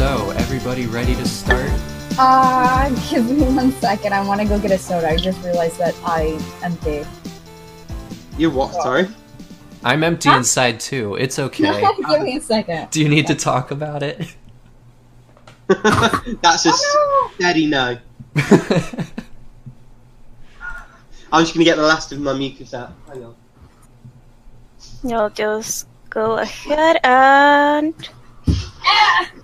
So, everybody ready to start? Give me 1 second. I want to go get a soda. I just realized that I empty. You what, sorry? I'm empty inside too. It's okay. No, give me a second. Do you need to talk about it? That's a steady no. I'm just gonna get the last of my mucus out. Hang on. You'll just go ahead and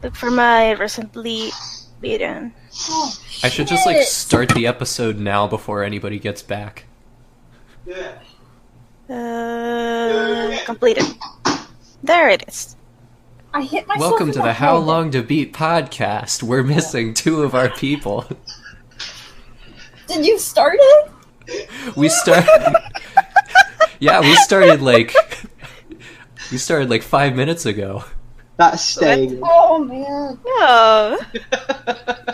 look for my recently beaten. Oh, I should just start the episode now before anybody gets back. Yeah. Completed. There it is. I hit myself. Welcome in to the the How head. Long to Beat podcast. We're missing two of our people. Did you start it? We started. Yeah, we started like 5 minutes ago. That's staying. Oh man. No.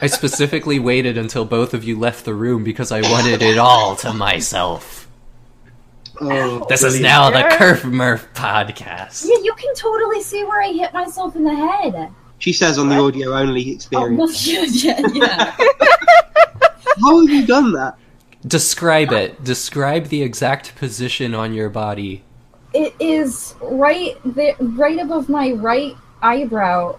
I specifically waited until both of you left the room because I wanted it all to myself. Oh, This is brilliant. now the Kerf Murph podcast. Yeah, you can totally see where I hit myself in the head. She says on the audio only Oh, experience. well, yeah. How have you done that? Describe it. Describe the exact position on your body. It is right above my right eyebrow,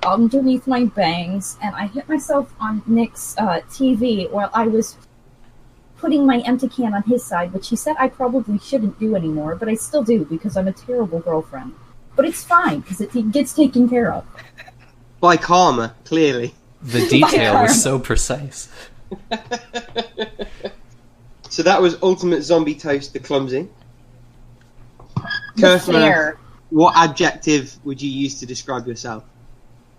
underneath my bangs, and I hit myself on Nick's TV while I was putting my empty can on his side, which he said I probably shouldn't do anymore, but I still do because I'm a terrible girlfriend. But it's fine because it gets taken care of. By karma, clearly. The detail was so precise. So that was Ultimate Zombie Toast the Clumsy. The Kerfner, fair. what adjective would you use to describe yourself?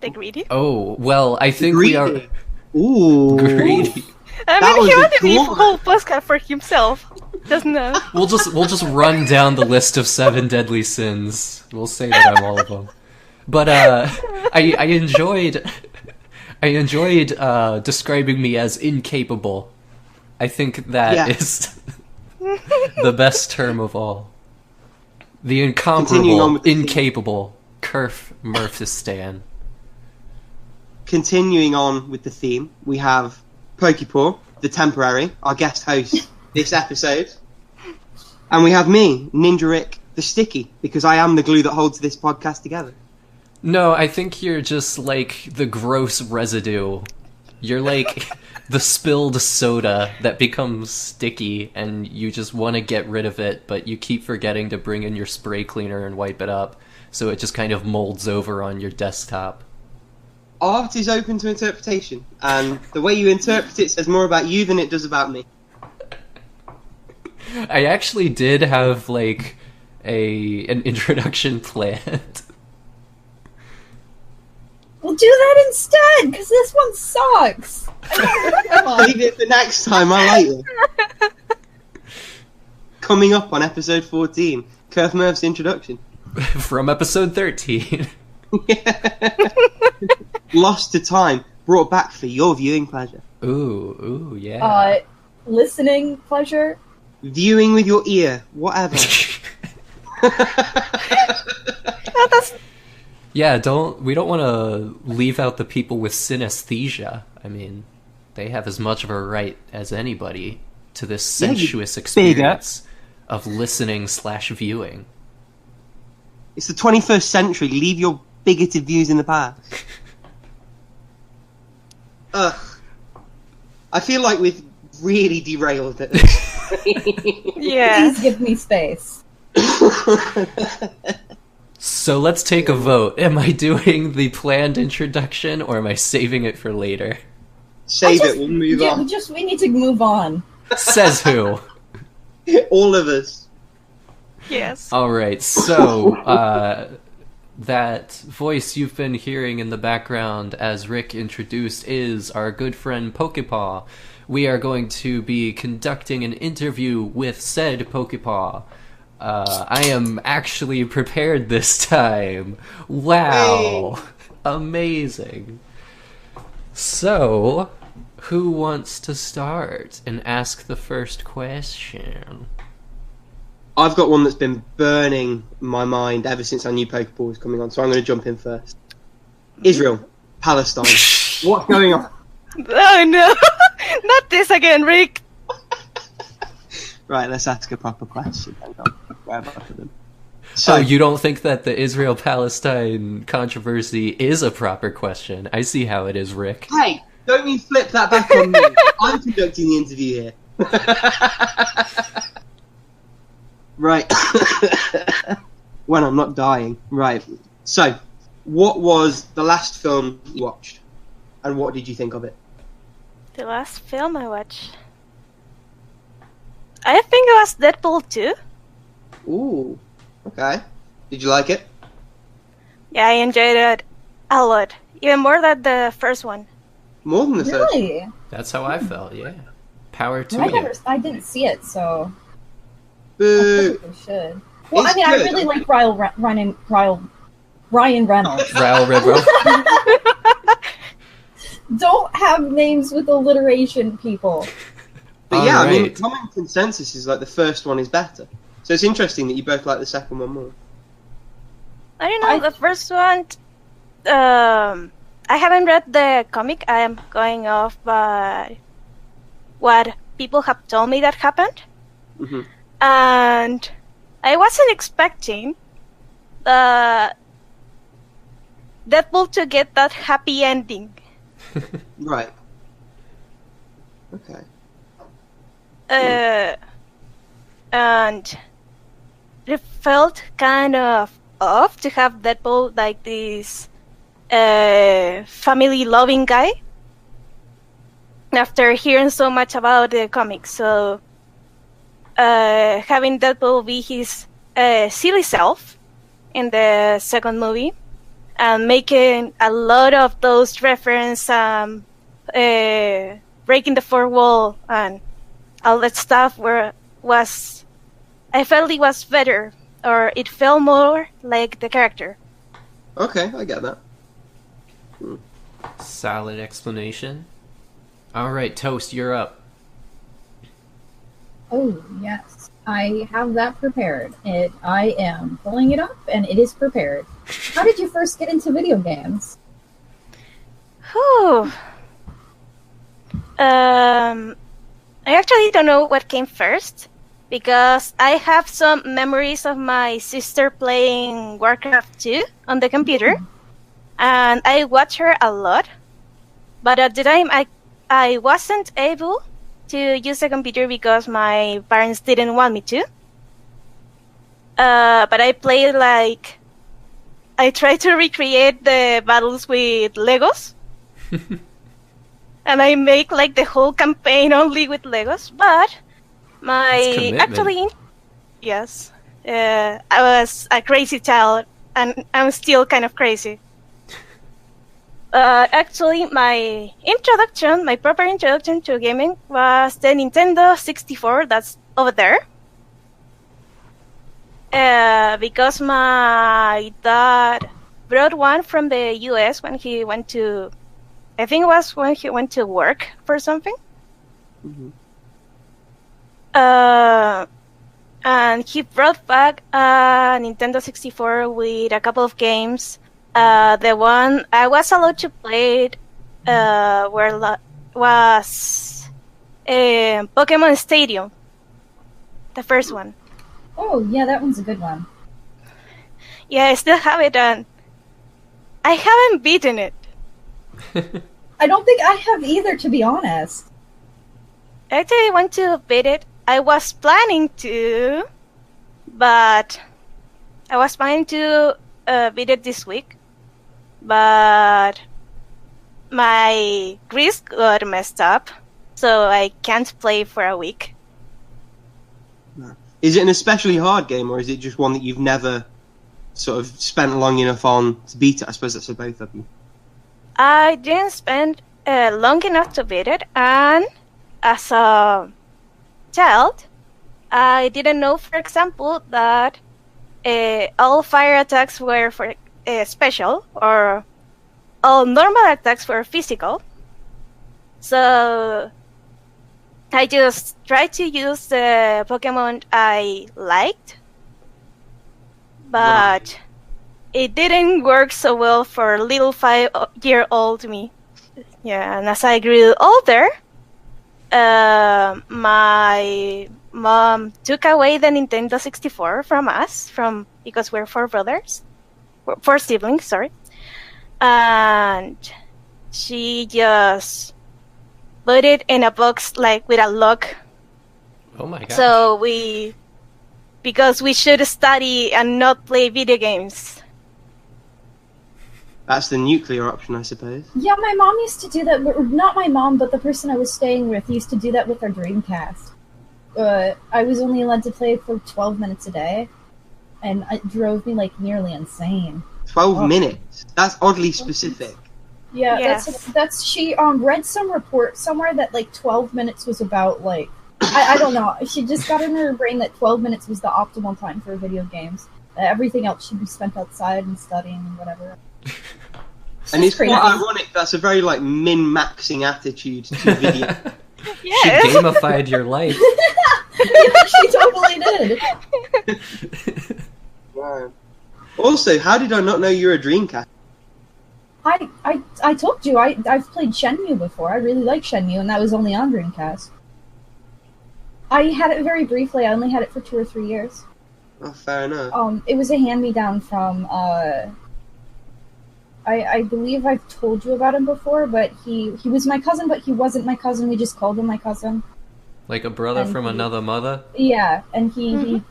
The greedy. Oh, well, I think we are Greedy. Ooh. greedy. I That mean, was he a wanted to leave cool a whole podcast for himself. Doesn't know. We'll just run down the list of 7 deadly sins. We'll say that I'm all of them. But I enjoyed describing me as incapable. I think that is the best term of all. The Continuing on incomparable, with the theme. incapable Kerf Murphistan. Continuing on with the theme, we have Pokepaw, the temporary, our guest host this episode. And we have me, Ninja Rick, the sticky, because I am the glue that holds this podcast together. No, I think you're just like the gross residue. You're like the spilled soda that becomes sticky and you just want to get rid of it, but you keep forgetting to bring in your spray cleaner and wipe it up, so it just kind of molds over on your desktop. Art is open to interpretation, and the way you interpret it says more about you than it does about me. I actually did have like an introduction planned. We'll do that instead, because this one sucks. Leave it for next time, I like it. Coming up on episode 14, Kerf Murph's introduction. From episode 13. Lost to time, brought back for your viewing pleasure. Ooh, yeah. Listening pleasure. Viewing with your ear, whatever. Yeah, we don't want to leave out the people with synesthesia. I mean, they have as much of a right as anybody to this sensuous experience of listening/viewing. It's the 21st century, leave your bigoted views in the past. Ugh. I feel like we've really derailed it. Yeah. Please give me space. So let's take a vote. Am I doing the planned introduction or am I saving it for later? Save it, we'll move Yeah, on. we need to move on. Says who? All of us. Yes. Alright, so, that voice you've been hearing in the background as Rick introduced is our good friend Pokepaw. We are going to be conducting an interview with said Pokepaw. I am actually prepared this time. Wow. Hey. Amazing. So, who wants to start and ask the first question? I've got one that's been burning my mind ever since I knew Pokeball was coming on, so I'm going to jump in first. Israel, Palestine. What's going on? Oh no! Not this again, Rick! Right, let's ask a proper question. Hang on. Where have I put them? So, So you don't think that the Israel-Palestine controversy is a proper question? I see how it is, Rick. hey, don't you flip that back on me. I'm conducting the interview here. Right. When I'm not dying. Right. So, what was the last film you watched? And what did you think of it? The last film I watched. I think it was Deadpool 2. Ooh. Okay. Did you like it? Yeah, I enjoyed it a lot. Even more than the first one. More than the first one. Really? That's how I felt, yeah. Power to you. I didn't see it, so I Boo. probably should. Well, It's I mean, I good. really like Ryan Reynolds. Raul Rebro. Don't have names with alliteration, people. But yeah, I mean, Alright. common consensus is like the first one is better. So it's interesting that you both like the second one more. I don't know, the first one... I haven't read the comic. I am going off by what people have told me that happened. Hmm. And I wasn't expecting Deadpool to get that happy ending. Right. Okay. And it felt kind of off to have Deadpool like this family-loving guy after hearing so much about the comics. So having Deadpool be his silly self in the second movie and making a lot of those references, breaking the fourth wall and all that stuff I felt it was better, or it felt more like the character. Okay, I get that. Solid explanation. Alright, Toast, you're up. Oh, yes. I have that prepared. I am pulling it up, and it is prepared. How did you first get into video games? Whew. I actually don't know what came first, because I have some memories of my sister playing Warcraft 2 on the computer, and I watched her a lot. But at the time, I wasn't able to use a computer because my parents didn't want me to. But I played I tried to recreate the battles with Legos. And I make the whole campaign only with Legos. But That's commitment. yes, I was a crazy child, and I'm still kind of crazy. Actually, my proper introduction to gaming was the Nintendo 64 that's over there. Because my dad brought one from the US when he went to, I think it was when he went to work for something. Hmm. And he brought back a Nintendo 64 with a couple of games. The one I was allowed to play was Pokemon Stadium, the first one. Oh, yeah, that one's a good one. Yeah, I still have it, and I haven't beaten it. I don't think I have either, to be honest. I actually want to beat it. I was planning to, but I was planning to beat it this week. But my wrist got messed up, so I can't play for a week. Is it an especially hard game, or is it just one that you've never sort of spent long enough on to beat it? I suppose that's for both of you. I didn't spend long enough to beat it, and as a child, I didn't know, for example, that all fire attacks were for special, or all normal attacks were physical. So I just tried to use the Pokemon I liked, but it didn't work so well for little 5-year-old me. Yeah, and as I grew older, my mom took away the Nintendo 64 from us, because we're four siblings, sorry. And she just put it in a box, like, with a lock. Oh my god. So because we should study and not play video games. That's the nuclear option, I suppose. Yeah, my mom used to do that. Not my mom, but the person I was staying with used to do that with our Dreamcast. I was only allowed to play it for 12 minutes a day, and it drove me, like, nearly insane. 12 minutes? That's oddly specific. Yeah, Yes. that's she read some report somewhere that, like, 12 minutes was about, like, I don't know. She just got in her brain that 12 minutes was the optimal time for video games. Everything else should be spent outside and studying and whatever. And it's quite crazy. ironic, that's a very, like, min-maxing attitude to video. She Yes. gamified your life. Yeah, she totally did. Wow. Also, how did I not know you're a Dreamcast? I told you, I've played Shenmue before. I really like Shenmue, and that was only on Dreamcast. I had it very briefly. I only had it for 2 or 3 years. Oh, fair enough. It was a hand-me-down from, I believe I've told you about him before, but he was my cousin, but he wasn't my cousin. We just called him my cousin. Like a brother And from he- another mother? Yeah, and he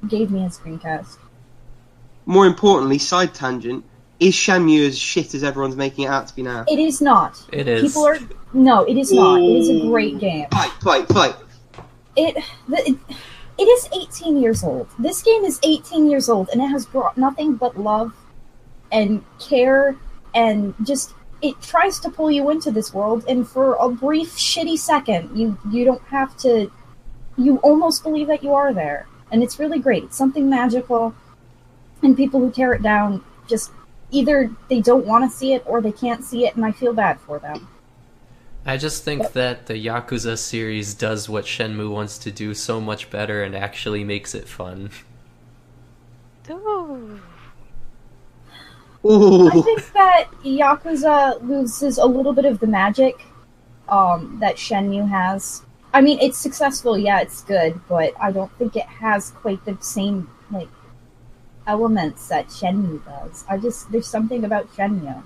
gave me his Dreamcast. More importantly, side tangent, is Shenmue as shit as everyone's making it out to be now? It is not. It is. People are... No, it is not. It is a great game. Fight. It is 18 years old. This game is 18 years old, and it has brought nothing but love and care, and just, it tries to pull you into this world, and for a brief, shitty second, you don't have to, you almost believe that you are there. And it's really great. It's something magical, and people who tear it down, just, either they don't want to see it, or they can't see it, and I feel bad for them. I just think that the Yakuza series does what Shenmue wants to do so much better and actually makes it fun. Ooh. Ooh. I think that Yakuza loses a little bit of the magic that Shenmue has. I mean, it's successful, yeah, it's good, but I don't think it has quite the same, like, elements that Shenmue does. There's something about Shenmue.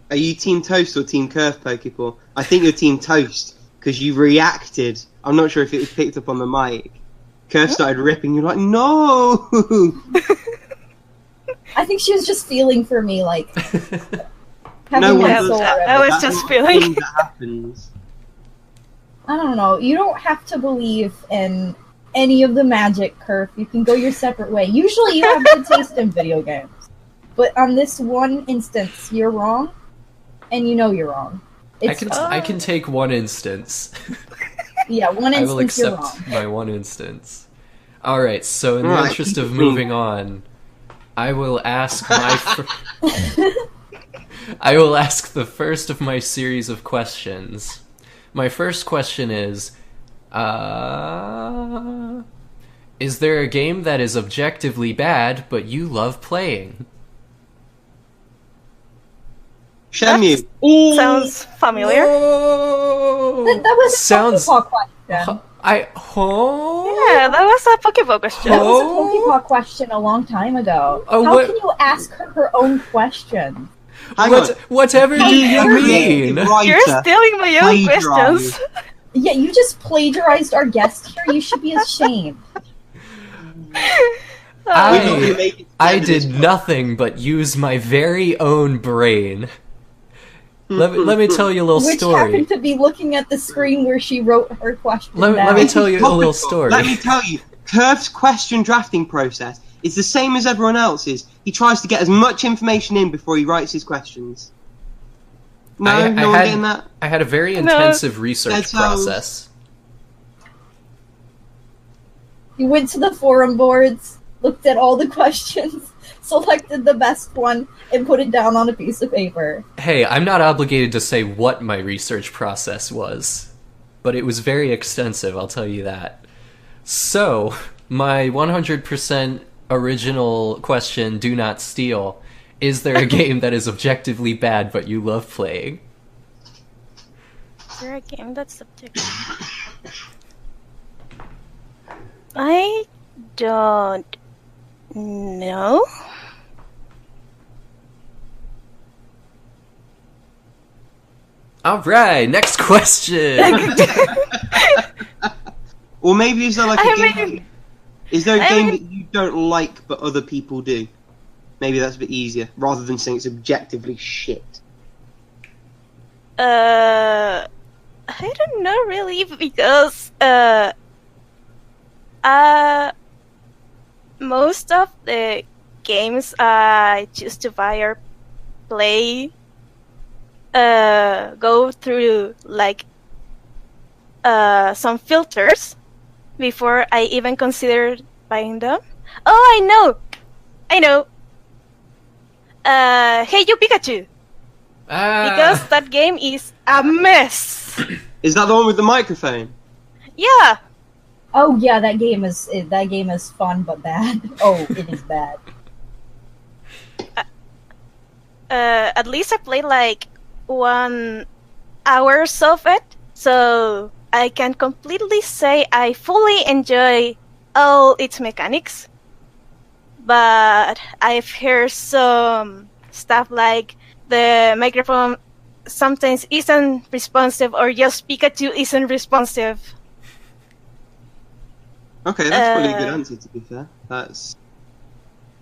Are you Team Toast or Team Curve, Pokeball? I think you're Team Toast, because you reacted. I'm not sure if it was picked up on the mic. Curve started ripping, you're like, no! I think she was just feeling for me, like, having No one that does soul that. I was That's just not a feeling. thing that happens. I don't know. You don't have to believe in any of the magic, Curve. You can go your separate way. Usually you have good taste in video games. But on this one instance, you're wrong, and you know you're wrong. I can take one instance. Yeah, one I will instance you're accept wrong. my one instance. Alright, so in the Alright, interest keep of it moving on, I will ask my I will ask the first of my series of questions. My first question is there a game that is objectively bad, but you love playing? Shenmue. Sounds familiar. Whoa! That was a Sounds... Pokepaw question. Yeah, that was a Pokeball question. That was a Pokepaw question a long time ago. Oh, How what- can you ask her own question? Hang on. Whatever do you mean? You're stealing my own Plagiarised. questions. Yeah, you just plagiarized our guest here. You should be ashamed. I did nothing but use my very own brain. Let me tell you a little Which story. happened to be looking at the screen where she wrote her question Let down. me tell you a little story. Let me tell you, Curve's question drafting process is the same as everyone else's. He tries to get as much information in before he writes his questions. No, no one getting that? I had a very intensive research That's how- process. You went to the forum boards, looked at all the questions, selected the best one, and put it down on a piece of paper. Hey, I'm not obligated to say what my research process was, but it was very extensive, I'll tell you that. So, my 100% original question, do not steal. Is there a game that is objectively bad but you love playing? Is there a game that's subjective? I don't know. All right, next question. Or maybe is there like a I game? mean- Is there a I game mean- that you don't like but other people do? Maybe that's a bit easier, rather than saying it's objectively shit. I don't know really because most of the games I choose to buy or play go through like some filters before I even consider buying them. Oh, I know. Hey You Pikachu, because that game is a mess. Is that the one with the microphone? Yeah. Oh yeah, that game is fun but bad. Oh, it is bad. At least I played like 1 hour of it, so I can completely say I fully enjoy all its mechanics. But I've heard some stuff like the microphone sometimes isn't responsive, or just Pikachu isn't responsive. Okay, that's probably a good answer. To be fair, that's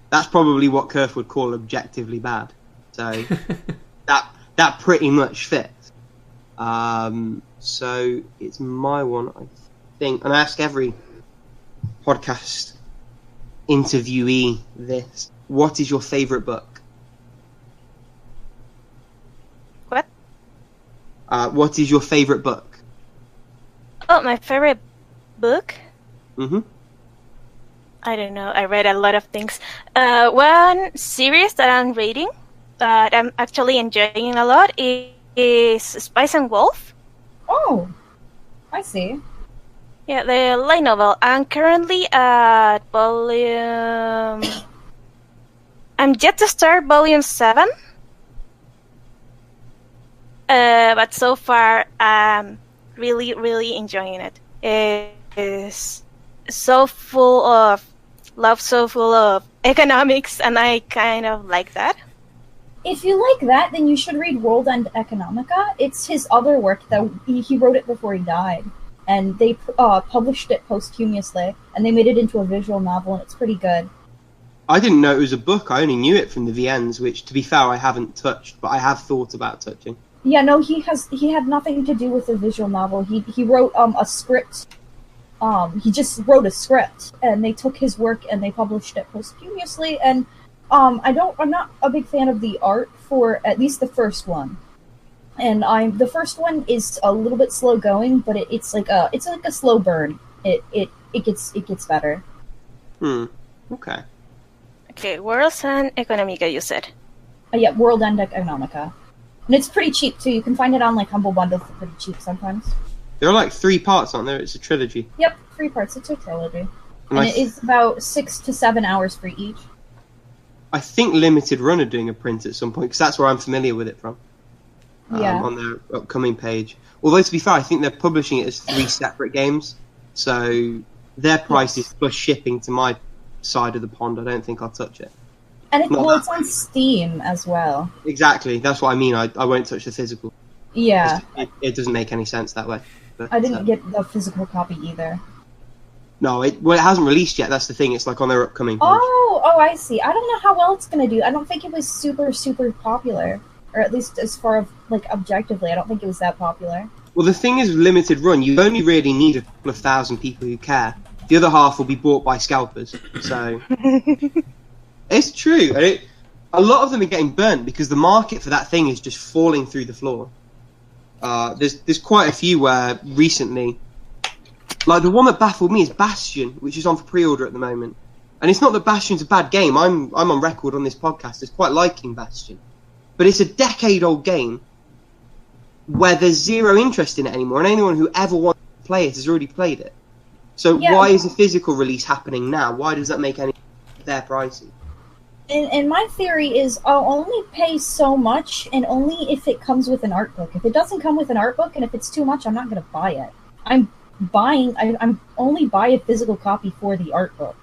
probably what Kurth would call objectively bad. So that pretty much fits. So it's my one, I think, and I ask every podcast interviewee this: what is your favourite book? What? What is your favourite book? Oh, my favorite book? Mm-hmm. I don't know. I read a lot of things. One series that I'm reading that I'm actually enjoying a lot is Spice and Wolf. Oh, I see. Yeah, the light novel. I'm currently at volume... I'm yet to start volume 7. But so far, I'm really, really enjoying it. It is so full of love, so full of economics, and I kind of like that. If you like that, then you should read World End Economica. It's his other work that he wrote it before he died, and they published it posthumously, and they made it into a visual novel, and it's pretty good. I didn't know it was a book. I only knew it from the VNs, which, to be fair, I haven't touched, but I have thought about touching. Yeah, no, he had nothing to do with the visual novel. He wrote a script. He just wrote a script, and they took his work and they published it posthumously. And I'm not a big fan of the art for at least the first one. And the first one is a little bit slow going, but it's like a slow burn. It gets better. Okay. Okay, World and Economica, you said. Yeah, World End Economica. And it's pretty cheap, too. You can find it on, like, Humble Bundle for pretty cheap sometimes. There are like 3 parts, aren't there? It's a trilogy. Yep, 3 parts. It's a trilogy. And And it is about 6 to 7 hours for each. I think Limited Run are doing a print at some point, because that's where I'm familiar with it from. Yeah. On their upcoming page. Although, to be fair, I think they're publishing it as 3 separate games. So their price is plus shipping to my side of the pond. I don't think I'll touch it. And Not it's on Steam as well. Exactly. That's what I mean. I won't touch the physical. Yeah. It doesn't make any sense that way. But, I didn't get the physical copy either. No, it hasn't released yet. That's the thing. It's like on their upcoming page. Oh, I see. I don't know how well it's gonna do. I don't think it was super, super popular. Or at least as far as, like, objectively, I don't think it was that popular. Well, the thing is, with Limited Run, you only really need a couple of thousand people who care. The other half will be bought by scalpers. So it's true. And a lot of them are getting burnt because the market for that thing is just falling through the floor. There's quite a few where recently, like the one that baffled me is Bastion, which is on for pre-order at the moment. And it's not that Bastion's a bad game. I'm on record on this podcast as quite liking Bastion, but it's a decade-old game where there's zero interest in it anymore, and anyone who ever wants to play it has already played it. So Yeah. why is a physical release happening now? Why does that make any their prices. And my theory is I'll only pay so much, and only if it comes with an art book. If it doesn't come with an art book, and if it's too much, I'm not going to buy it. I'm only buy a physical copy for the art book.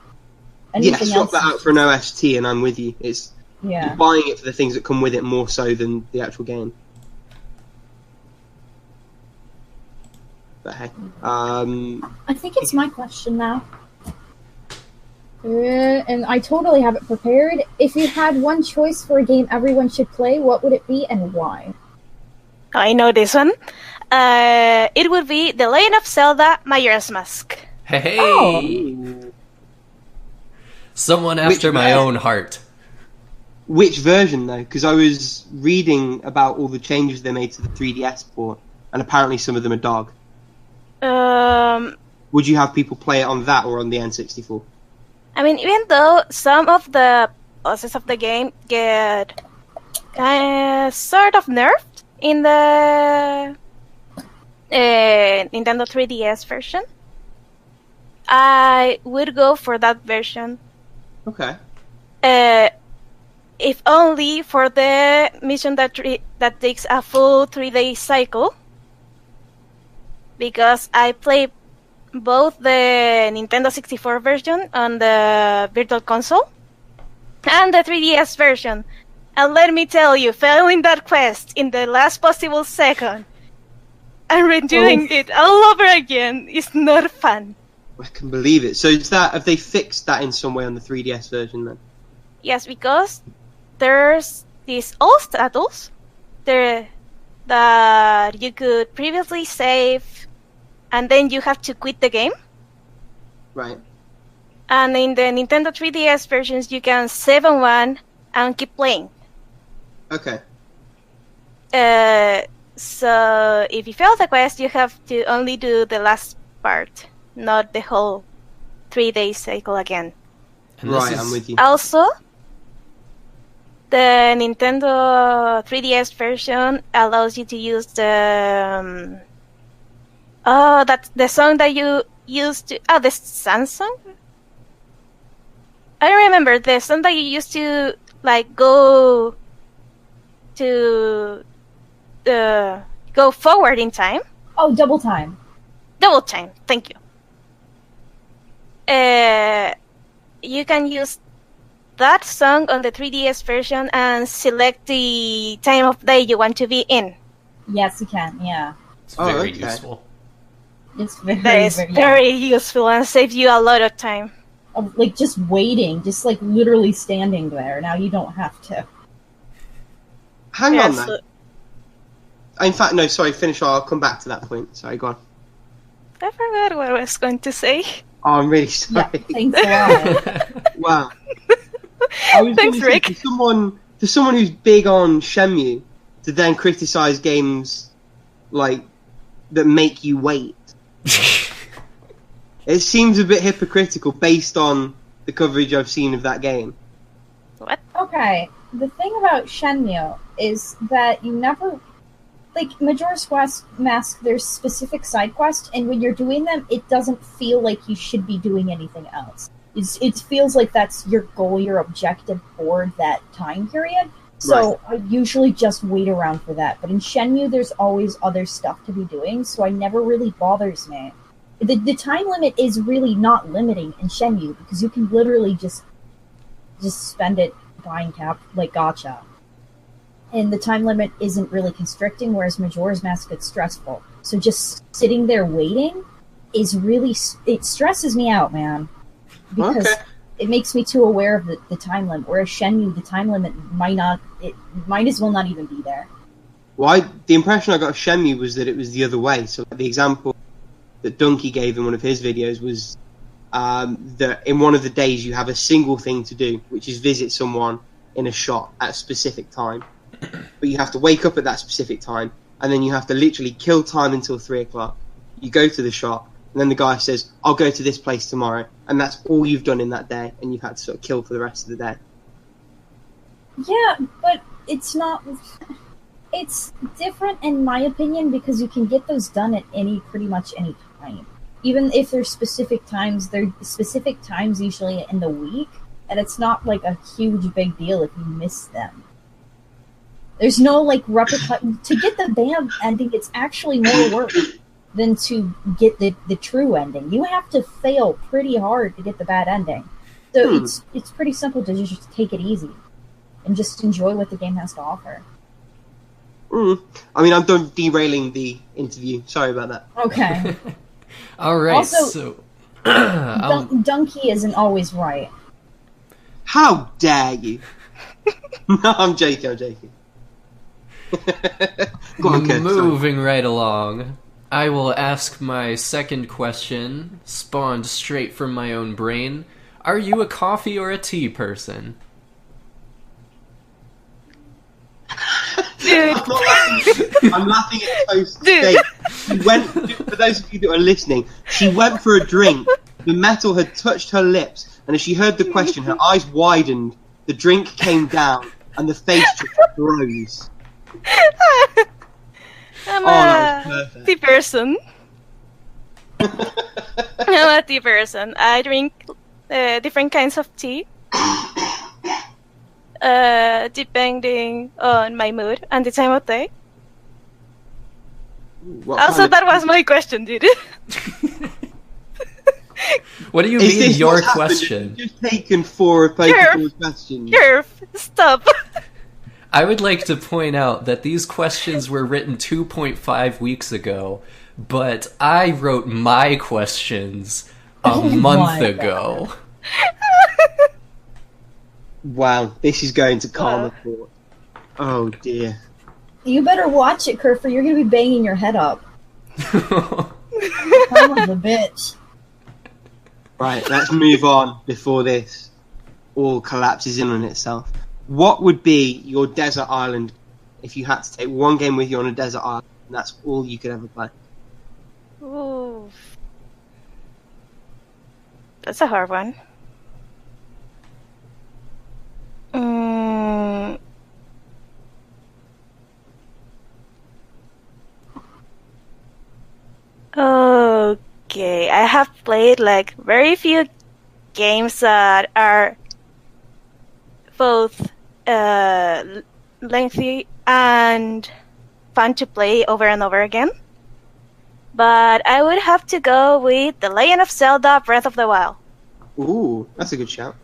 Anything Swap that out for an OST, and I'm with you. You're buying it for the things that come with it more so than the actual game. But hey, I think it's my question now. And I totally have it prepared. If you had one choice for a game everyone should play, what would it be and why? I know this one. It would be The Legend of Zelda Majora's Mask. Hey! Oh. Someone after my own heart. Which version, though? Because I was reading about all the changes they made to the 3DS port, and apparently some of them are dog. Would you have people play it on that or on the N64? I mean, even though some of the bosses of the game get sort of nerfed in the Nintendo 3DS version, I would go for that version. Okay. If only for the mission that takes a full 3-day cycle, because I play both the Nintendo 64 version on the Virtual Console and the 3DS version. And let me tell you, failing that quest in the last possible second and redoing it all over again is not fun. I can believe it. So have they fixed that in some way on the 3DS version then? Yes, because there's these old status that you could previously save, and then you have to quit the game. Right. And in the Nintendo 3DS versions, you can save on one and keep playing. Okay. So if you fail the quest, you have to only do the last part, not the whole 3-day cycle again. Right, I'm with you. Also, the Nintendo 3DS version allows you to use the that's the song that you used to... the Sun song? I don't remember. The song that you used to, go to... go forward in time. Oh, Double Time. Double Time, thank you. You can use that song on the 3DS version and select the time of day you want to be in. Yes, you can, yeah. It's very useful. It's very, that is very useful and saves you a lot of time. Just waiting, just literally standing there. Now you don't have to. Hang on, then. In fact, no, sorry, finish. I'll come back to that point. Sorry, go on. I forgot what I was going to say. Oh, I'm really sorry. Yeah, thanks a lot. Wow. Thanks, Rick. For someone who's big on Shenmue, to then criticize games that make you wait, it seems a bit hypocritical based on the coverage I've seen of that game. What? Okay, the thing about Shenmue is that you never... Majora's Mask, there's specific side quests, and when you're doing them, it doesn't feel like you should be doing anything else. It feels like that's your goal, your objective for that time period. So I usually just wait around for that. But in Shenmue, there's always other stuff to be doing, so it never really bothers me. The time limit is really not limiting in Shenmue, because you can literally just spend it buying gacha. And the time limit isn't really constricting, whereas Majora's Mask gets stressful. So just sitting there waiting is really... It stresses me out, man. Because it makes me too aware of the time limit. Whereas Shenmue, the time limit might as well not even be there. Well, the impression I got of Shenmue was that it was the other way. So the example that Donkey gave in one of his videos was that in one of the days you have a single thing to do, which is visit someone in a shop at a specific time. But you have to wake up at that specific time, and then you have to literally kill time until 3 o'clock. You go to the shop, and then the guy says, I'll go to this place tomorrow, and that's all you've done in that day, and you've had to sort of kill for the rest of the day. Yeah, but it's not... It's different in my opinion, because you can get those done at pretty much any time. Even if there's specific times, usually in the week, and it's not like a huge big deal if you miss them. There's no like repercussion to get the bad ending. It's actually more work than to get the true ending. You have to fail pretty hard to get the bad ending. So it's pretty simple to just take it easy and just enjoy what the game has to offer. I mean, I'm done derailing the interview. Sorry about that. Okay. All right. Also, so Donkey isn't always right. How dare you? No, I'm joking. Go on, Kurt, moving right along, I will ask my second question, spawned straight from my own brain. Are you a coffee or a tea person? Dude. I'm laughing at Toast's face. She went, for those of you that are listening, she went for a drink. The metal had touched her lips, and as she heard the question, her eyes widened, the drink came down, and the face just froze. I'm that was a perfect. tea person. I'm a tea person. I drink different kinds of tea. Depending on my mood and the time of day. What Also, kind of- that was my question, dude. What do you Is mean, this your what's happened? question? You've just taken 4 of Pokemon's questions. Here, stop. I would like to point out that these questions were written 2.5 weeks ago, but I wrote my questions a month my ago. Wow, this is going to Karma Court. Oh dear. You better watch it, Kerfer. You're gonna be banging your head up. Karma's a bitch. Right, let's move on before this all collapses in on itself. What would be your desert island if you had to take one game with you on a desert island and that's all you could ever play? Ooh. That's a hard one. Okay, I have played like very few games that are both lengthy and fun to play over and over again. But I would have to go with The Legend of Zelda Breath of the Wild. Ooh, that's a good shout.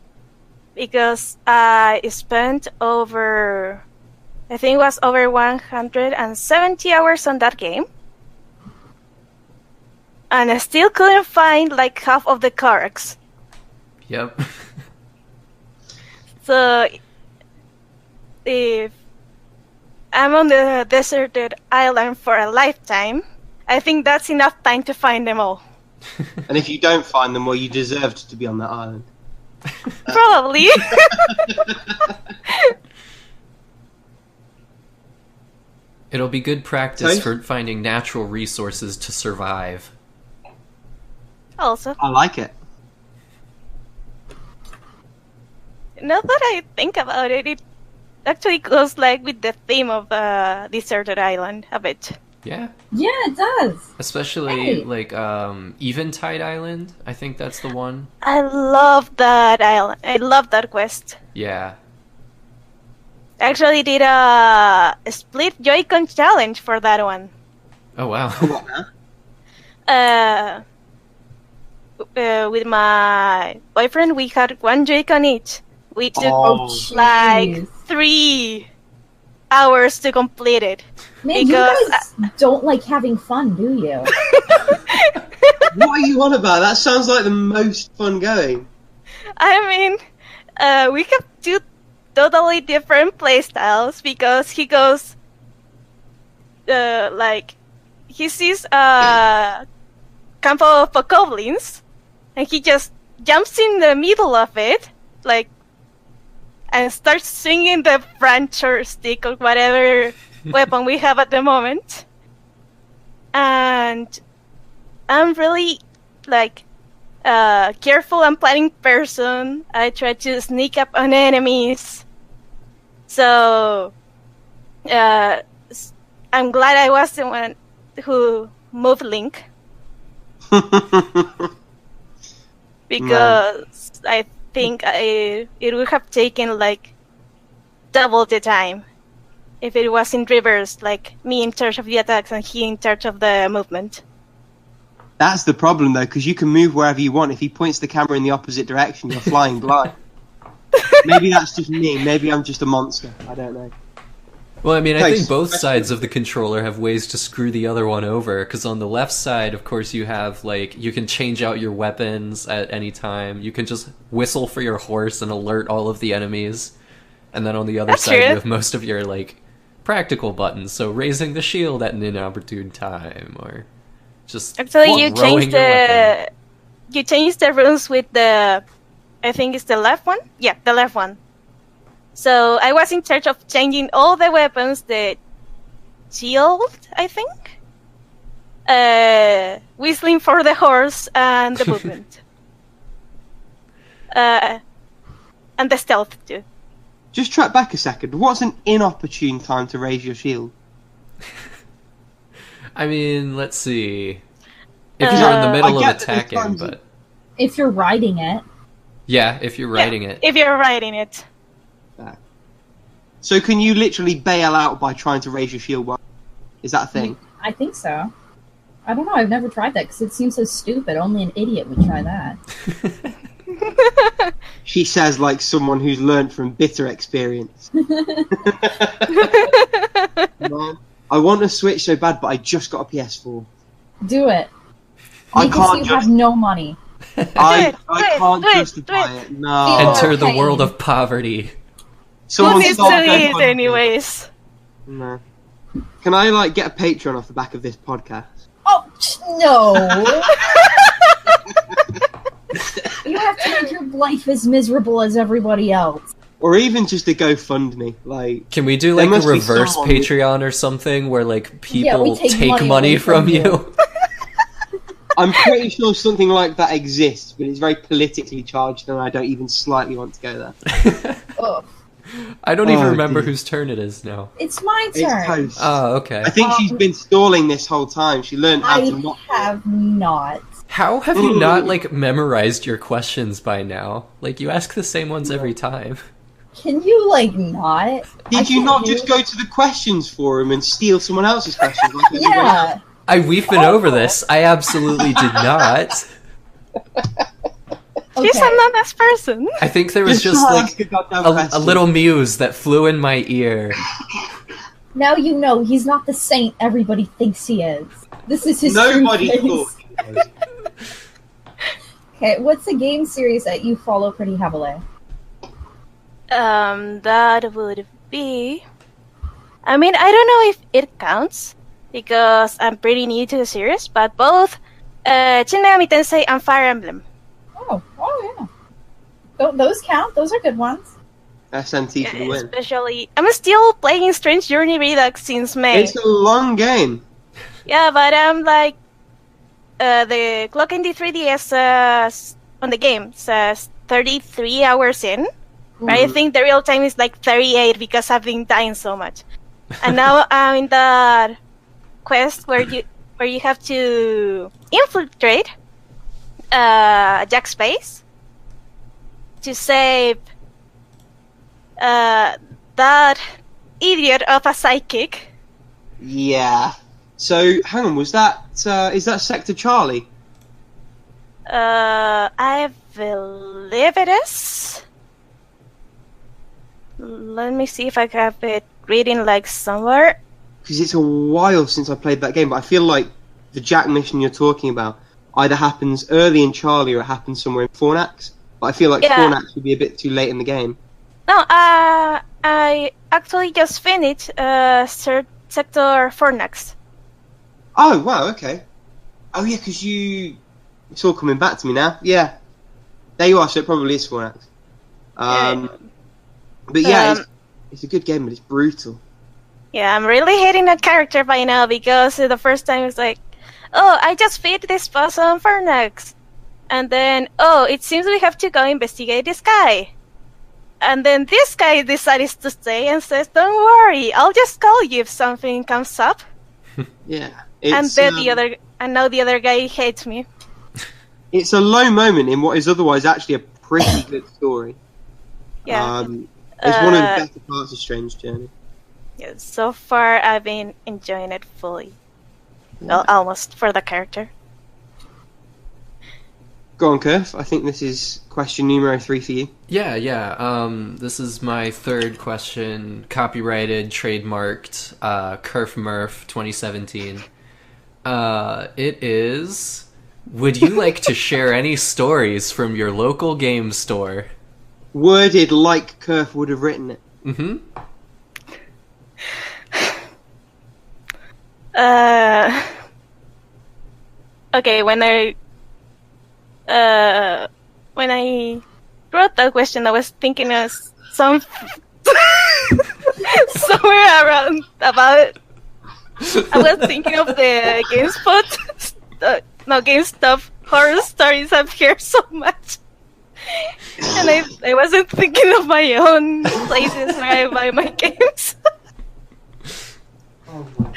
Because I spent over, I think it was over 170 hours on that game. And I still couldn't find like half of the Karaks. Yep. So, if I'm on the deserted island for a lifetime, I think that's enough time to find them all. And if you don't find them, well, you deserved to be on that island. Probably. It'll be good practice Toast? for finding natural resources to survive. Also, I like it. now that I think about it, it actually goes like with the theme of deserted island a bit. Yeah. Yeah, it does. Especially, Hey. like, Eventide Island. I think that's the one. I love that island. I love that quest. Yeah. I actually did a split Joy-Con challenge for that one. Oh, wow. What now? With my boyfriend, we had one Joy-Con each. We took Oh. like jeez. 3 hours to complete it. Man, Because you guys don't like having fun, do you? What are you on about? That sounds like the most fun going. I mean, we have 2 totally different playstyles because he goes, like, he sees a camp of goblins and he just jumps in the middle of it, like, and starts swinging the branch or stick or whatever weapon we have at the moment. And I'm really, like, careful and planning person. I try to sneak up on enemies. So, I'm glad I was the one who moved Link. Because think it would have taken like double the time if it was in reverse, like me in charge of the attacks and he in charge of the movement. That's the problem, though, because you can move wherever you want. If he points the camera in the opposite direction, you're flying blind. Maybe that's just me. Maybe I'm just a monster. I don't know. Well, I mean, I think both sides of the controller have ways to screw the other one over, because on the left side, of course, you have, like, you can change out your weapons at any time. You can just whistle for your horse and alert all of the enemies. And then on the other side, you have most of your, like, practical buttons. So raising the shield at an inopportune time, or just actually you change the runes with the, I think it's the left one? Yeah, the left one. So I was in charge of changing all the weapons, the shield, I think, whistling for the horse, and the movement. And the stealth, too. Just track back a second. What's an inopportune time to raise your shield? I mean, let's see. If you're in the middle of attacking, but... If you're riding it. Yeah, if you're riding it. If you're riding it. So can you literally bail out by trying to raise your shield? Is that a thing? I think so. I don't know, I've never tried that because it seems so stupid. Only an idiot would try that. She says like someone who's learned from bitter experience. Man, I want to Switch so bad, but I just got a PS4. Do it. I can't have no money. I can't justify it. No. Enter the world of poverty. Who needs to eat anyways? No. Can I like get a Patreon off the back of this podcast? Oh no! You have to make your life as miserable as everybody else. Or even just a GoFundMe. Like, can we do like a reverse Patreon or something where like people take money from you? I'm pretty sure something like that exists, but it's very politically charged, and I don't even slightly want to go there. Ugh. I don't even remember whose turn it is now. It's my turn. It's oh, okay. I think she's been stalling this whole time. She learned how to not. I have not. How have you not, like, memorized your questions by now? Like, you ask the same ones every time. Can you, like, not? Did you not just go to the questions forum and steal someone else's questions? Like yeah. We've been over this. I absolutely did not. She's an honest person. I think there was just like a little muse that flew in my ear. Now you know he's not the saint everybody thinks he is. This is his Nobody thought. Okay, what's a game series that you follow pretty heavily? That would be... I mean, I don't know if it counts, because I'm pretty new to the series, but both Shin Megami Tensei and Fire Emblem. Oh yeah. Those count. Those are good ones. SNT for the win. Especially, I'm still playing Strange Journey Redux since May. It's a long game. Yeah, but I'm like, the clock in the 3DS on the game says 33 hours in. Right? I think the real time is like 38 because I've been dying so much. And now I'm in the quest where you have to infiltrate Jack's base to save that idiot of a psychic. Yeah. So, hang on, was that, is that Sector Charlie? I believe it is. Let me see if I have it reading like somewhere. Because it's a while since I played that game, but I feel like the Jack mission you're talking about either happens early in Charlie or it happens somewhere in Fornax. But I feel like Fornax would be a bit too late in the game. No, I actually just finished Sector Fornax. Oh, wow, okay. Oh, yeah, because it's all coming back to me now. Yeah. There you are, so it probably is Fornax. But yeah, it's a good game, but it's brutal. Yeah, I'm really hating that character by now because the first time it's like, oh, I just beat this boss on Fornax. And then, oh, it seems we have to go investigate this guy. And then this guy decides to stay and says, don't worry, I'll just call you if something comes up. Yeah. And then now the other guy hates me. It's a low moment in what is otherwise actually a pretty good story. Yeah. It's one of the better parts of Strange Journey. Yeah, so far I've been enjoying it fully. Well, almost for the character. Go on, Kurf. I think this is question numero 3 for you. Yeah. This is my third question. Copyrighted, trademarked, Kerf Murph 2017. It is... Would you like to share any stories from your local game store? Worded like Kurf would have written it. Mm-hmm. Okay, when I wrote that question, I was thinking of some somewhere around about. I was thinking of the GameSpot, GameStop horror stories I've heard so much, and I wasn't thinking of my own places where I buy my games. Oh my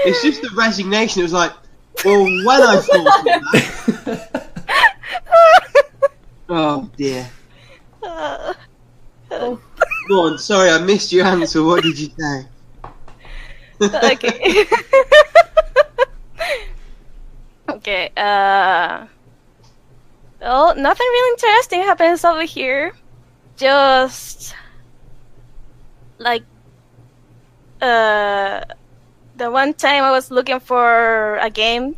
It's just the resignation. It was like, well, when I thought of that. Oh dear. Go on, sorry, I missed your answer. What did you say? Okay. Okay. Well, nothing really interesting happens over here. Just like the one time I was looking for a game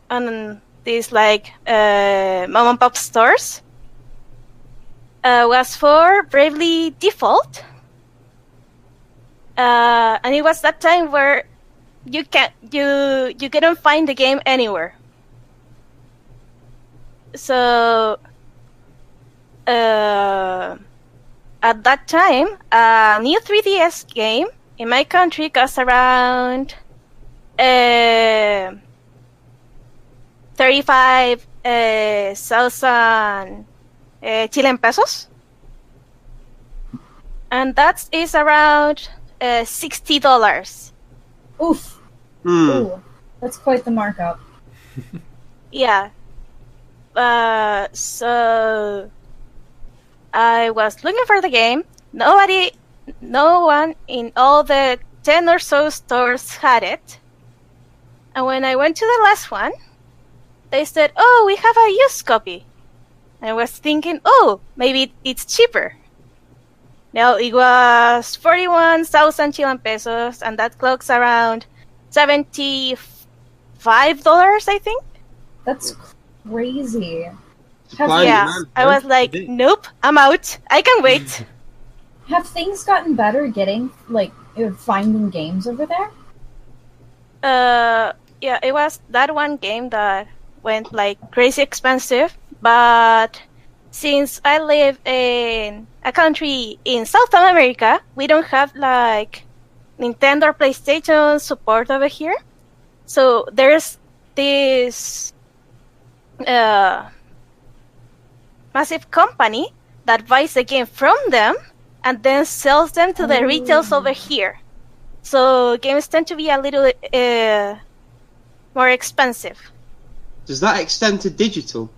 on these like mom and pop stores. Was for Bravely Default, and it was that time where you couldn't find the game anywhere. So at that time, a new 3DS game in my country cost around 35,000 Chilean pesos, and that is around $60. Oof. Ooh, that's quite the markup. Yeah. So I was looking for the game. No one in all the 10 or so stores had it. And when I went to the last one, they said, "Oh, we have a used copy." I was thinking, oh, maybe it's cheaper. No, it was 41,000 Chilean pesos, and that clocks around $75, I think. That's crazy. I was like, nope, I'm out. I can wait. Have things gotten better finding games over there? Yeah, it was that one game that went like crazy expensive. But since I live in a country in South America, we don't have like Nintendo or PlayStation support over here. So there's this massive company that buys the game from them and then sells them to the retailers over here. So games tend to be a little more expensive. Does that extend to digital?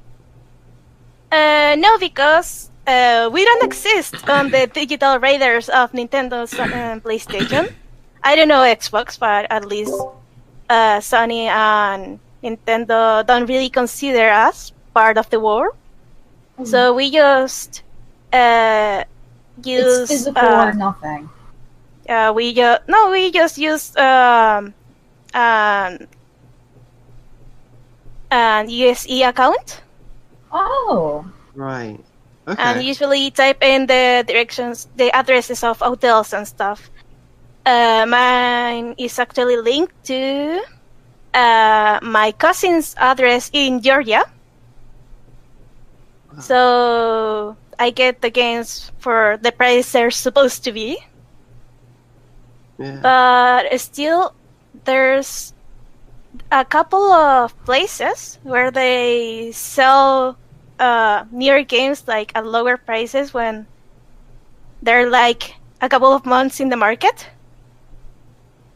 No, because we don't exist on the digital radars of Nintendo's PlayStation. I don't know Xbox, but at least Sony and Nintendo don't really consider us part of the war. So we just use it's physical or nothing. We just use an USE account. Oh. Right. Okay. And usually type in the addresses of hotels and stuff. Mine is actually linked to my cousin's address in Georgia. Wow. So I get the games for the price they're supposed to be. Yeah. But still, there's a couple of places where they sell newer games like at lower prices when they're like a couple of months in the market.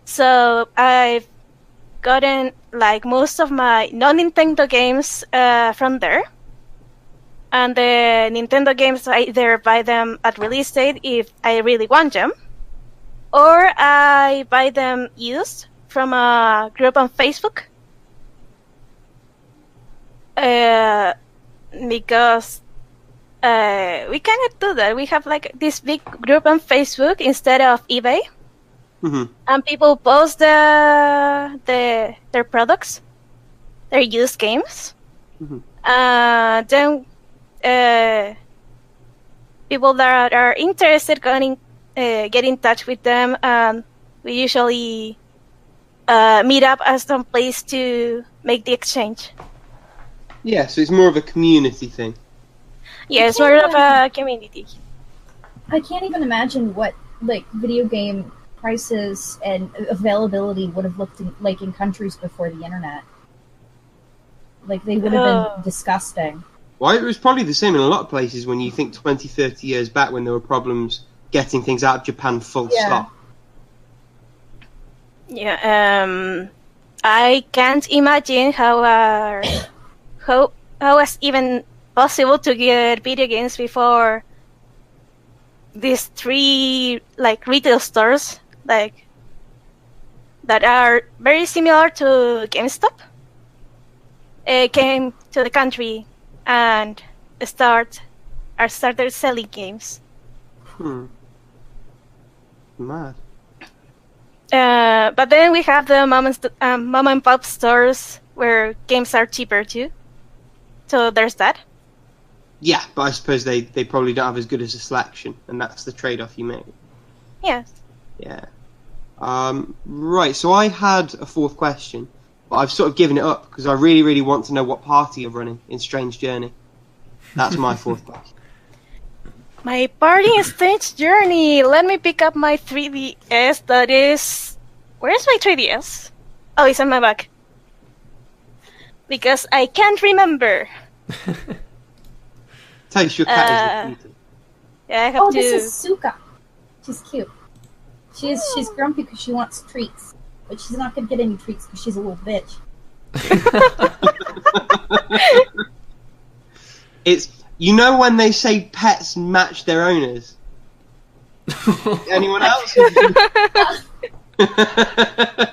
So I've gotten like most of my non-Nintendo games from there. And the Nintendo games, I either buy them at release date if I really want them, or I buy them used from a group on Facebook. Because we cannot do that. We have like this big group on Facebook instead of eBay, and people post their products, their used games. Then people that are interested get in touch with them, and we usually meet up at some place to make the exchange. Yeah, so it's more of a community thing. Yeah, it's more of a community. I can't even imagine what like video game prices and availability would have looked like in countries before the internet. Like, they would have been disgusting. Well, it was probably the same in a lot of places when you think 20, 30 years back when there were problems getting things out of Japan full stop. Yeah, I can't imagine how was even possible to get video games before these 3 like retail stores like that are very similar to GameStop came to the country and started selling games. Mad. But then we have the mom and pop stores where games are cheaper too. So there's that. Yeah, but I suppose they probably don't have as good as a selection, and that's the trade-off you make. Yes. Yeah. Right, so I had a 4th question, but I've sort of given it up because I really, really want to know what party you're running in Strange Journey. That's my 4th question. My party in Strange Journey. Let me pick up my 3DS. That is... Where's my 3DS? Oh, it's on my back. Because I can't remember. Taste your cat is the Yeah, I have to... This is Suka. She's cute. She's grumpy because she wants treats. But she's not going to get any treats because she's a little bitch. It's... You know when they say pets match their owners? Anyone else?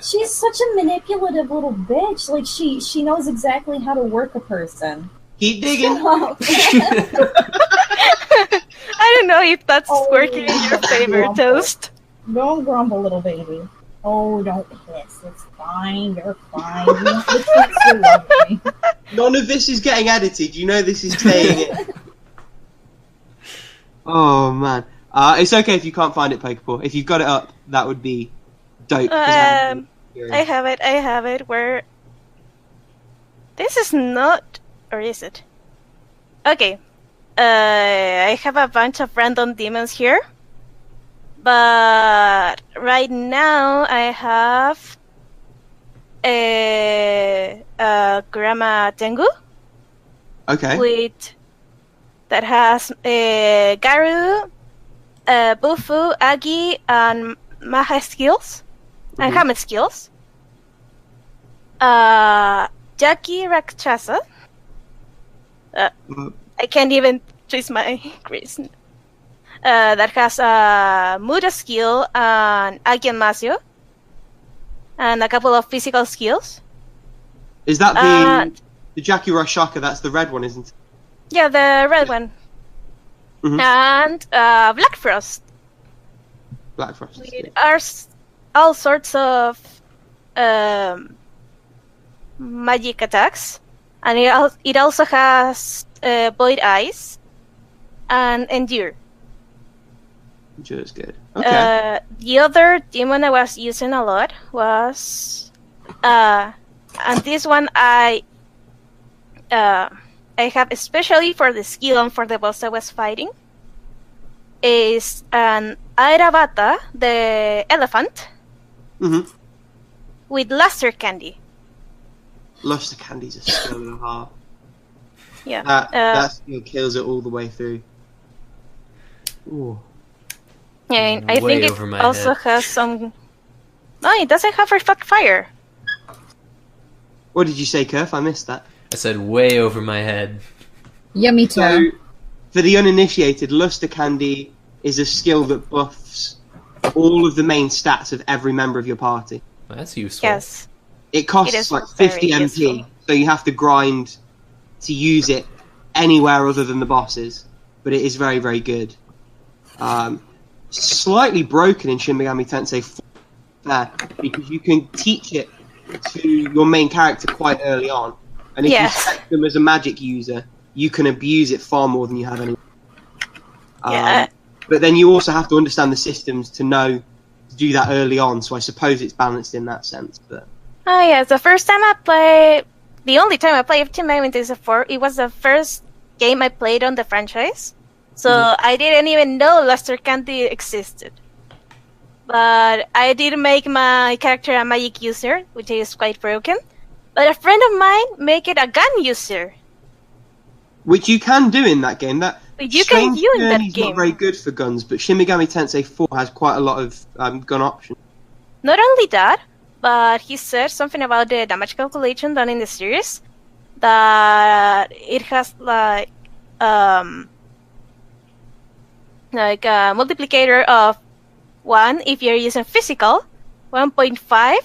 She's such a manipulative little bitch. Like, she knows exactly how to work a person. Keep digging. I don't know if that's working in your favor, Toast. Don't grumble, little baby. Oh, don't hiss. It's fine. You're fine. You want the treats, you love me. None of this is getting edited. You know this is staying in. Oh, man. It's okay if you can't find it, Pokepaw. If you've got it up, that would be dope. I have it. Where... This is not... Or is it? Okay. I have a bunch of random demons here. But right now I have a Grandma Tengu. Okay. That has Garu, Bufu, Agi, and Maha skills. And Hame skills. Jackie Rakshasa. I can't even trace my grace. That has Muda skill and Agi and Masio. And a couple of physical skills. Is that the Jackie Rashaka? That's the red one, isn't it? Yeah, the red one. And Black Frost. Black Frost. With all sorts of magic attacks. And it also has Void Eyes and Endure. Endure is good. Okay. The other demon I was using a lot was... and this one I have especially for the skill and for the boss I was fighting, is an Airavata, the elephant, with luster candy. Luster candy's a skill and a half. Yeah. That skill kills it all the way through. Ooh. Yeah, and I think it also has some... No, it doesn't have reflect fire. What did you say, Kurf? I missed that. I said way over my head. Yeah, me too. So, for the uninitiated, Luster Candy is a skill that buffs all of the main stats of every member of your party. Well, that's useful. Yes. It costs is like very 50 MP, useful. so you have to grind to use it anywhere other than the bosses. But it is very, very good. Slightly broken in Shin Megami Tensei 4 there, because you can teach it to your main character quite early on. And if Yes. you set them as a magic user, you can abuse it far more than you have any. Yeah. But then you also have to understand the systems to know to do that early on, so I suppose it's balanced in that sense. But Oh yes, the first time I played, the only time I played Shin Megami Tensei 4, it was the first game I played on the franchise. So I didn't even know Luster Candy existed. But I did make my character a magic user, which is quite broken. But a friend of mine make it a gun user. which you can do in that game. That You can Strange do in that Journey's game. not very good for guns, but Shin Megami Tensei 4 has quite a lot of gun options. Not only that, but he said something about the damage calculation done in the series. That it has like a multiplicator of 1 if you're using physical, 1.5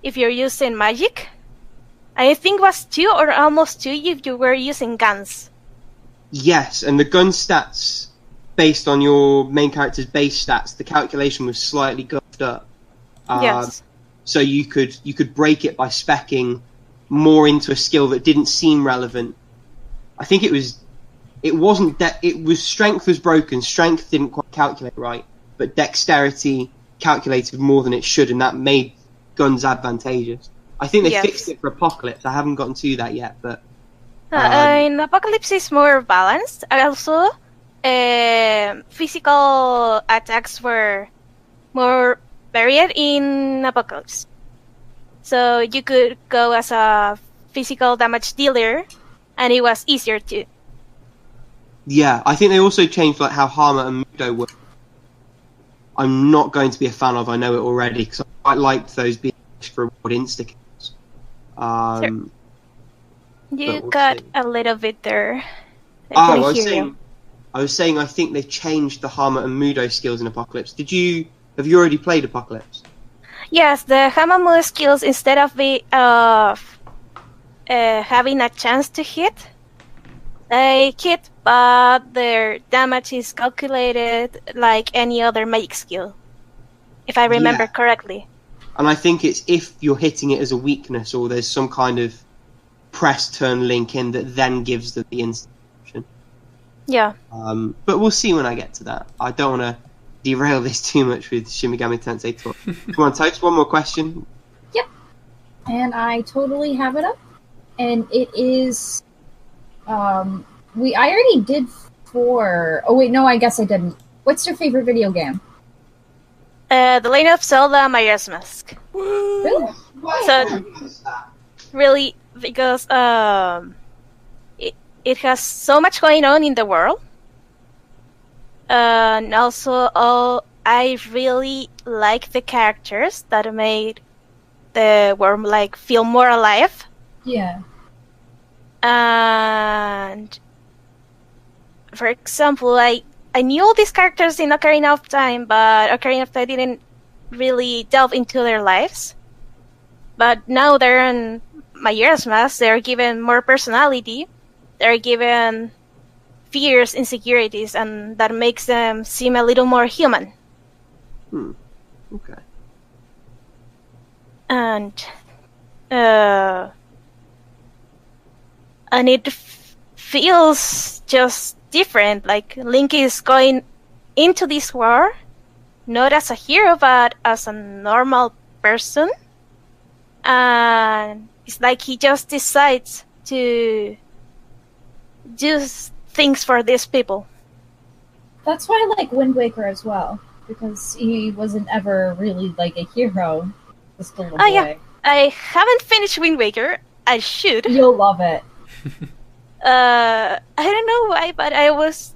if you're using magic. I think it was 2 or almost 2 if you were using guns. Yes, and the gun stats based on your main character's base stats, the calculation was slightly guffed up. Yes. So you could break it by speccing more into a skill that didn't seem relevant. I think it was strength was broken. Strength didn't quite calculate right, but dexterity calculated more than it should, and that made guns advantageous. I think they Yes. fixed it for Apocalypse. I haven't gotten to that yet, but In Apocalypse is more balanced. Also, physical attacks were more varied in Apocalypse. So you could go as a physical damage dealer, and it was easier to. yeah, I think they also changed like how Hama and Mudo work. I'm not going to be a fan of. I know it already because I quite liked those being for reward insta kills. You we'll got see. a little bit there. I couldn't was hear saying, you. I was saying, I think they changed the Hama and Mudo skills in Apocalypse. Have you already played Apocalypse? Yes, the Hamamu skills, instead of having a chance to hit, they hit, but their damage is calculated like any other magic skill, if I remember Yeah. correctly. And I think it's if you're hitting it as a weakness or there's some kind of press turn link in that then gives them the instant option. Yeah. But we'll see when I get to that. I don't want to derail this too much with Shin Megami Tensei 2. Come on, Toast, one more question. And I totally have it up. And it is I already did 4. Oh wait, no, I guess I didn't. What's your favorite video game? The Legend of Zelda Majora's Mask. Really? So, really, because it has so much going on in the world. And also, I really like the characters that made the world like feel more alive. Yeah. And for example, I knew all these characters in Ocarina of Time, but Ocarina of Time didn't really delve into their lives. But now they're in Majora's Mask, they're given more personality, they're given fears, insecurities, and that makes them seem a little more human. Okay. And it feels just different. Like Link is going into this war not as a hero but as a normal person, and it's like he just decides to do things for these people. That's why I like Wind Waker as well. Because he wasn't ever really like a hero. Just a little boy. Yeah. I haven't finished Wind Waker. I should. You'll love it. I don't know why, but I was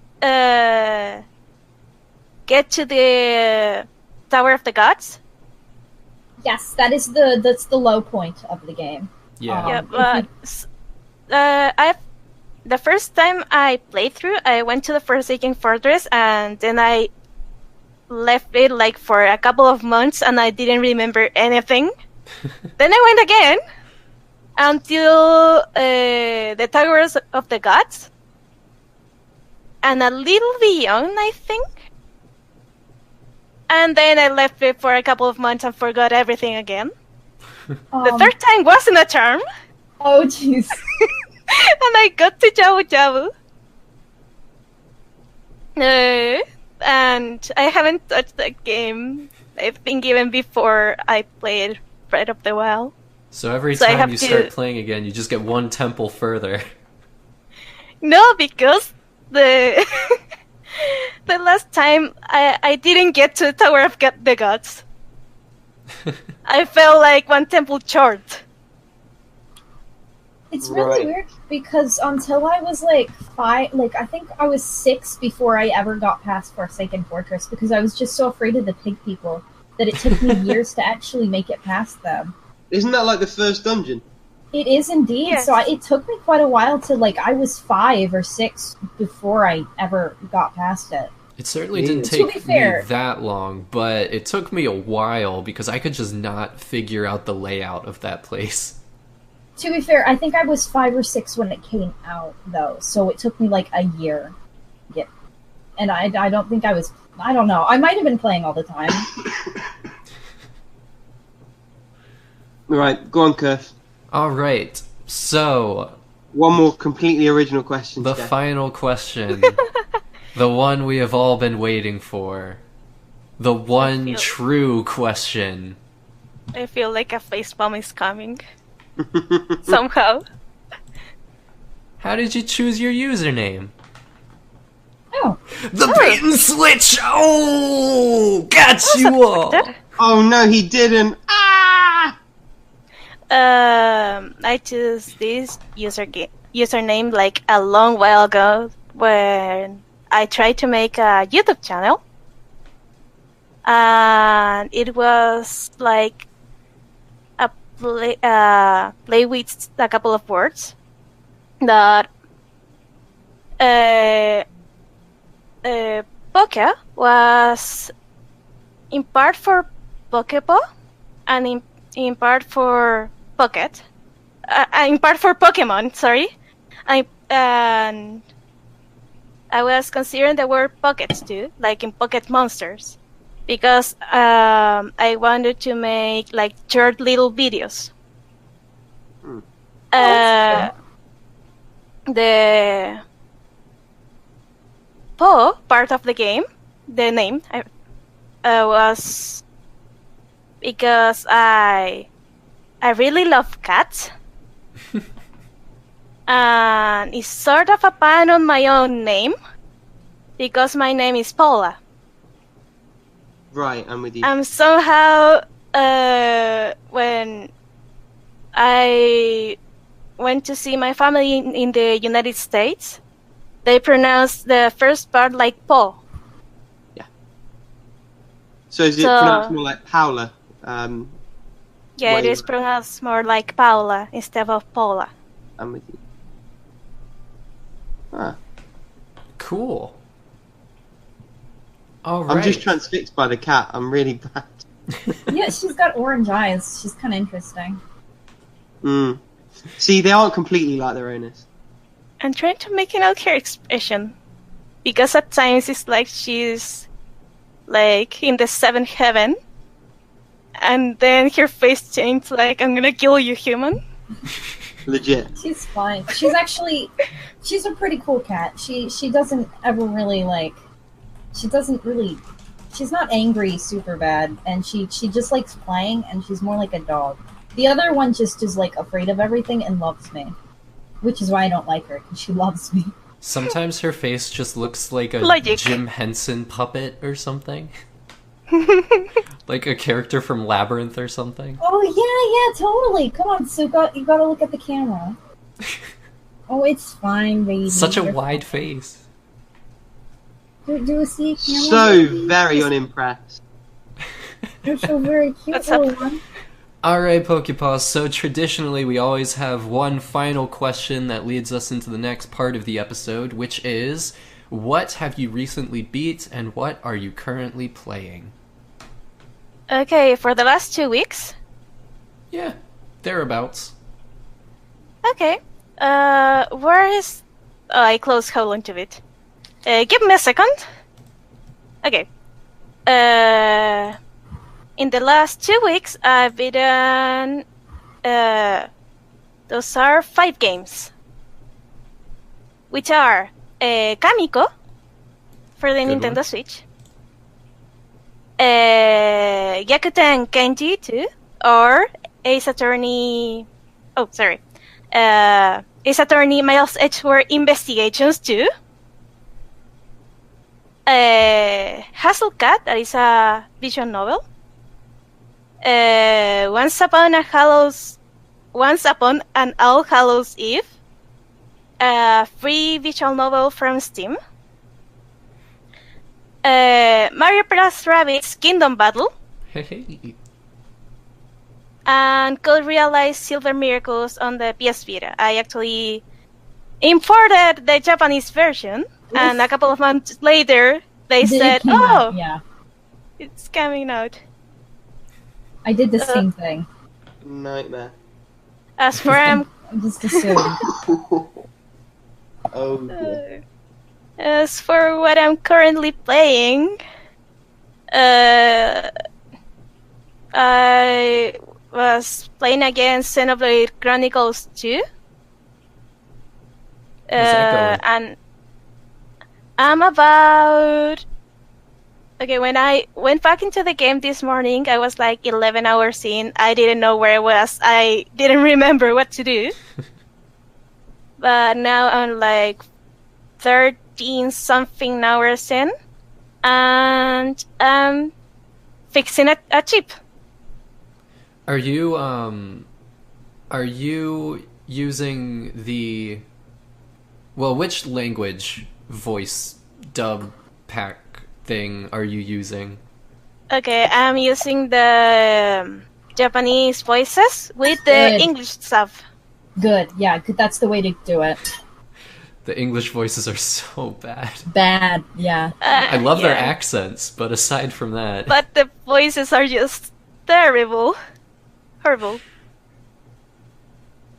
get to the Tower of the Gods. Yes, that's the low point of the game. Yeah. Yeah, but the first time I played through, I went to the Forsaken Fortress, and then I left it like for a couple of months, and I didn't remember anything. Then I went again until the Towers of the Gods, and a little beyond, I think. And then I left it for a couple of months and forgot everything again. The third time wasn't a charm. Oh, jeez. And I got to Jabu Jabu. And I haven't touched that game, I think, even before I played Breath of the Wild. So every So I time have you to- start playing again, you just get one temple further. No, because the the last time I didn't get to Tower of the Gods. I felt like one temple short. It's really Right. weird because until I was like 5, like I think I was 6 before I ever got past Forsaken Fortress because I was just so afraid of the pig people that it took me years to actually make it past them. Isn't that like the first dungeon? It is indeed. Yes. So it took me quite a while to like I was 5 or 6 before I ever got past it. It certainly Yeah. didn't To be take fair- me that long, but it took me a while because I could just not figure out the layout of that place. To be fair, I think I was 5 or 6 when it came out though, so it took me like a year. Yeah. And I don't think I was. I don't know. I might have been playing all the time. Right, go on, Kurf. All right, so One more completely original question. the Steph. final question, the one we have all been waiting for, the one feel- true question. I feel like a facepalm is coming. Somehow. How did you choose your username? Oh, The bait and switch! Oh, got you all! Oh no, he didn't. Ah! I chose this username like a long while ago when I tried to make a YouTube channel, and it was like a play with a couple of words that Poke was in part for pokepaw and in part for pocket, in part for Pokemon. Sorry, and I was considering the word pockets too, like in Pocket Monsters, because I wanted to make like short little videos. The paw part of the game, the name was because I really love cats. And it's sort of a pun on my own name because my name is Paula. Right, I'm with you. Somehow, when I went to see my family in the United States, they pronounce the first part like Paul. So is it so- pronounced more like Paula? Yeah, Why it you- is pronounced more like Paula instead of Paula. I'm with you. Ah, Cool. All right. I'm just transfixed by the cat. I'm really bad. yeah, she's got orange eyes. She's kind of interesting. Mm. See, they aren't completely like their owners. I'm trying to make out her expression because at times it's like she's like in the seventh heaven, and then her face changed like I'm gonna kill you, human. Legit. She's fine. She's actually, she's a pretty cool cat. She doesn't ever really like, she's not angry super bad, and she just likes playing, and she's more like a dog. The other one just is like afraid of everything and loves me, which is why I don't like her, because she loves me. Sometimes her face just looks like a Logic. Jim Henson puppet or something. Like a character from Labyrinth or something. Oh yeah, totally. Come on, Suka, you gotta look at the camera. Oh, it's fine, baby. Such a You're wide face. Do a see camera? So baby? very unimpressed. You're so very cute, What's up? little one. Alright, Pokepaw, so traditionally we always have one final question that leads us into the next part of the episode, which is, what have you recently beat and what are you currently playing? Okay, for the last 2 weeks. Yeah, thereabouts. Okay. Where is... Oh, I closed Hold On to it. Give me a second. Okay. In the last 2 weeks, I've beaten... those are 5 games. Which are Kamiko for the Good Nintendo one. Switch. Yakuza Kenji 2, or Ace Attorney... Oh, sorry. Ace Attorney Miles Edgeworth Investigations 2. Hustle Cat, that is a visual novel. Once Upon an All Hallows Eve. A free visual novel from Steam. Mario Plus Rabbids Kingdom Battle. Hey. And Code Realize Silver Miracles on the PS Vita. I actually imported the Japanese version, and a couple of months later, they Did it said, came "Oh, out, yeah. it's coming out." I did the same thing. Nightmare. As for I just assumed. Oh, dear. as for what I'm currently playing, I was playing again Xenoblade Chronicles 2. How's that going? And I'm about... Okay, when I went back into the game this morning, I was like 11 hours in. I didn't know where I was. I didn't remember what to do. But now I'm like 13-something hours in. And I'm fixing a chip. Are you using the... Well, which language voice dub pack thing are you using? Okay, I'm using the Japanese voices with the Good. English stuff. Good, yeah, that's the way to do it. The English voices are so bad. Bad, yeah. I love their Yeah. accents, but aside from that... But the voices are just terrible. Horrible.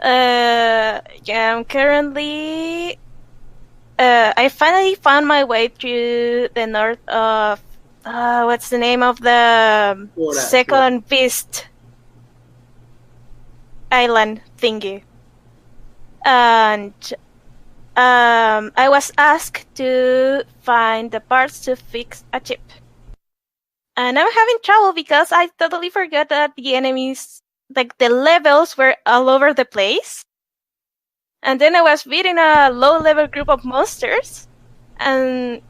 Yeah, I'm currently... I finally found my way through the north of... what's the name of the second beast island thingy? And I was asked to find the parts to fix a chip. And I'm having trouble because I totally forgot that the enemies, like the levels, were all over the place. And then I was beating a low-level group of monsters, and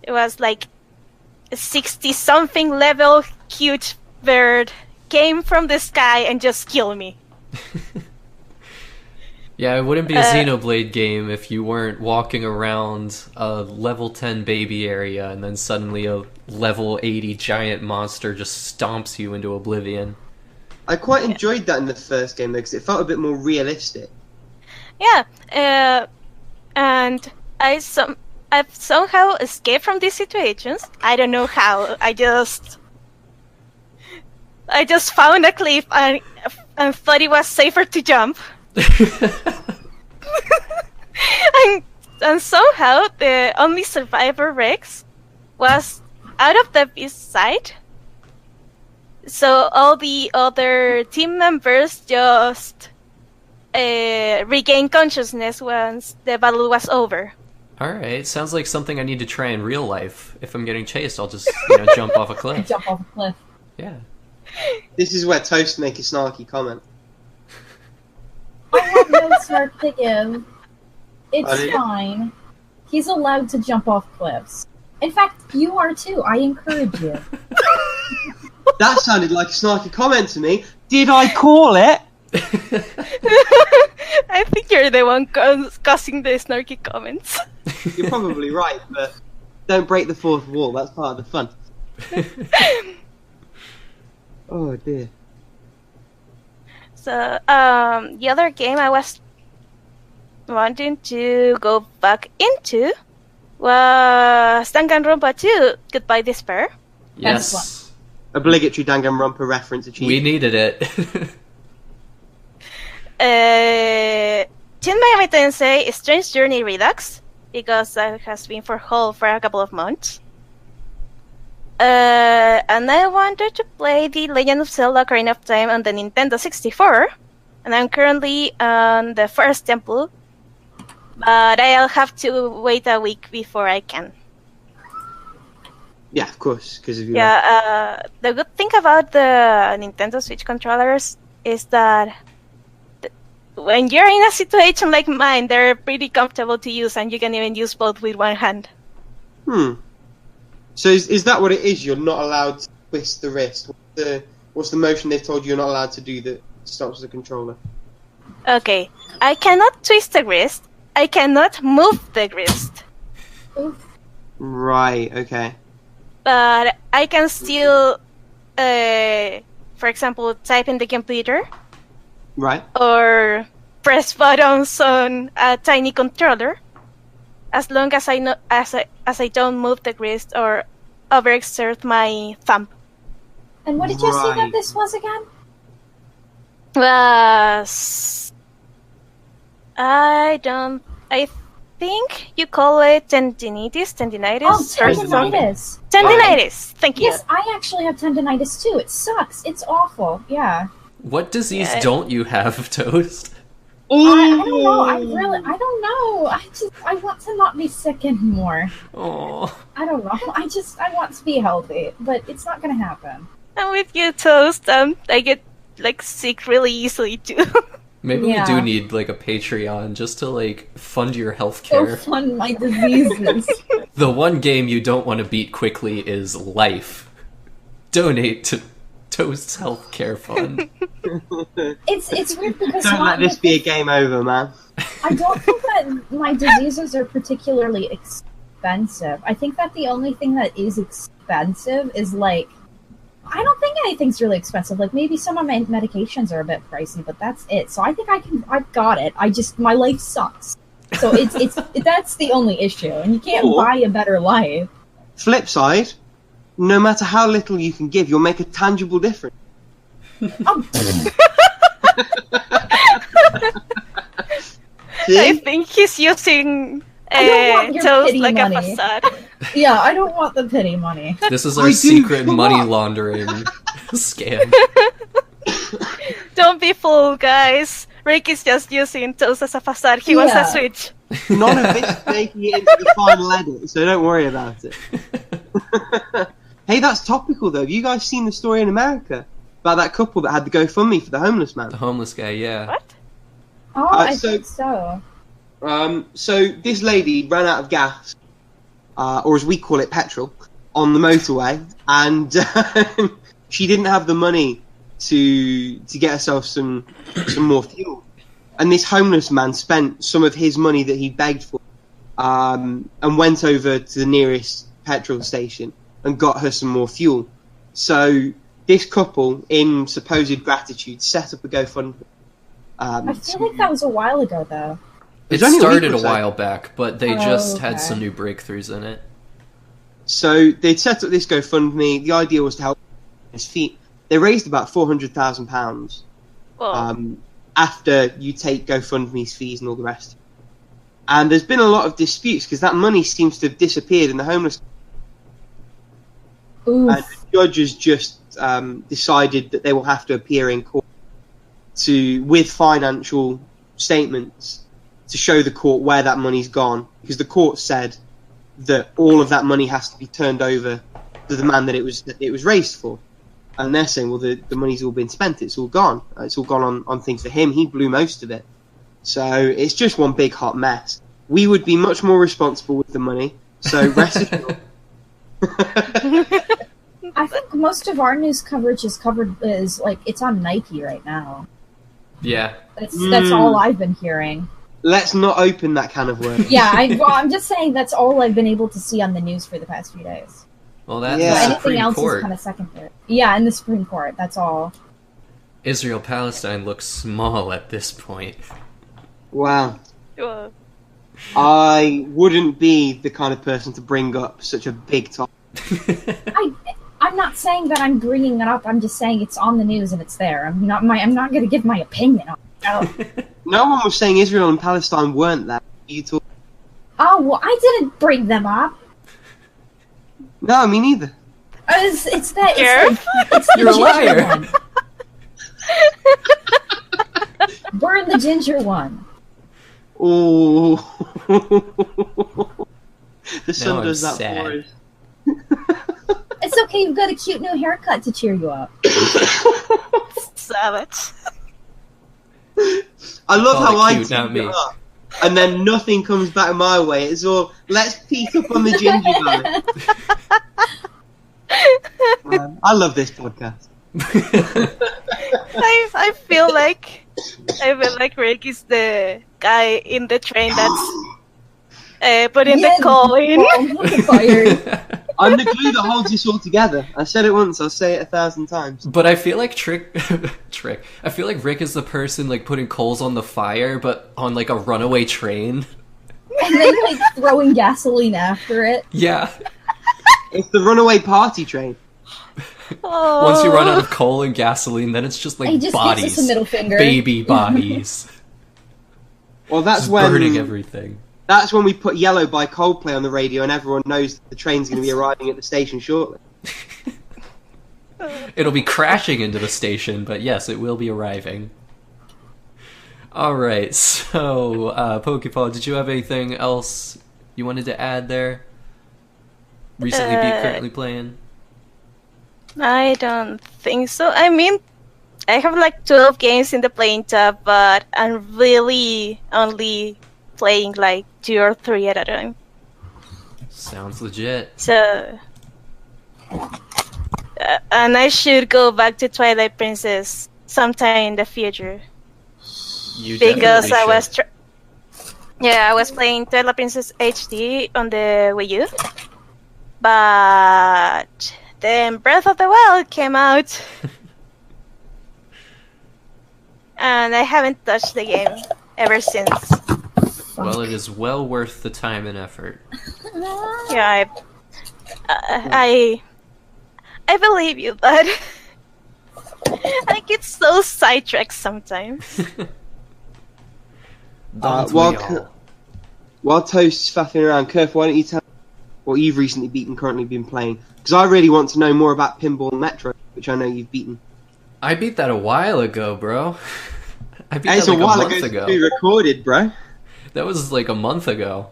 it was like a 60-something level huge bird came from the sky and just killed me. Yeah, it wouldn't be a Xenoblade game if you weren't walking around a level 10 baby area and then suddenly a level 80 giant monster just stomps you into oblivion. I quite enjoyed that in the first game though, because it felt a bit more realistic. Yeah, and I've somehow escaped from these situations. I don't know how. I just found a cliff and thought it was safer to jump. and somehow the only survivor Rex was out of the beast side. So all the other team members just regained consciousness once the battle was over. Alright, sounds like something I need to try in real life. If I'm getting chased, I'll just, jump off a cliff. Jump off a cliff. Yeah. This is where Toast make a snarky comment. I have no snark to give. It's I didn't- fine. He's allowed to jump off cliffs. In fact, you are too. I encourage you. That sounded like a snarky comment to me. Did I call it? I think you're the one causing the snarky comments. You're probably right, but don't break the fourth wall. That's part of the fun. Oh dear. So, the other game I was wanting to go back into was Danganronpa 2, Goodbye Despair. Yes. Obligatory Danganronpa reference achieved. We needed it. Shin Megami Tensei Strange Journey Redux, because that has been for hold for a couple of months. And I wanted to play The Legend of Zelda Ocarina of Time on the Nintendo 64, and I'm currently on the first temple, but I'll have to wait a week before I can. Yeah, of course, because of you. Yeah, the good thing about the Nintendo Switch controllers is that when you're in a situation like mine, they're pretty comfortable to use, and you can even use both with one hand. So is that what it is? You're not allowed to twist the wrist. What's the motion they've told you you're not allowed to do that stops the controller? Okay, I cannot twist the wrist. I cannot move the wrist. Right. Okay. But I can still, for example, type in the computer. Right. Or press buttons on a tiny controller, as long as I don't move the wrist or overexert my thumb. And what did you say that this was again? I think you call it tendinitis. Oh, tendinitis. Tendinitis. Thank you. Yes, I actually have tendinitis too. It sucks. It's awful. Yeah. What disease don't you have, Toast? I don't know. I don't know. I want to not be sick anymore. Oh. I don't know. I want to be healthy, but it's not going to happen. I'm with you, Toast. I get sick really easily too. Maybe we do need a Patreon just to fund your healthcare. Go fund my diseases. The one game you don't want to beat quickly is life. Donate to Toast's healthcare fund. It's weird because don't let this be a game over, man. I don't think that my diseases are particularly expensive. I think that the only thing that is expensive is I don't think anything's really expensive. Maybe some of my medications are a bit pricey, but that's it. So I think I've got it. My life sucks. So it's that's the only issue, and you can't buy a better life. Flip side, no matter how little you can give, you'll make a tangible difference. I think he's using Toast like money. A facade. Yeah, I don't want the pity money. This is our secret money laundering scam. Don't be fooled, guys. Rick is just using Toast as a facade. He wants a Switch. None of this is making it into the final edit, so don't worry about it. Hey, that's topical though. Have you guys seen the story in America about that couple that had the GoFundMe for the homeless man? The homeless guy, yeah. What? Oh, I think so. So this lady ran out of gas, or as we call it, petrol, on the motorway, and she didn't have the money to get herself some more fuel. And this homeless man spent some of his money that he begged for, and went over to the nearest petrol station and got her some more fuel. So this couple, in supposed gratitude, set up a GoFundMe. I feel like that was a while ago, though. It started a while back, but they just had some new breakthroughs in it. So they'd set up this GoFundMe. The idea was to help his feet. They raised about £400,000 after you take GoFundMe's fees and all the rest. And there's been a lot of disputes because that money seems to have disappeared in the homeless. Oof. And the judges just decided that they will have to appear in court with financial statements to show the court where that money's gone, because the court said that all of that money has to be turned over to the man that it was raised for. And they're saying, well, the money's all been spent, it's all gone. It's all gone on things for him. He blew most of it. So it's just one big hot mess. We would be much more responsible with the money, so rest assured. I think most of our news coverage is it's on Nike right now. Yeah. That's all I've been hearing. Let's not open that can of worms. Yeah, I'm just saying that's all I've been able to see on the news for the past few days. Well, that's Yeah. the Anything Supreme else Court. is kind of secondary. Yeah, in the Supreme Court. That's all. Israel-Palestine looks small at this point. Wow. Well, I wouldn't be the kind of person to bring up such a big topic. I'm not saying that I'm bringing it up. I'm just saying it's on the news and it's there. I'm not going to give my opinion on it. No one was saying Israel and Palestine weren't there. You talk. Oh, well, I didn't bring them up. No, me neither. It's that. Sheriff? It's the You're a ginger liar. one. Burn the ginger one. Oh. The sun Now I'm does that sad. for us. It's okay. You've got a cute new haircut to cheer you up. savage. I love Call how it I cute, not team it me. up, and then nothing comes back my way. It's all, let's peek up on the ginger guy. I love this podcast. I feel like Rick is the guy in the train that's putting the coal in. Fired. I'm the glue that holds this all together. I said it once, I'll say it 1,000 times. But I feel like Trick. I feel like Rick is the person like putting coals on the fire, but on like a runaway train. And then like throwing gasoline after it. Yeah. It's the runaway party train. Oh. Once you run out of coal and gasoline, then it's just like He just bodies, gives us a middle finger. baby bodies, Well, that's just when burning everything. that's when we put Yellow by Coldplay on the radio, and everyone knows the train's going to be arriving at the station shortly. It'll be crashing into the station, but yes, it will be arriving. Alright, so, Pokepaw, did you have anything else you wanted to add there? Recently currently playing? I don't think so. I mean, I have like 12 games in the playing tab, but I'm really only playing like 2 or 3 at a time. Sounds legit. So, and I should go back to Twilight Princess sometime in the future. You Because definitely I was should. I was playing Twilight Princess HD on the Wii U, but then Breath of the Wild came out, and I haven't touched the game ever since. Well, it is well worth the time and effort. Yeah, I believe you, but I get so sidetracked sometimes. Don't we while all? while Toast's faffing around, Kurf, why don't you tell me what you've recently beaten, currently been playing? Because I really want to know more about Pinball Metro, which I know you've beaten. I beat that a while ago, bro. I beat It's that like a while month ago ago. to be recorded, bro. That was like a month ago.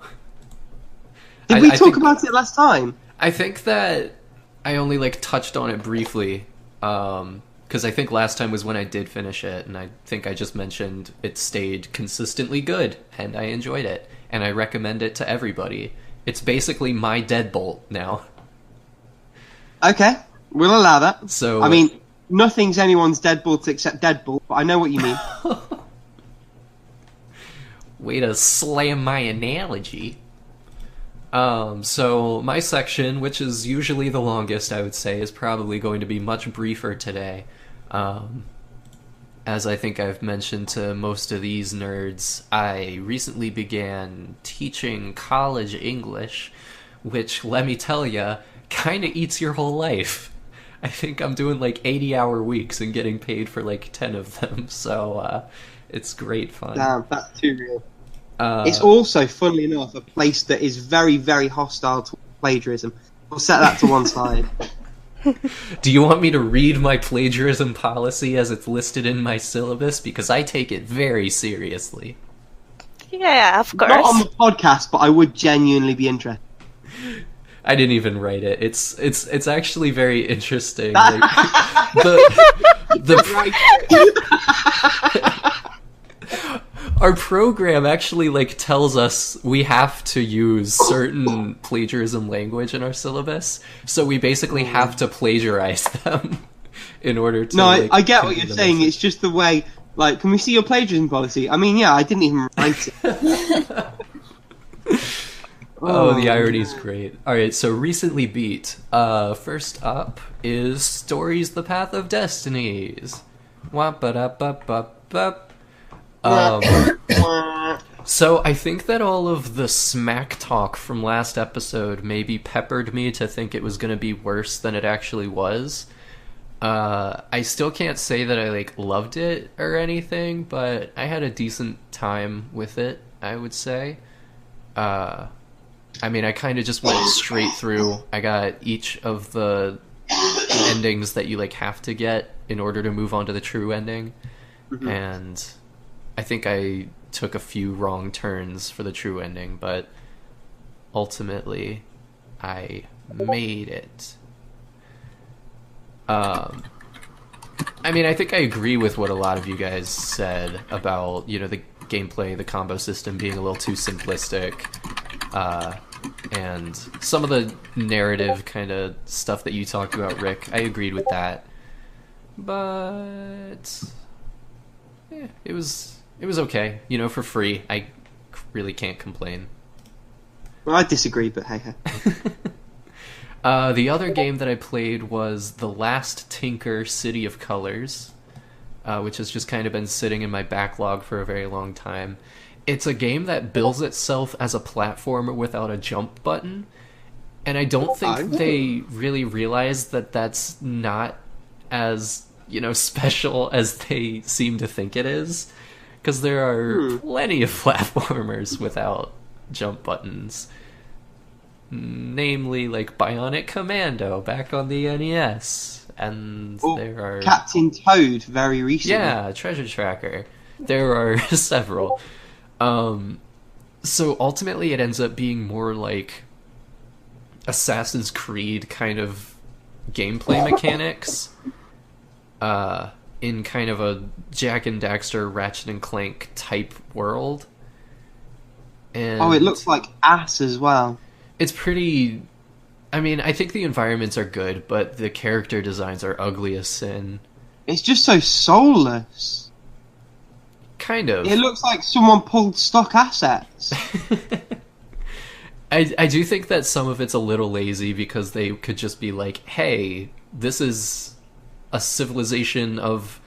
Did we talk about it last time? I think that I only like touched on it briefly, because I think last time was when I did finish it, and I think I just mentioned it stayed consistently good, and I enjoyed it, and I recommend it to everybody. It's basically my Deadbolt now. Okay, we'll allow that. So I mean, nothing's anyone's Deadbolt except Deadbolt, but I know what you mean. way to slam my analogy. So my section, which is usually the longest, I would say, is probably going to be much briefer today. As I think I've mentioned to most of these nerds, I recently began teaching college English, which, let me tell ya, kind of eats your whole life. I think I'm doing like 80-hour weeks and getting paid for like 10 of them, so it's great fun. Damn, that's too real. It's also, funnily enough, a place that is very, very hostile to plagiarism. We'll set that to one side. Do you want me to read my plagiarism policy as it's listed in my syllabus? Because I take it very seriously. Yeah, of course. Not on the podcast, but I would genuinely be interested. I didn't even write it. It's actually very interesting. Right. Our program actually like tells us we have to use certain plagiarism language in our syllabus, so we basically have to plagiarize them in order to. No, like, I get what convey you're the saying. message. It's just the way. Like, can we see your plagiarism policy? I mean, yeah, I didn't even write it. Oh, the irony's great. Alright, so recently beat. First up is Stories The Path of Destinies. Wah-ba-da-ba-ba-ba. So I think that all of the smack talk from last episode maybe peppered me to think it was going to be worse than it actually was. I still can't say that I loved it or anything, but I had a decent time with it, I would say. I mean, I kind of just went straight through. I got each of the endings that you have to get in order to move on to the true ending. Mm-hmm. And I think I took a few wrong turns for the true ending, but ultimately I made it. I mean, I think I agree with what a lot of you guys said about, the gameplay, the combo system being a little too simplistic, and some of the narrative kind of stuff that you talked about, Rick. I agreed with that, but it was okay. For free, I really can't complain. Well, I disagree, but hey. The other game that I played was The Last Tinker City of Colors, which has just kind of been sitting in my backlog for a very long time. It's a game that bills itself as a platformer without a jump button, and I don't think they really realize that that's not as, special as they seem to think it is, because there are plenty of platformers without jump buttons. Namely, Bionic Commando back on the NES, and there are Captain Toad very recently. Yeah, Treasure Tracker. There are several. So ultimately, it ends up being more like Assassin's Creed kind of gameplay mechanics, in kind of a Jak and Daxter, Ratchet and Clank type world. And it looks like ass as well. It's pretty... I mean, I think the environments are good, but the character designs are ugly as sin. It's just so soulless. Kind of. It looks like someone pulled stock assets. I do think that some of it's a little lazy because they could just be like, hey, this is a civilization of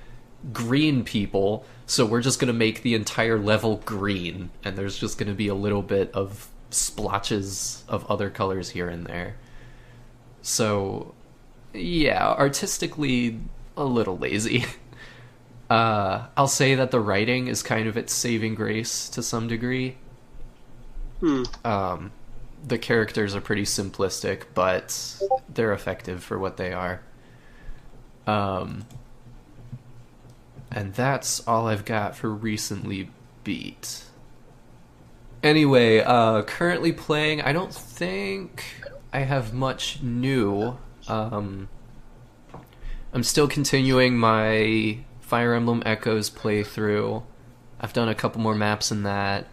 green people, so we're just going to make the entire level green, and there's just going to be a little bit of splotches of other colors here and there. So, yeah, artistically, a little lazy. I'll say that the writing is kind of its saving grace to some degree. The characters are pretty simplistic, but they're effective for what they are. And that's all I've got for recently beat. Anyway, currently playing, I don't think I have much new. I'm still continuing my Fire Emblem Echoes playthrough. I've done a couple more maps in that.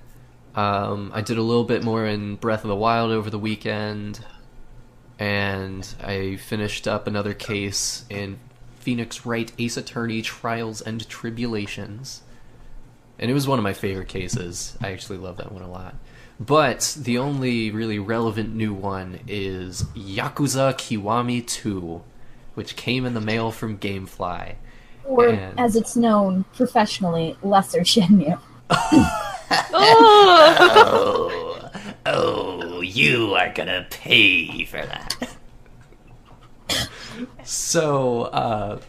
I did a little bit more in Breath of the Wild over the weekend. And I finished up another case in Phoenix Wright Ace Attorney Trials and Tribulations. And it was one of my favorite cases. I actually love that one a lot. But the only really relevant new one is Yakuza Kiwami 2, which came in the mail from Gamefly. Or, as it's known professionally, Lesser Shenmue. Oh, you are gonna pay for that. So,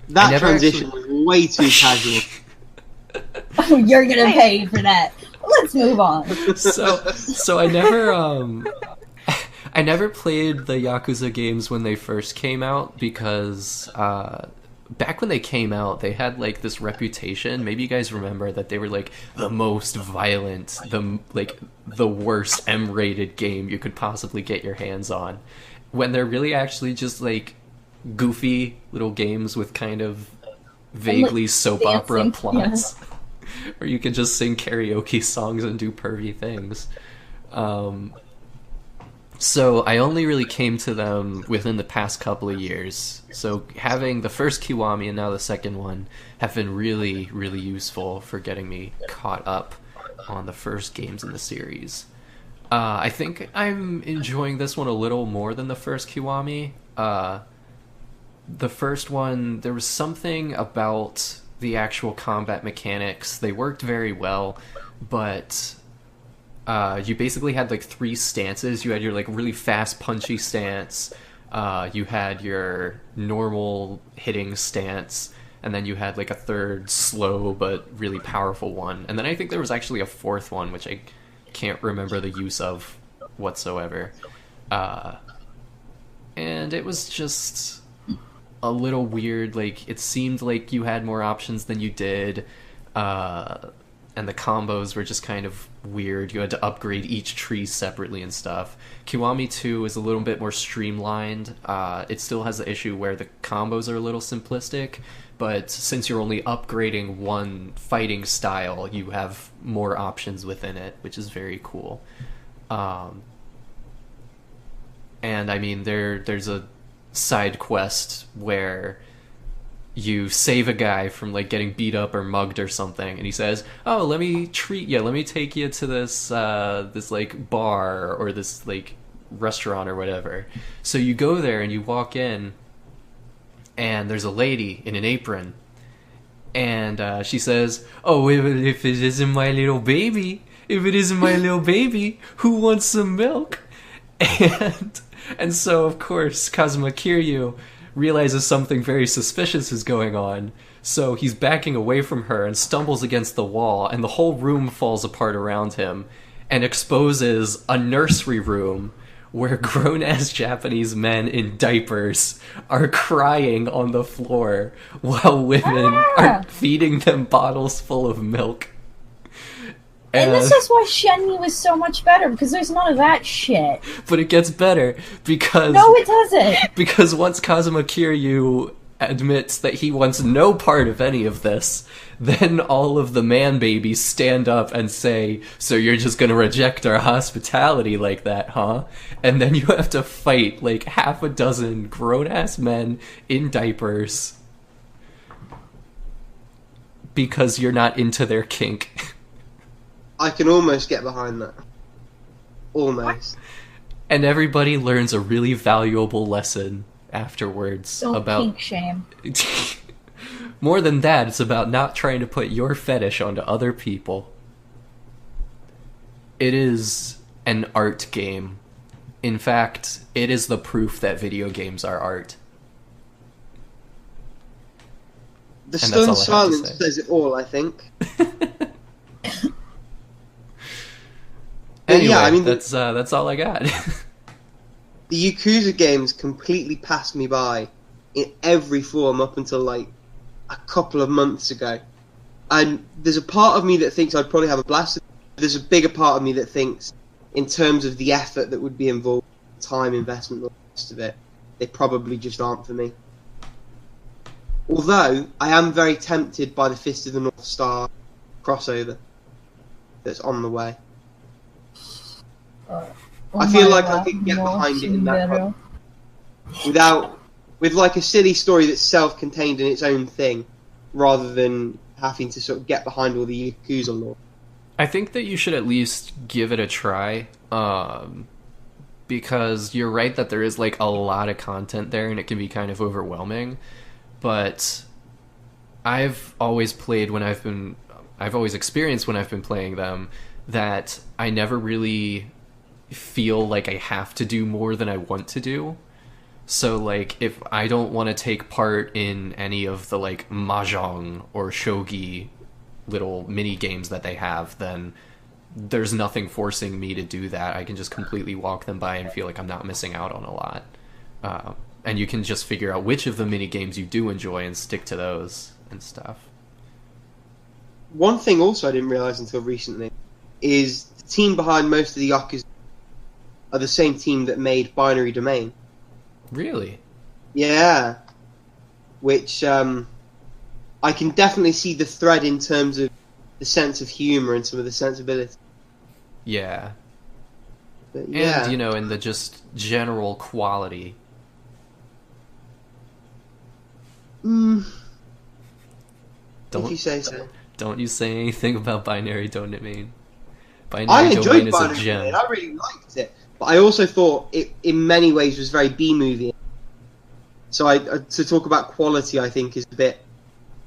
that transition was way too casual. Oh, you're gonna pay for that. Let's move on. So I never played the Yakuza games when they first came out because back when they came out, they had this reputation. Maybe you guys remember that they were the most violent, the worst M-rated game you could possibly get your hands on. When they're really actually just goofy little games with kind of vaguely soap opera plots. Yeah. Or you can just sing karaoke songs and do pervy things. So I only really came to them within the past couple of years. So having the first Kiwami and now the second one have been really, really useful for getting me caught up on the first games in the series. I think I'm enjoying this one a little more than the first Kiwami. The first one, there was something about the actual combat mechanics. They worked very well, but you basically had like 3 stances. You had your like really fast punchy stance, you had your normal hitting stance, and then you had like a third slow but really powerful one. And then I think there was actually a 4th one, which I can't remember the use of whatsoever. And it was just a little weird. Like, it seemed like you had more options than you did, and the combos were just kind of weird. You had to upgrade each tree separately and stuff. Kiwami 2 is a little bit more streamlined. It still has the issue where the combos are a little simplistic, but since you're only upgrading one fighting style, you have more options within it, which is very cool. And I mean, there's a side quest where you save a guy from like getting beat up or mugged or something, and he says, "Oh, let me treat you. Let me take you to this this like bar or this like restaurant or whatever." So you go there and you walk in, and there's a lady in an apron, and she says, "Oh, if it isn't my little baby, who wants some milk?" And so of course Kazuma Kiryu realizes something very suspicious is going on, so he's backing away from her and stumbles against the wall, and the whole room falls apart around him and exposes a nursery room where grown-ass Japanese men in diapers are crying on the floor while women are feeding them bottles full of milk. And this is why Shenmue is so much better, because there's none of that shit. But it gets better, because... No, it doesn't! Because once Kazuma Kiryu admits that he wants no part of any of this, then all of the man-babies stand up and say, "So you're just gonna reject our hospitality like that, huh?" And then you have to fight like half a dozen grown-ass men in diapers because you're not into their kink. I can almost get behind that. Almost. And everybody learns a really valuable lesson afterwards Don't about... kink shame. More than that, it's about not trying to put your fetish onto other people. It is an art game. In fact, it is the proof that video games are art. The stone silence says it all, I think. Anyway, yeah, I mean, that's all I got. The Yakuza games completely passed me by in every form up until like a couple of months ago. And there's a part of me that thinks I'd probably have a blast. There's a bigger part of me that thinks, in terms of the effort that would be involved, time investment, all the rest of it, they probably just aren't for me. Although, I am very tempted by the Fist of the North Star crossover that's on the way. I feel like I could get behind it in that way. With like a silly story that's self-contained in its own thing, rather than having to sort of get behind all the Yakuza lore. I think that you should at least give it a try, because you're right that there is like a lot of content there and it can be kind of overwhelming, but I've always experienced when I've been playing them that I never really feel like I have to do more than I want to do. So like if I don't want to take part in any of the like mahjong or shogi little mini games that they have, then there's nothing forcing me to do that. I can just completely walk them by and feel like I'm not missing out on a lot. And you can just figure out which of the mini games you do enjoy and stick to those and stuff. One thing also I didn't realize until recently is the team behind most of the Yakuza are the same team that made Binary Domain. Really? Yeah. Which I can definitely see the thread in terms of the sense of humour and some of the sensibility. Yeah. But, yeah. And, in the just general quality. If you say so. Don't you say anything about Binary Domain. I Binary Domain enjoyed is a Binary gem. Domain. I really liked it, but I also thought it, in many ways, was very B-movie. So to talk about quality, I think, is a bit...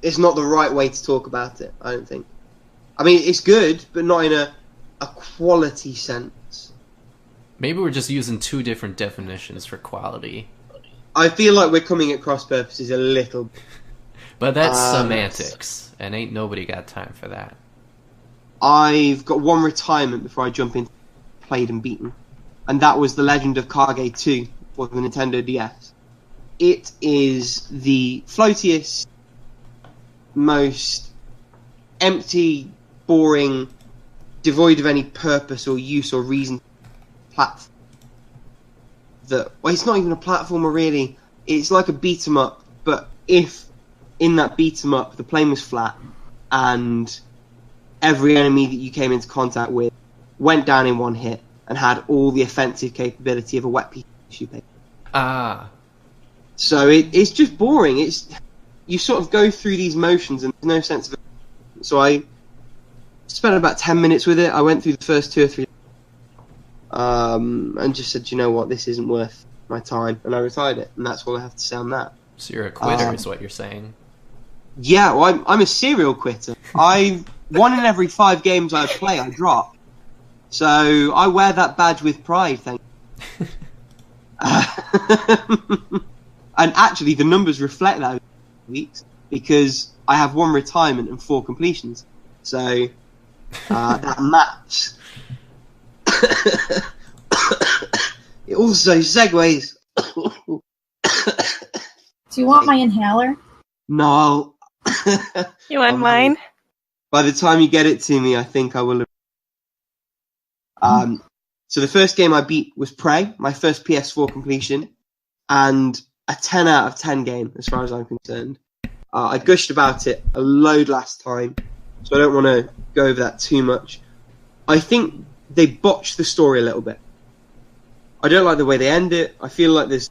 It's not the right way to talk about it, I don't think. I mean, it's good, but not in a quality sense. Maybe we're just using two different definitions for quality. I feel like we're coming at cross purposes a little. But that's semantics, and ain't nobody got time for that. I've got one retirement before I jump into Played and Beaten, and that was The Legend of Kage 2 for the Nintendo DS. It is the floatiest, most empty, boring, devoid of any purpose or use or reason platform. Well, it's not even a platformer really. It's like a beat 'em up, but if in that beat 'em up the plane was flat and every enemy that you came into contact with went down in one hit and had all the offensive capability of a wet piece of tissue paper. Ah. So it's just boring. You sort of go through these motions and there's no sense of it. So I spent about 10 minutes with it. I went through the first 2 or 3 and just said, you know what, this isn't worth my time, and I retired it, and that's all I have to say on that. So you're a quitter, is what you're saying. Yeah, well, I'm a serial quitter. One in every 5 games I play, I drop. So I wear that badge with pride, thank you. And actually, the numbers reflect that weeks because I have 1 retirement and 4 completions. So that maps. It also segues. Do you want my inhaler? No. You want mine? By the time you get it to me, I think I will have... So the first game I beat was Prey, my first PS4 completion, and a 10 out of 10 game, as far as I'm concerned. I gushed about it a load last time, so I don't want to go over that too much. I think they botched the story a little bit. I don't like the way they end it. I feel like there's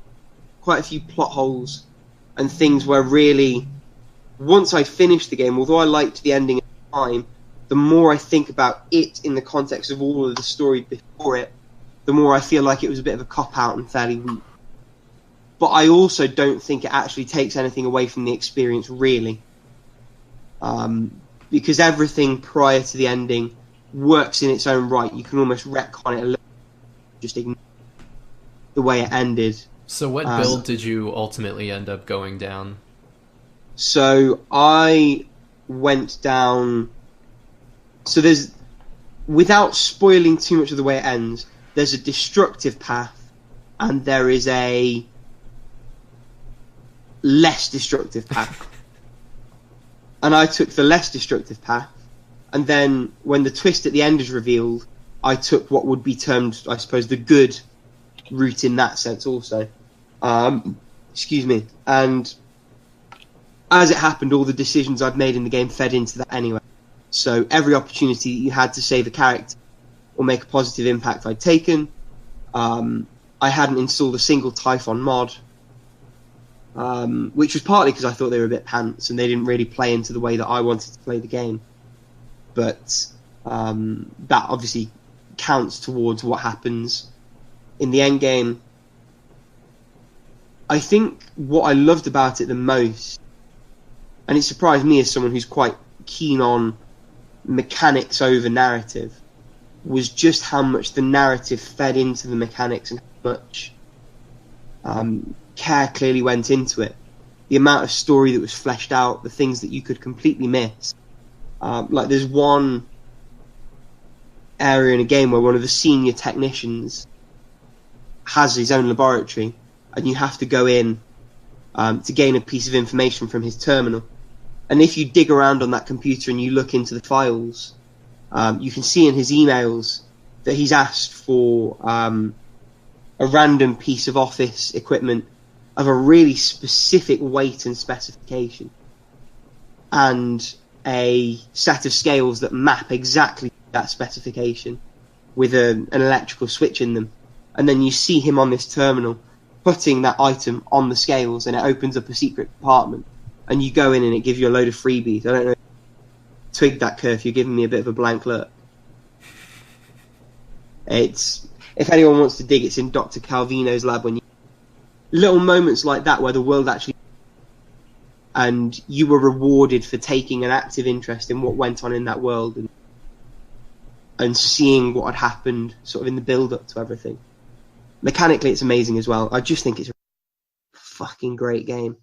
quite a few plot holes and things where really, once I finished the game, although I liked the ending at the time, the more I think about it in the context of all of the story before it, the more I feel like it was a bit of a cop-out and fairly weak. But I also don't think it actually takes anything away from the experience, really. Because everything prior to the ending works in its own right. You can almost retcon it a little, just ignore the way it ended. So what build did you ultimately end up going down? So I went down... So there's... Without spoiling too much of the way it ends, there's a destructive path, and there is a less destructive path. And I took the less destructive path, and then when the twist at the end is revealed, I took what would be termed, I suppose, the good route in that sense also. Excuse me. And as it happened, all the decisions I'd made in the game fed into that anyway. So every opportunity that you had to save a character or make a positive impact I'd taken. I hadn't installed a single Typhon mod, which was partly because I thought they were a bit pants and they didn't really play into the way that I wanted to play the game. But that obviously counts towards what happens in the end game. I think what I loved about it the most, and it surprised me as someone who's quite keen on mechanics over narrative, was just how much the narrative fed into the mechanics and how much care clearly went into it. The amount of story that was fleshed out, the things that you could completely miss. Like there's one area in a game where one of the senior technicians has his own laboratory, and you have to go in to gain a piece of information from his terminal. And if you dig around on that computer and you look into the files, you can see in his emails that he's asked for a random piece of office equipment of a really specific weight and specification, and a set of scales that map exactly that specification with an electrical switch in them. And then you see him on this terminal putting that item on the scales, and it opens up a secret compartment, and you go in and it gives you a load of freebies. I don't know, twig that curve, you're giving me a bit of a blank look. It's, if anyone wants to dig, it's in Dr. Calvino's lab. When you little moments like that where the world actually, and you were rewarded for taking an active interest in what went on in that world, and seeing what had happened sort of in the build up to everything. Mechanically, it's amazing as well. I just think it's a fucking great game.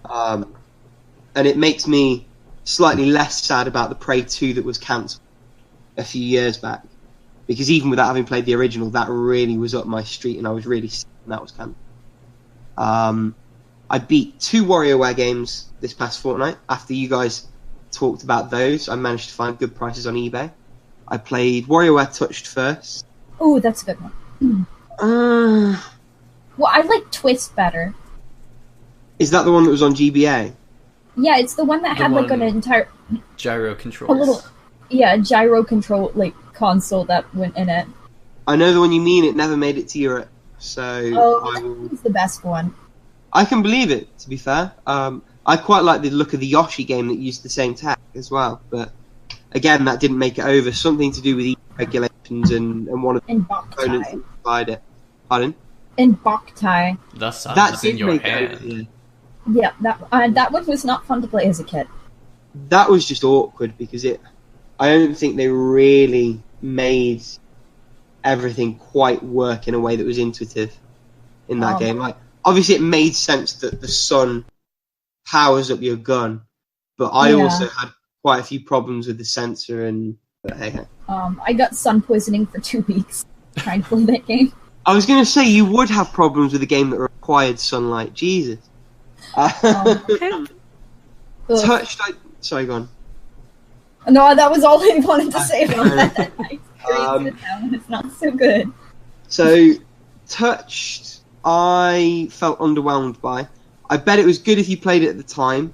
And it makes me slightly less sad about the Prey 2 that was cancelled a few years back. Because even without having played the original, that really was up my street, and I was really sad when that was cancelled. I beat 2 WarioWare games this past fortnight. After you guys talked about those, I managed to find good prices on eBay. I played WarioWare Touched first. Oh, that's a good one. Well, I like Twist better. Is that the one that was on GBA? Yeah, it's the one that had like an entire gyro controls. A little, yeah, gyro control like console that went in it. I know the one you mean. It never made it to Europe, so it's the best one. I can believe it. To be fair, I quite like the look of the Yoshi game that used the same tech as well, but again, that didn't make it over. Something to do with E regulations and one of the components that supplied it. Pardon? In Boktai. The sun is in your hand. Yeah, that one was not fun to play as a kid. That was just awkward because I don't think they really made everything quite work in a way that was intuitive in that game. Like, obviously, it made sense that the sun powers up your gun, but I also had quite a few problems with the sensor and. But hey. I got sun poisoning for 2 weeks trying to play that game. I was going to say you would have problems with a game that required sunlight. Jesus. Touched. Sorry, go on. No, that was all I wanted to say about that. I experienced that one. It's not so good. So, Touched, I felt underwhelmed by. I bet it was good if you played it at the time.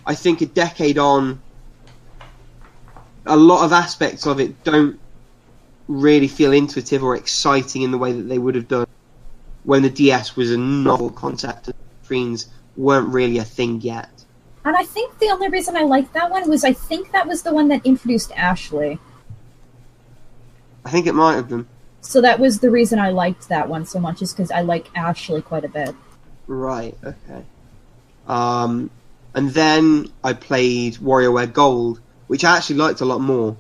I think a decade on, a lot of aspects of it don't really feel intuitive or exciting in the way that they would have done when the DS was a novel concept and screens weren't really a thing yet. And I think the only reason I liked that one was I think that was the one that introduced Ashley. I think it might have been. So that was the reason I liked that one so much, is because I like Ashley quite a bit. Right, okay. And then I played WarioWare Gold, which I actually liked a lot more.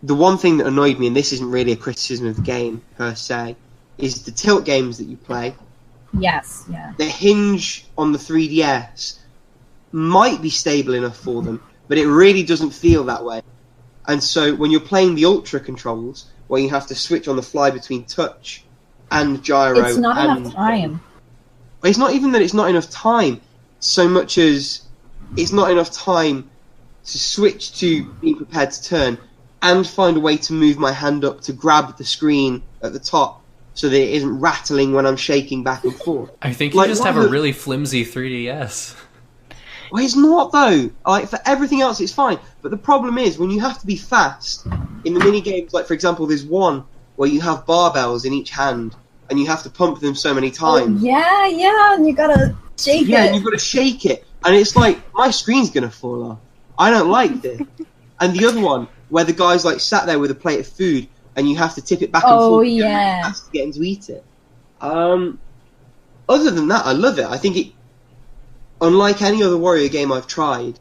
The one thing that annoyed me, and this isn't really a criticism of the game per se, is the tilt games that you play. Yes, yeah. The hinge on the 3DS might be stable enough for them, but it really doesn't feel that way. And so when you're playing the Ultra controls, where you have to switch on the fly between touch and gyro... It's not enough time. It's not even that it's not enough time, so much as it's not enough time to switch to being prepared to turn and find a way to move my hand up to grab the screen at the top so that it isn't rattling when I'm shaking back and forth. I think you just have a really flimsy 3DS. Well, it's not, though. Like, for everything else, it's fine. But the problem is, when you have to be fast in the mini-games, like, for example, there's one where you have barbells in each hand and you have to pump them so many times. Oh, yeah, and you gotta shake it. Yeah, and you've got to shake it. And it's like, my screen's going to fall off. I don't like this. And the other one, where the guy's, like, sat there with a plate of food and you have to tip it back and forth. Oh, yeah. To get him to eat it. Other than that, I love it. I think it, unlike any other Warrior game I've tried,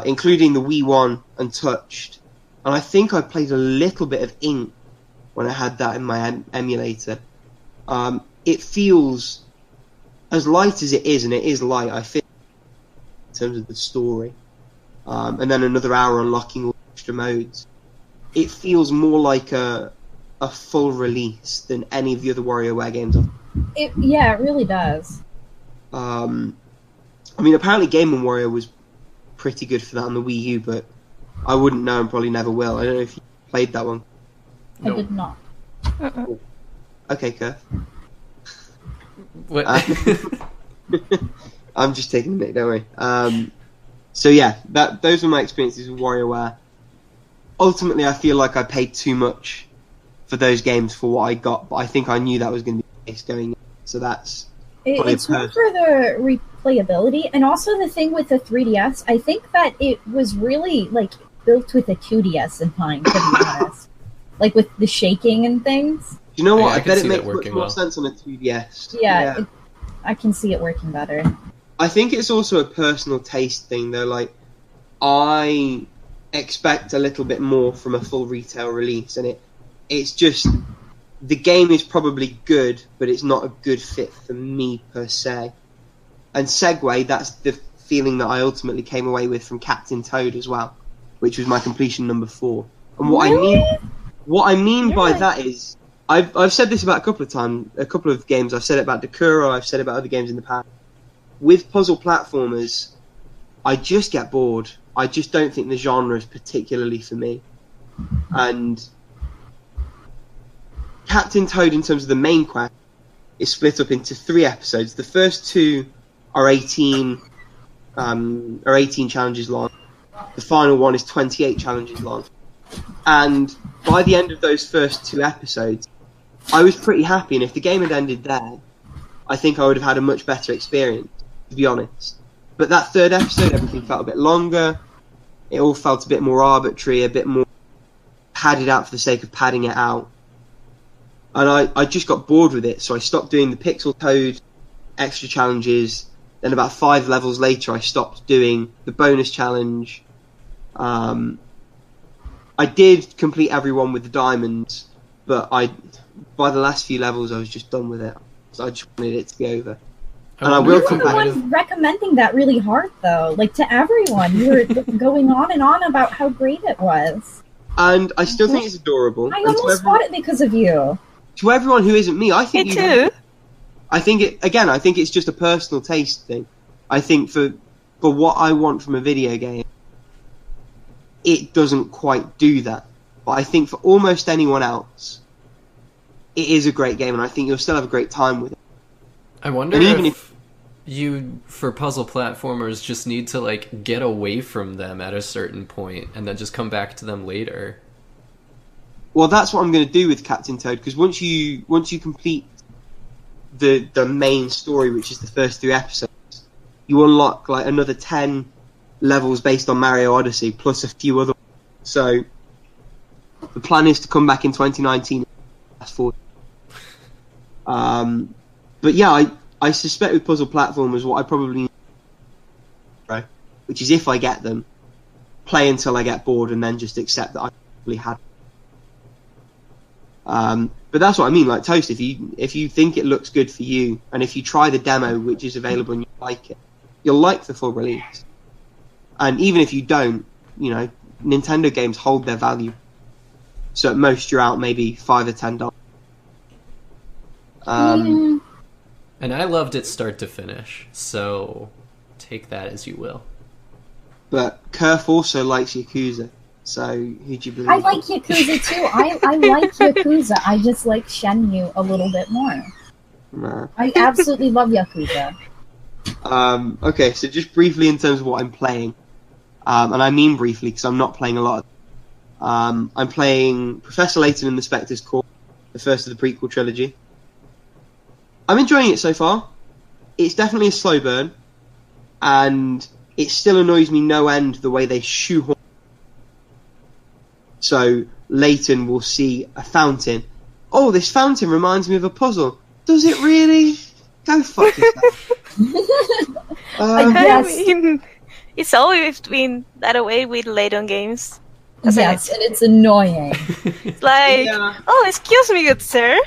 including the Wii one and Touched, and I think I played a little bit of Ink when I had that in my emulator, it feels as light as it is, and it is light, I feel, in terms of the story. And then another hour unlocking all the extra modes. It feels more like a full release than any of the other WarioWare games I've played. It really does. I mean, apparently Game & Wario was pretty good for that on the Wii U, but I wouldn't know and probably never will. I don't know if you played that one. I did not. Okay, Kurt. What? I'm just taking a minute, don't worry. So yeah, those were my experiences with WarioWare. Ultimately, I feel like I paid too much for those games for what I got, but I think I knew that was going to be the case going in. So that's... It's more for the replayability, and also the thing with the 3DS, I think that it was really, like, built with a 2DS in mind, to be honest. like with the shaking and things. You know what? I I can bet see it that makes much working more well. sense on a 2DS. Yeah, I can see it working better. I think it's also a personal taste thing, though. Like, I expect a little bit more from a full retail release, and it's just the game is probably good, but it's not a good fit for me per se. And segue, that's the feeling that I ultimately came away with from Captain Toad as well, which was my completion number 4. And what I mean by that is, I've said this about a couple of games. I've said it about Dakura. I've said it about other games in the past. With puzzle platformers, I just get bored. I just don't think the genre is particularly for me. And Captain Toad, in terms of the main quest, is split up into 3 episodes. The first 2 are 18 challenges long. The final one is 28 challenges long. And by the end of those first 2 episodes, I was pretty happy. And if the game had ended there, I think I would have had a much better experience, to be honest. But that 3rd episode, everything felt a bit longer. It all felt a bit more arbitrary, a bit more padded out for the sake of padding it out. And I just got bored with it, so I stopped doing the Pixel Toad extra challenges. Then about 5 levels later, I stopped doing the bonus challenge. I did complete everyone with the diamonds, but by the last few levels, I was just done with it. So I just wanted it to be over. And I will come You were the one recommending that really hard, though. Like, to everyone. You were going on and on about how great it was. And I still think it's adorable. I almost bought it because of you. To everyone who isn't me, I think Me too. I think it's just a personal taste thing. I think for what I want from a video game, it doesn't quite do that. But I think for almost anyone else, it is a great game, and I think you'll still have a great time with it. I wonder if you, for puzzle platformers, just need to like get away from them at a certain point and then just come back to them later. Well, that's what I'm going to do with Captain Toad, because once you complete the main story, which is the first 3 episodes, you unlock like another 10 levels based on Mario Odyssey, plus a few other ones. So the plan is to come back in 2019. But yeah, I suspect with puzzle platformers, what I probably need, right, which is if I get them, play until I get bored and then just accept that I probably had. But that's what I mean. Like Toast, if you think it looks good for you, and if you try the demo, which is available, and you like it, you'll like the full release. And even if you don't, you know, Nintendo games hold their value. So at most, you're out maybe $5 or $10. And I loved it start to finish, so take that as you will. But Kerf also likes Yakuza, so who'd you believe? I like Yakuza too. I like Yakuza. I just like Shenmue a little bit more. Nah. I absolutely love Yakuza. Okay, so just briefly in terms of what I'm playing, and I mean briefly because I'm not playing a lot. I'm playing Professor Layton and the Spectre's Court, the first of the prequel trilogy. I'm enjoying it so far. It's definitely a slow burn, and it still annoys me no end the way they shoehorn. So Layton will see a fountain. Oh, this fountain reminds me of a puzzle. Does it really? Go fuck yourself. Yes. I mean, it's always been that way with Layton games. Yes, and it's annoying. It's like, Yeah. oh, excuse me, good sir.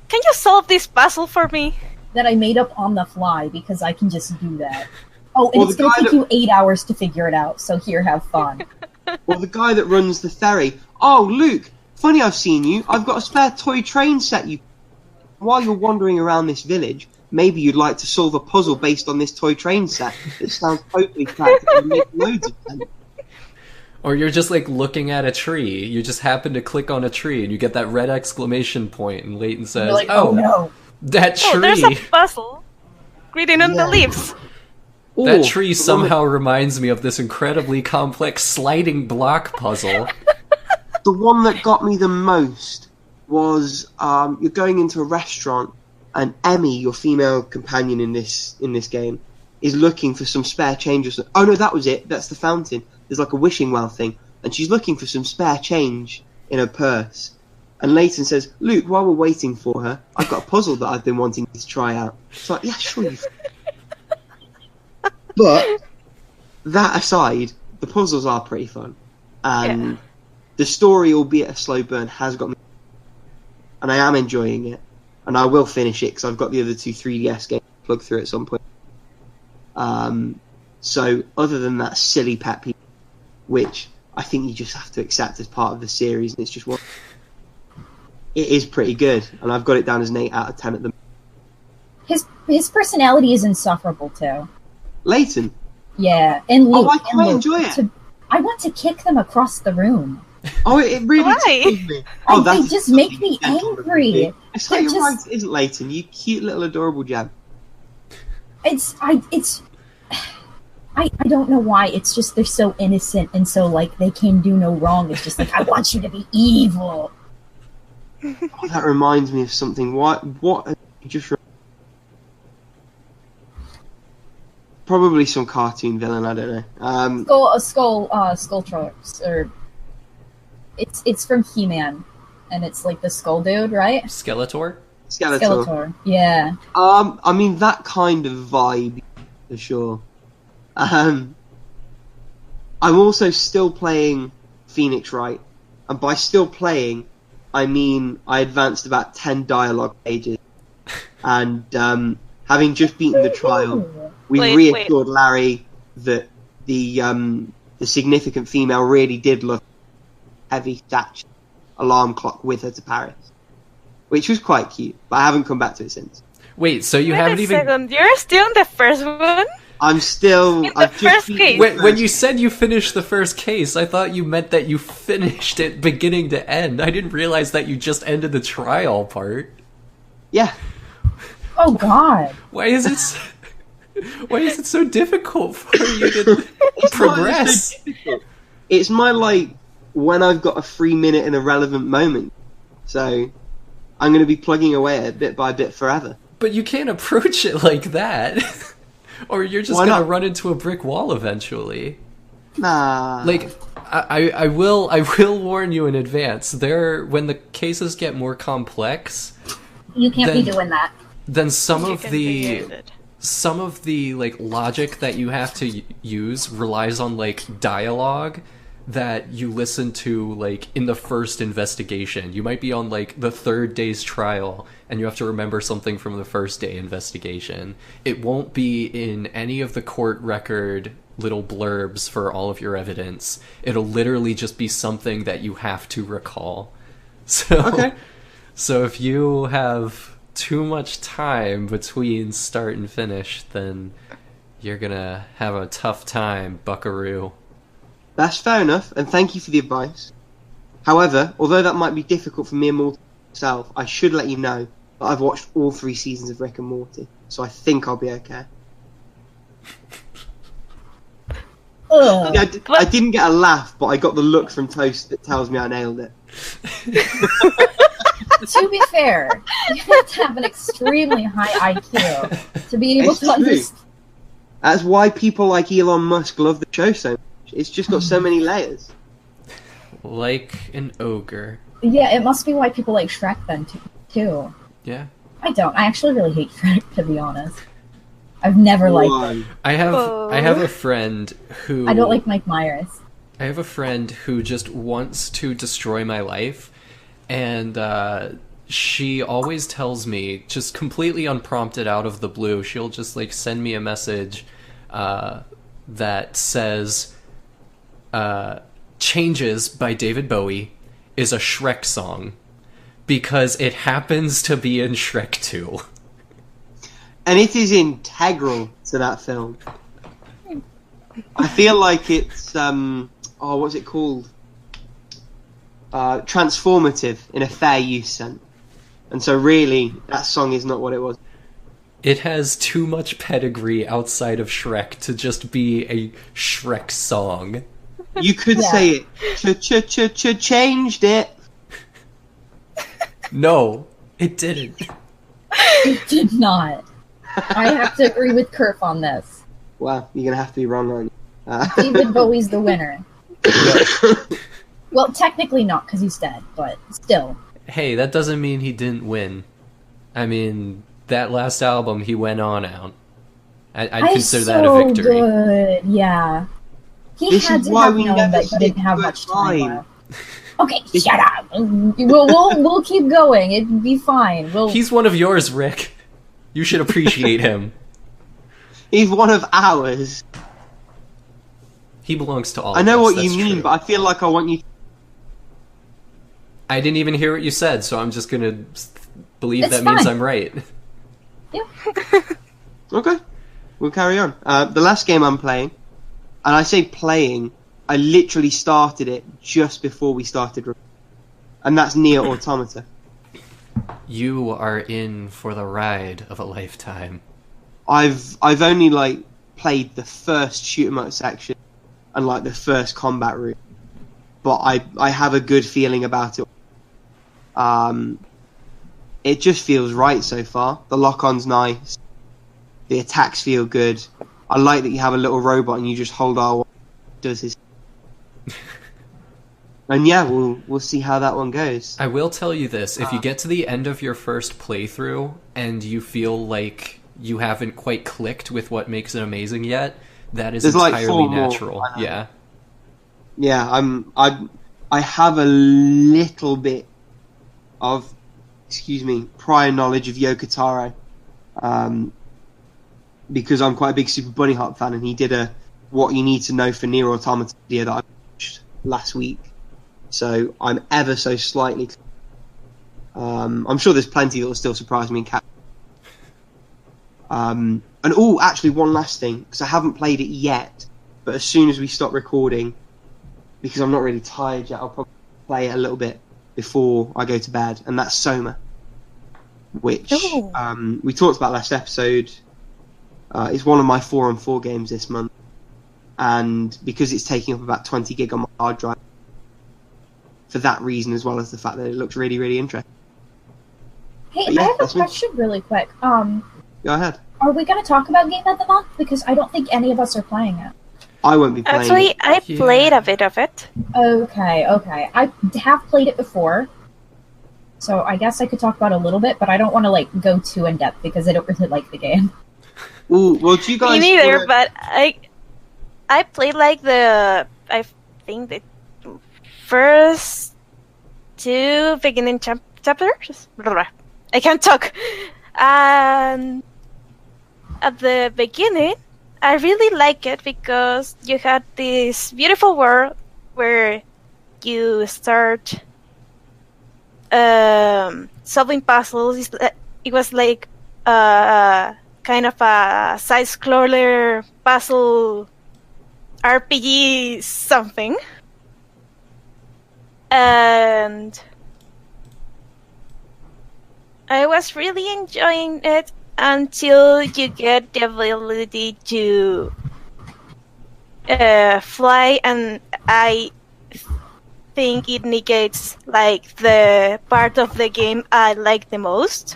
Can you solve this puzzle for me? That I made up on the fly because I can just do that. Oh, and Well, it's the going guy to take that- you 8 hours to figure it out, so here, have fun. Or the guy that runs the ferry. Oh, Luke, funny I've seen you. I've got a spare toy train set you. While you're wandering around this village, maybe you'd like to solve a puzzle based on this toy train set. It sounds totally practical and make loads of sense. Or you're just like looking at a tree. You just happen to click on a tree and you get that red exclamation point, and Layton says, You're like, oh no. that tree! Oh, there's a puzzle written on the leaves. That Or tree the somehow reminds me of this incredibly complex sliding block puzzle. The one that got me the most was you're going into a restaurant, and Emmy, your female companion in this game, is looking for some spare change or something. Oh no, that was it. That's the fountain. There's like a wishing well thing, and she's looking for some spare change in her purse. And Leighton says, Luke, while we're waiting for her, I've got a puzzle that I've been wanting you to try out. It's like, yeah, sure. But that aside, the puzzles are pretty fun. And the story, albeit a slow burn, has got me. And I am enjoying it. And I will finish it because I've got the other 2 3DS games to plug through at some point. So other than that silly pet peeve, which I think you just have to accept as part of the series, and it's just one. It is pretty good, and I've got it down as an 8 out of 10 at the moment. His personality is insufferable too. Leighton. Yeah, and Luke. I quite enjoy it. I want to kick them across the room. Oh, it really tickles me. Oh, they just make me angry. It's like you're right, isn't Leighton? You cute little adorable jam. I don't know why. It's just they're so innocent and so like they can do no wrong. It's just like I want you to be evil. Oh, that reminds me of something. What? Just probably some cartoon villain. I don't know. Skull Trunks, or it's from He-Man, and it's like the Skull Dude, right? Skeletor. Yeah. I mean that kind of vibe for sure. I'm also still playing Phoenix Wright, and by still playing, I mean I advanced about 10 dialogue pages, and having just beaten the trial, we reassured Larry that the significant female really did look heavy thatched alarm clock with her to Paris, which was quite cute, but I haven't come back to it since. Wait, so you haven't even... Second. You're still in the first one? I'm still... In the first case. When you said you finished the first case, I thought you meant that you finished it beginning to end. I didn't realize that you just ended the trial part. Yeah. Oh, God. Why is it so difficult for you to progress? It's my, like, when I've got a free minute in a relevant moment. So, I'm going to be plugging away at it bit by bit forever. But you can't approach it like that. Or you're just going to run into a brick wall eventually. Nah. Like, I will warn you in advance. When the cases get more complex... You can't be doing that. Then some of the like logic that you have to use relies on like dialogue that you listen to like in the first investigation. You might be on like the 3rd day's trial and you have to remember something from the 1st day investigation. It won't be in any of the court record little blurbs for all of your evidence. It'll literally just be something that you have to recall. So if you have too much time between start and finish, then you're gonna have a tough time, buckaroo. That's fair enough, and thank you for the advice. However, although that might be difficult for me and Morty myself, I should let you know that I've watched all 3 seasons of Rick and Morty, so I think I'll be okay. I didn't get a laugh, but I got the look from Toast that tells me I nailed it. To be fair, you have to have an extremely high IQ to be able to understand. That's why people like Elon Musk love the show so much. It's just got so many layers. Like an ogre. Yeah, it must be why people like Shrek then, too. Yeah. I don't. I actually really hate Shrek, to be honest. I've never liked it. I have a friend who... I don't like Mike Myers. I have a friend who just wants to destroy my life, and she always tells me, just completely unprompted out of the blue, she'll just like send me a message that says, Changes by David Bowie is a Shrek song, because it happens to be in Shrek 2. And it is integral to that film. I feel like it's, what's it called? Transformative in a fair use sense. And so really, that song is not what it was. It has too much pedigree outside of Shrek to just be a Shrek song. You could say it. Changed it. No, it didn't. It did not. I have to agree with Kerf on this. Well, you're going to have to be wrong, aren't you? David Bowie's the winner. Well, technically not, because he's dead, but still. Hey, that doesn't mean he didn't win. I mean, that last album, he went on out. I'd consider that a victory. Good, yeah. He This had is to why have we known never that he stick didn't have to a much time time. left. Okay, shut up. We'll keep going. It'd be fine. He's one of yours, Rick. You should appreciate him. He's one of ours. He belongs to all I of know us, what you that's mean, true. but I feel like I want you to... I didn't even hear what you said, so I'm just gonna believe It's that means fine. I'm right. Yeah. Okay, we'll carry on. The last game I'm playing, and I say playing, I literally started it just before we started, and that's Nier Automata. You are in for the ride of a lifetime. I've only like played the first shoot 'em up section and like the first combat route, but I have a good feeling about it. It just feels right so far. The lock-on's nice. The attacks feel good. I like that you have a little robot and you just hold R1, does his. And yeah, we'll see how that one goes. I will tell you this, if you get to the end of your first playthrough and you feel like you haven't quite clicked with what makes it amazing yet, that is There's like entirely 4 more. natural. Yeah. Yeah, I have a little bit of, prior knowledge of Yoko Taro, because I'm quite a big Super Bunny Hop fan, and he did a What You Need to Know for Nier Automata video that I watched last week. So I'm ever so slightly. I'm sure there's plenty that will still surprise me in Cap. And actually one last thing, because I haven't played it yet, but as soon as we stop recording, because I'm not really tired yet, I'll probably play it a little bit before I go to bed, and that's Soma, which we talked about last episode. It's one of my 4-on-4 games this month, and because it's taking up about 20 gig on my hard drive, for that reason, as well as the fact that it looks really, really interesting. Hey, But yeah, I have a that's me. question really quick. Go ahead. Are we going to talk about Game of the Month? Because I don't think any of us are playing it. I won't be playing Actually, it. I played a bit of it. Okay. I have played it before, so I guess I could talk about it a little bit, but I don't want to like go too in depth because I don't really like the game. Ooh, well, do you guys... Me neither, wanna- but I played like I think the first 2 beginning chapters. I can't talk. And at the beginning, I really like it because you had this beautiful world where you start solving puzzles. It was like kind of a side-scroller puzzle RPG something. And I was really enjoying it until you get the ability to fly, and I think it negates like the part of the game I like the most,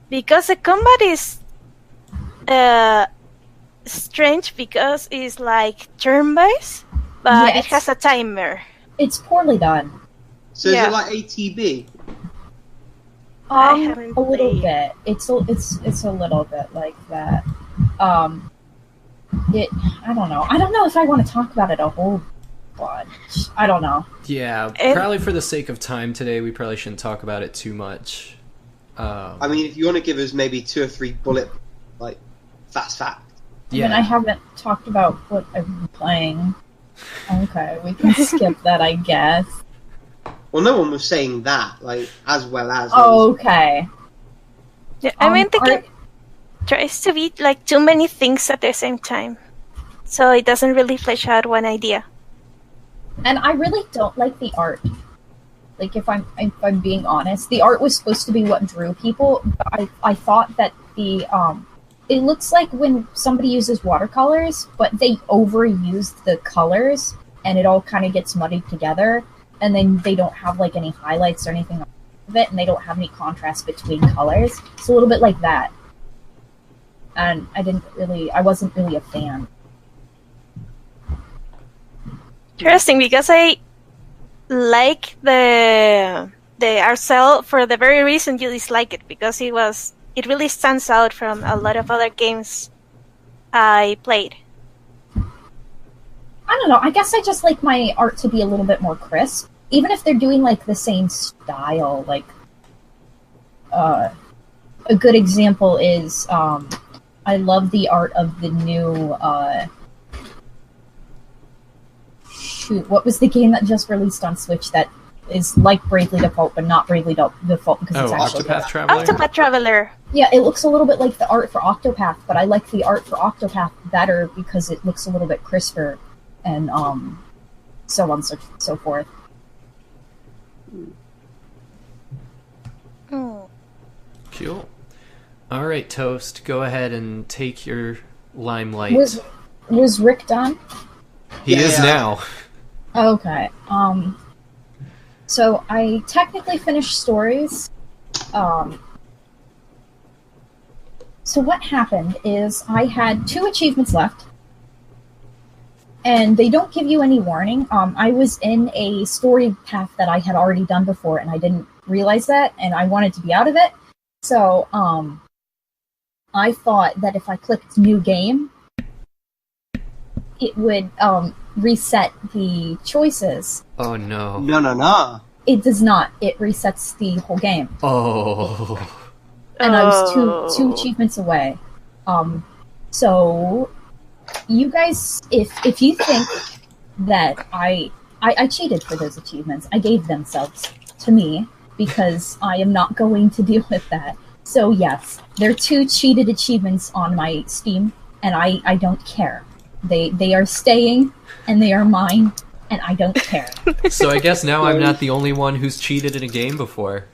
because the combat is strange because it's like turn-based, but Yeah, it has a timer. It's poorly done. So is Yeah. it like ATB? I haven't A little played. bit. It's a little bit like that. I don't know. I don't know if I want to talk about it a whole bunch. I don't know. Yeah, It- probably for the sake of time today, we probably shouldn't talk about it too much. I mean, if you want to give us maybe 2 or 3 bullet, like, fast fact. And then I haven't talked about what I've been playing. Okay, we can skip that, I guess. Well, no one was saying that, like, as well as... Okay. Yeah, I mean, the are- game tries to be like too many things at the same time, so it doesn't really flesh out one idea. And I really don't like the art. Like, if I'm being honest, the art was supposed to be what drew people. But I thought that it looks like when somebody uses watercolors, but they overused the colors, and it all kind of gets muddied together, and then they don't have like any highlights or anything of it, and they don't have any contrast between colors. It's a little bit like that. And I wasn't really a fan. Interesting, because I like the Arcel for the very reason you dislike it, because it really stands out from a lot of other games I played. I don't know. I guess I just like my art to be a little bit more crisp, even if they're doing like the same style. Like, a good example is I love the art of the new. Shoot, what was the game that just released on Switch that is like Bravely Default, but not Bravely Default because it's actually Octopath Traveler? Octopath Traveler. Yeah, it looks a little bit like the art for Octopath, but I like the art for Octopath better because it looks a little bit crisper, and so on so forth. Oh. Cool. All right, Toast, go ahead and take your limelight. Was Rick done? He is now. Okay. So I technically finished stories. So what happened is I had 2 achievements left, and they don't give you any warning. I was in a story path that I had already done before, and I didn't realize that, and I wanted to be out of it. So I thought that if I clicked New Game, it would reset the choices. Oh, no. No. It does not. It resets the whole game. Oh. And I was two achievements away. So you guys, if you think that I cheated for those achievements, I gave themselves to me because I am not going to deal with that. So yes, there are 2 cheated achievements on my Steam, and I don't care. They are staying, and they are mine, and I don't care. So I guess now I'm not the only one who's cheated in a game before.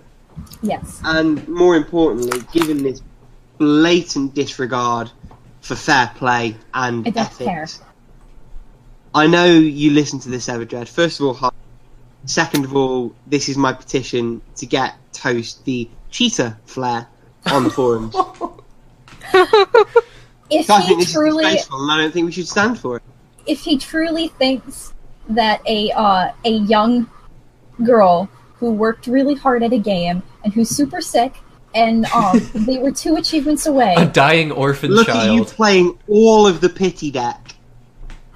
Yes. And more importantly, given this blatant disregard for fair play and I don't ethics, care. I know you listen to this, Everdread. First of all, hi. Second of all, this is my petition to get Toast the cheater flair on the forums. If I think he this truly, is disgraceful, and I don't think we should stand for it. if he truly thinks that a young girl who worked really hard at a game and who's super sick and they were 2 achievements away. A dying orphan Look child. at you playing all of the pity deck.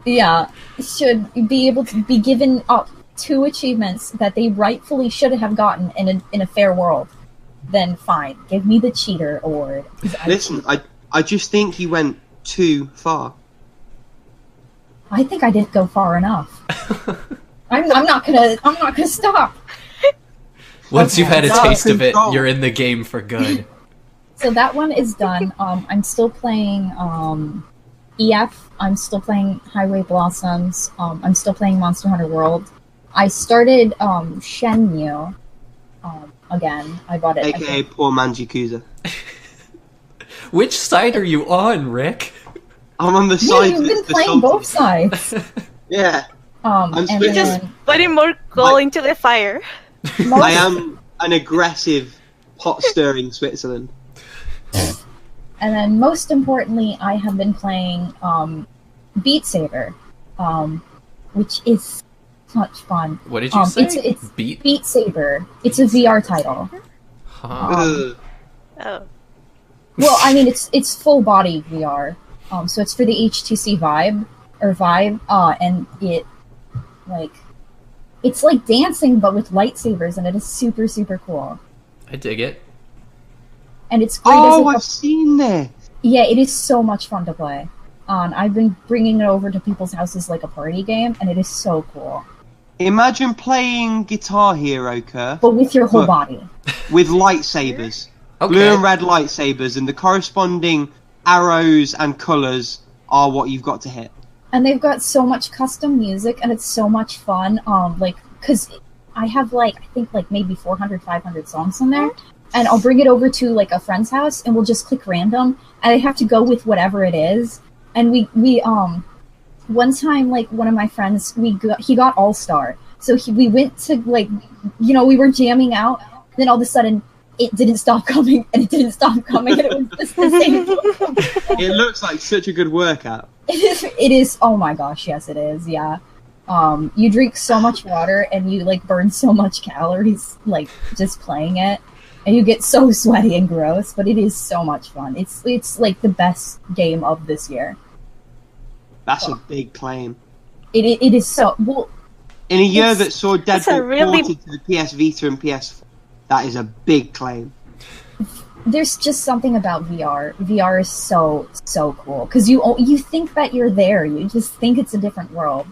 Yeah, should be able to be given up 2 achievements that they rightfully should have gotten in a fair world. Then fine, give me the cheater award. Listen, I just think you went too far. I think I didn't go far enough. I'm not gonna stop. Once you've had a Okay. taste of it, Control. you're in the game for good. So that one is done. I'm still playing EF. I'm still playing Highway Blossoms. I'm still playing Monster Hunter World. I started Shenmue again. I bought it. AKA poor man's Yakuza. Which side are you on, Rick? I'm on the Yeah, side you've been that's the playing both salty. sides. Yeah, I'm And switching. Just then putting more coal into the fire. most, I am an aggressive pot stirring Switzerland. and then most importantly, I have been playing Beat Saber, which is much fun. What did you say? It's Beat? Beat Saber. It's a VR title. Huh. Ugh. Oh. Well, I mean, it's full body VR. So it's for the HTC Vive, and it's like dancing but with lightsabers, and it is super, super cool. I dig it. And it's great Oh, as like I've seen this. yeah, it is so much fun to play. I've been bringing it over to people's houses like a party game, and it is so cool. Imagine playing Guitar Hero, Kerr, But with your whole Look. body. with lightsabers. Okay. Blue and red lightsabers, and the corresponding arrows and colours are what you've got to hit. And they've got so much custom music, and it's so much fun. Because I have I think maybe 400, 500 songs in there, and I'll bring it over to like a friend's house, and we'll just click random, and I have to go with whatever it is. And we one time one of my friends he got All Star, so we went to we were jamming out, and then all of a sudden it didn't stop coming, and it didn't stop coming, and it was just the same. It looks like such a good workout. It is. Oh my gosh, yes, it is. Yeah. You drink so much water and you like burn so much calories like just playing it, and you get so sweaty and gross. But it is so much fun. It's like the best game of this year. That's a big claim. It is so well. In a year that saw Deadpool really... ported to the PS Vita and PS4, that is a big claim. There's just something about VR. VR is so cool because you think that you're there. You just think it's a different world.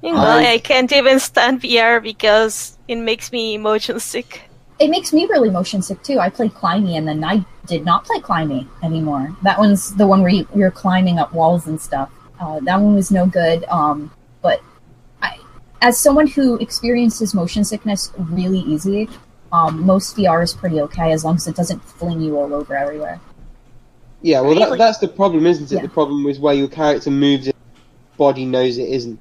I can't even stand VR because it makes me motion sick. It makes me really motion sick too. I played Climby and then I did not play Climby anymore. That one's the one where you're climbing up walls and stuff. That one was no good. But as someone who experiences motion sickness really easy, most VR is pretty okay as long as it doesn't fling you all over everywhere. Yeah, well, that's the problem, isn't it? Yeah. The problem is where your character moves, it, body knows it isn't,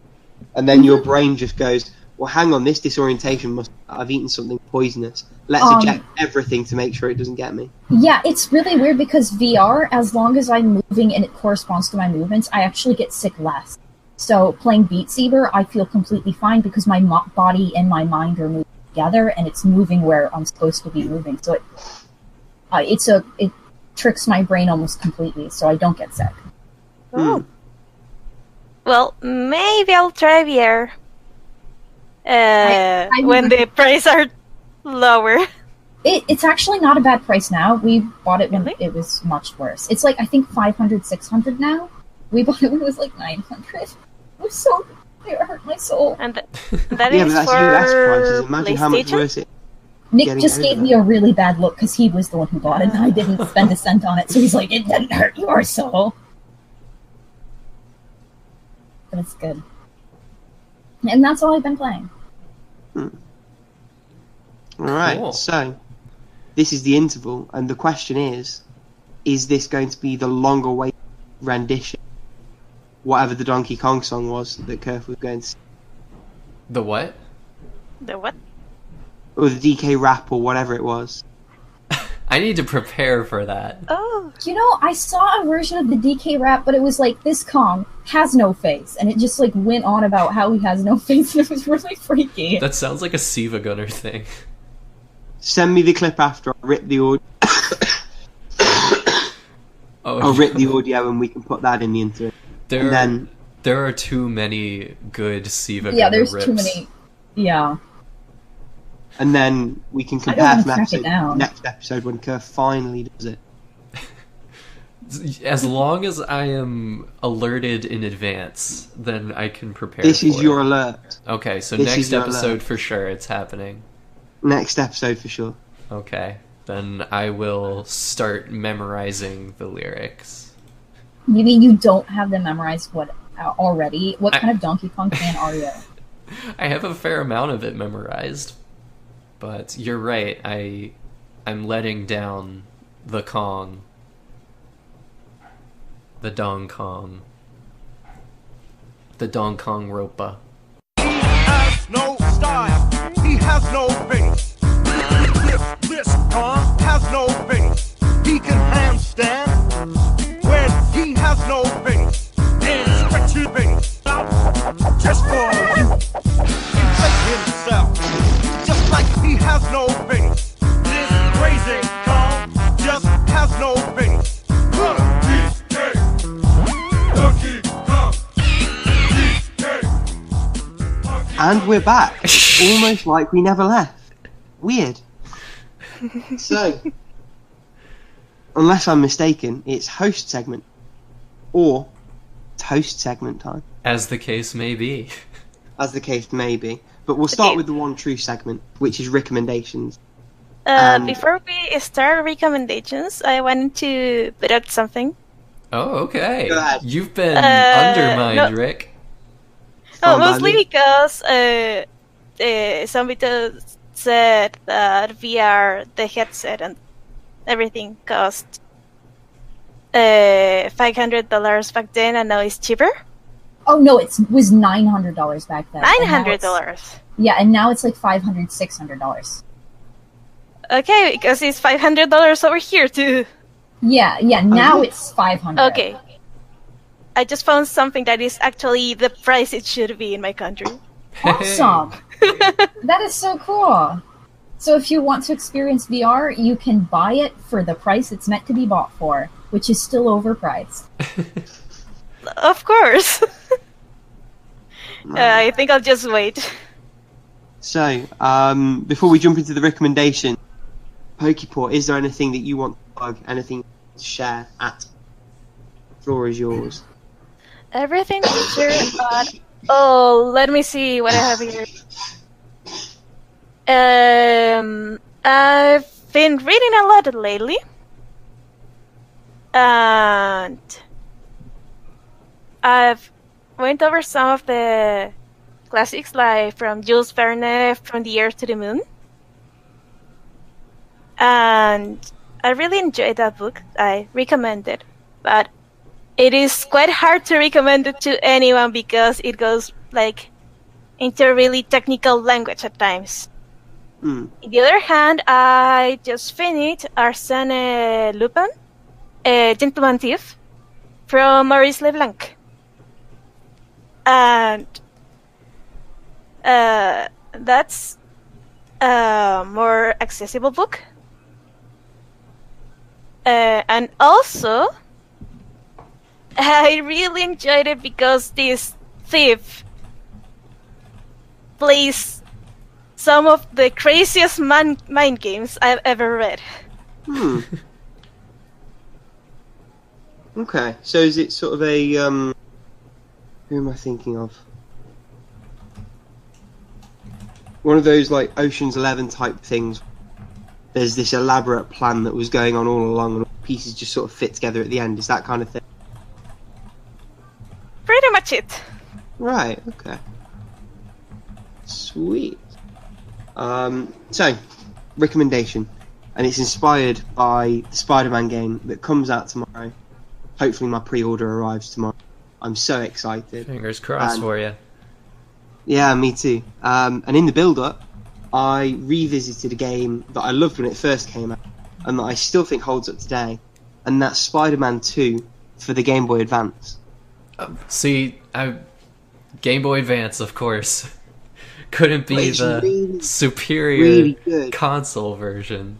and then your brain just goes, "Well, hang on, this disorientation must. I've eaten something poisonous. Let's eject everything to make sure it doesn't get me." Yeah, it's really weird because VR, as long as I'm moving and it corresponds to my movements, I actually get sick less. So playing Beat Saber, I feel completely fine because my body and my mind are moving together, and it's moving where I'm supposed to be moving. So it tricks my brain almost completely, so I don't get sick. Oh. Well, maybe I'll try VR. When the prices are lower. It's actually not a bad price now. We bought it when Really? it was much worse. It's like, I think 500, 600 now. We bought it when it was like 900. It was so... It hurt my soul. And that Yeah, is but that's for US prices. Imagine how much PlayStation? worse it. Nick Getting just over gave that. me a really bad look because he was the one who bought it and I didn't spend a cent on it. So he's like, it didn't hurt your soul. But it's good. And that's all I've been playing. Alright, Cool. so this is the interval, and the question is this going to be the longer wait rendition? Whatever the Donkey Kong song was that Kerf was going to sing, The what? The what? or the DK rap, or whatever it was. I need to prepare for that. Oh, You know, I saw a version of the DK rap, but it was like, this Kong has no face. And it just like went on about how he has no face, and it was really freaky. That sounds like a Siva Gunner thing. Send me the clip after. I'll rip the audio. I'll rip the audio, and we can put that in the internet. There are too many good Siva Gunner Yeah, there's rips. too many. Yeah. And then we can I compare don't from wanna track it down. next episode when Kerf finally does it. As long as I am alerted in advance, then I can prepare. This is for your it. alert. Okay, so this next is your episode alert. for sure, it's happening. Next episode for sure. Okay, then I will start memorizing the lyrics. You mean you don't have them memorized already? What kind of Donkey Kong fan are you? I have a fair amount of it memorized, but you're right. I'm letting down the Kong, the Dong Kong, the Dong Kong Ropa. He has no style. He has no bass. This Kong has no bass. He can handstand when he has no bass. And stretch his bass out just for you. Inflate himself just like he has no bass. This crazy Kong just has no bass. And we're back. Almost like we never left. Weird. So, unless I'm mistaken, it's host segment. Or it's host segment time, As the case may be. as the case may be. But we'll start Okay. with the one true segment, which is recommendations. And- before we start recommendations, I wanted to put out something. Oh, okay. Go ahead. You've been no. undermined, Rick. Oh, Fine, mostly Bradley. because some people said that VR, the headset and everything cost $500 back then, and now it's cheaper. Oh no, it was $900 back then. And now it's- $900. Yeah, and now it's like $500, $600. Okay, because it's $500 over here too. Yeah, now it's $500. Okay. I just found something that is actually the price it should be in my country. Awesome! That is so cool. So if you want to experience VR, you can buy it for the price it's meant to be bought for, which is still overpriced. Of course. I think I'll just wait. So, before we jump into the recommendation, Pokepaw, is there anything that you want to plug, anything to share at? The floor is yours. Everything featured on... Oh, let me see what I have here. I've been reading a lot lately. And I've went over some of the classics, like from Jules Verne, From the Earth to the Moon. And I really enjoyed that book. I recommend it. But it is quite hard to recommend it to anyone because it goes into really technical language at times. On the other hand, I just finished Arsène Lupin, a Gentleman Thief, from Maurice Leblanc. And that's a more accessible book. And also, I really enjoyed it because this thief plays some of the craziest mind games I've ever read. Okay, so is it sort of a, who am I thinking of? One of those, like, Ocean's 11 type things. There's this elaborate plan that was going on all along, and all the pieces just sort of fit together at the end. Is that kind of thing? Pretty much it. Right, okay. Sweet. So, recommendation. And it's inspired by the Spider-Man game that comes out tomorrow. Hopefully my pre-order arrives tomorrow. I'm so excited. Fingers crossed for you. Yeah, me too. And in the build-up, I revisited a game that I loved when it first came out, and that I still think holds up today, and that's Spider-Man 2 for the Game Boy Advance. Game Boy Advance, of course. Couldn't be the really, superior really good console version.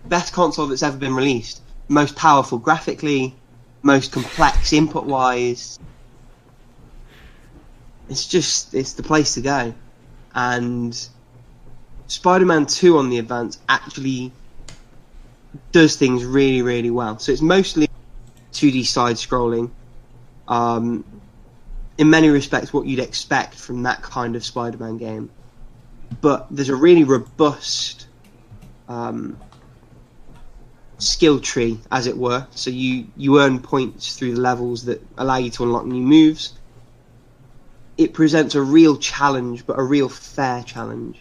Best console that's ever been released. Most powerful graphically, most complex input-wise. It's the place to go. And Spider-Man 2 on the Advance actually does things really, really well. So it's mostly 2D side-scrolling. In many respects, what you'd expect from that kind of Spider-Man game. But there's a really robust skill tree, as it were. So you earn points through the levels that allow you to unlock new moves. It presents a real challenge, but a real fair challenge.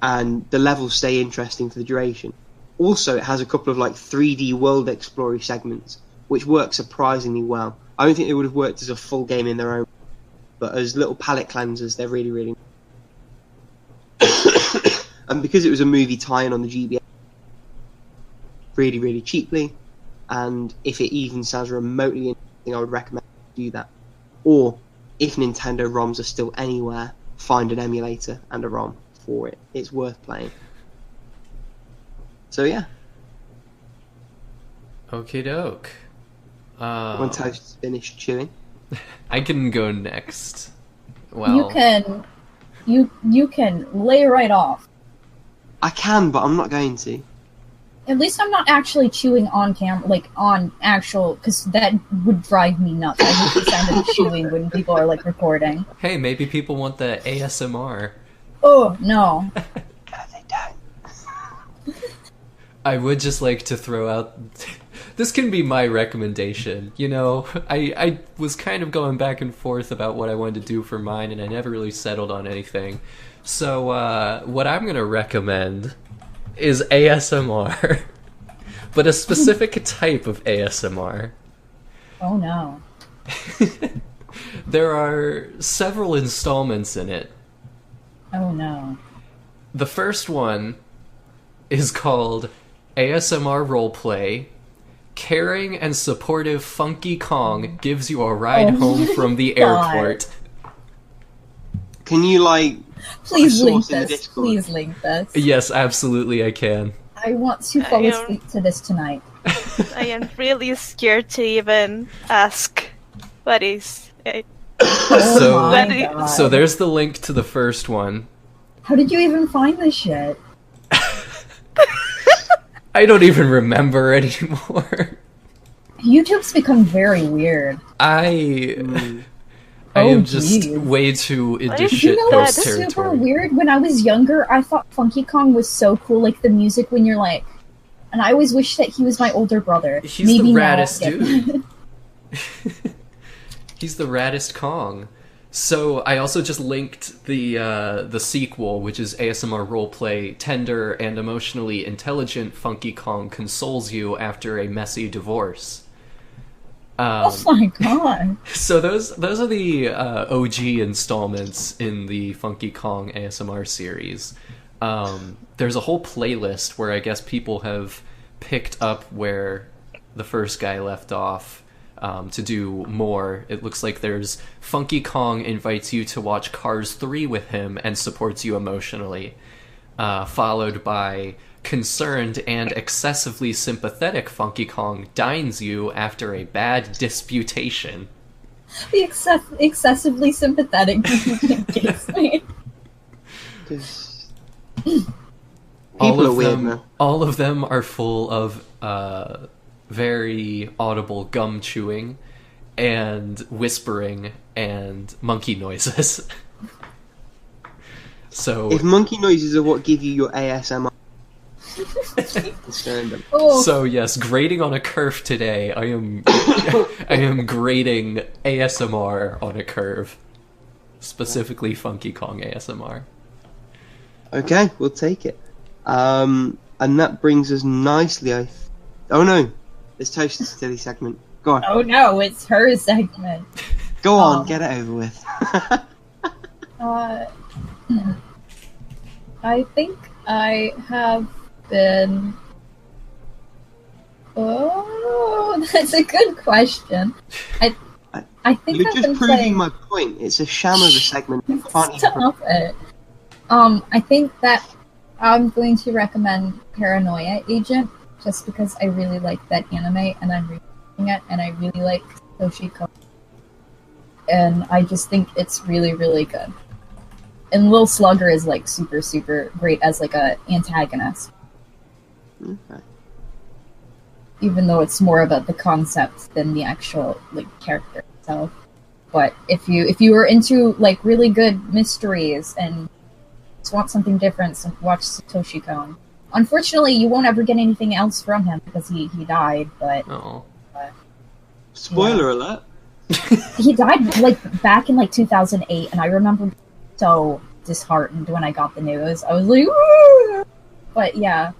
And the levels stay interesting for the duration. Also, it has a couple of 3D world exploring segments, which work surprisingly well. I don't think they would have worked as a full game in their own, but as little palette cleansers, they're really, really and because it was a movie tie-in on the GBA, really, really cheaply, and if it even sounds remotely interesting, I would recommend you do that. Or, if Nintendo ROMs are still anywhere, find an emulator and a ROM for it. It's worth playing. So yeah. Okie doke. When Toast's finished chewing. I can go next. Well, you can lay right off. I can, but I'm not going to. At least I'm not actually chewing on camera, on actual, because that would drive me nuts. I hate the sound of chewing when people are recording. hey, maybe people want the ASMR. Oh no. They don't. I would just like to throw out... This can be my recommendation. You know, I was kind of going back and forth about what I wanted to do for mine, and I never really settled on anything. So, what I'm going to recommend is ASMR. But a specific type of ASMR. Oh no. There are several installments in it. Oh no. The first one is called ASMR Roleplay, caring and supportive Funky Kong gives you a ride home from the God. airport. Can you, like... Please a link source in the this. Discord? Please link this. Yes, absolutely, I can. I want to fall I am- asleep to this tonight. I am really scared to even ask what is it. Oh So- my What is- god. So there's the link to the first one. How did you even find this shit? I don't even remember anymore. YouTube's become very weird. I Oh, am just geez. way too into Did You shit know post what's super territory. weird? When I was younger, I thought Funky Kong was so cool, like the music when you're like... And I always wish that he was my older brother. He's Maybe the now I'll raddest get- dude. He's the raddest Kong. So I also just linked the sequel, which is ASMR roleplay. Tender and emotionally intelligent Funky Kong consoles you after a messy divorce. Oh my god. So those are the OG installments in the Funky Kong ASMR series. There's a whole playlist where I guess people have picked up where the first guy left off to do more. It looks like there's Funky Kong invites you to watch Cars 3 with him and supports you emotionally, followed by concerned and excessively sympathetic Funky Kong dines you after a bad disputation. The excessively sympathetic gets me. 'Cause All people are of weird, them, man. all of them are full of very audible gum chewing and whispering and monkey noises. So If monkey noises are what give you your ASMR, concerned them. Oh, So yes, grading on a curve today. I am I am grading ASMR on a curve. Specifically Funky Kong ASMR. Okay, we'll take it. And that brings us nicely. Oh no, it's Toast's silly segment. Go on, oh no, it's her segment. go on, get it over with. I think I have been. Oh, that's a good question. I think You're I've just been proving playing. my point. It's a sham of a segment. You can't even Stop it. I think that I'm going to recommend Paranoia Agent just because I really like that anime and I'm reading it and I really like Toshiko. And I just think it's really, really good. And Lil Slugger is like super, super great as like a antagonist, Okay. even though it's more about the concept than the actual like character itself. But if you were into like really good mysteries and just want something different, so watch Satoshi Kon. Unfortunately, you won't ever get anything else from him because he died. But Oh. Spoiler alert. he died like back in like 2008, and I remember being so disheartened when I got the news. I was like, "Woo!" But yeah,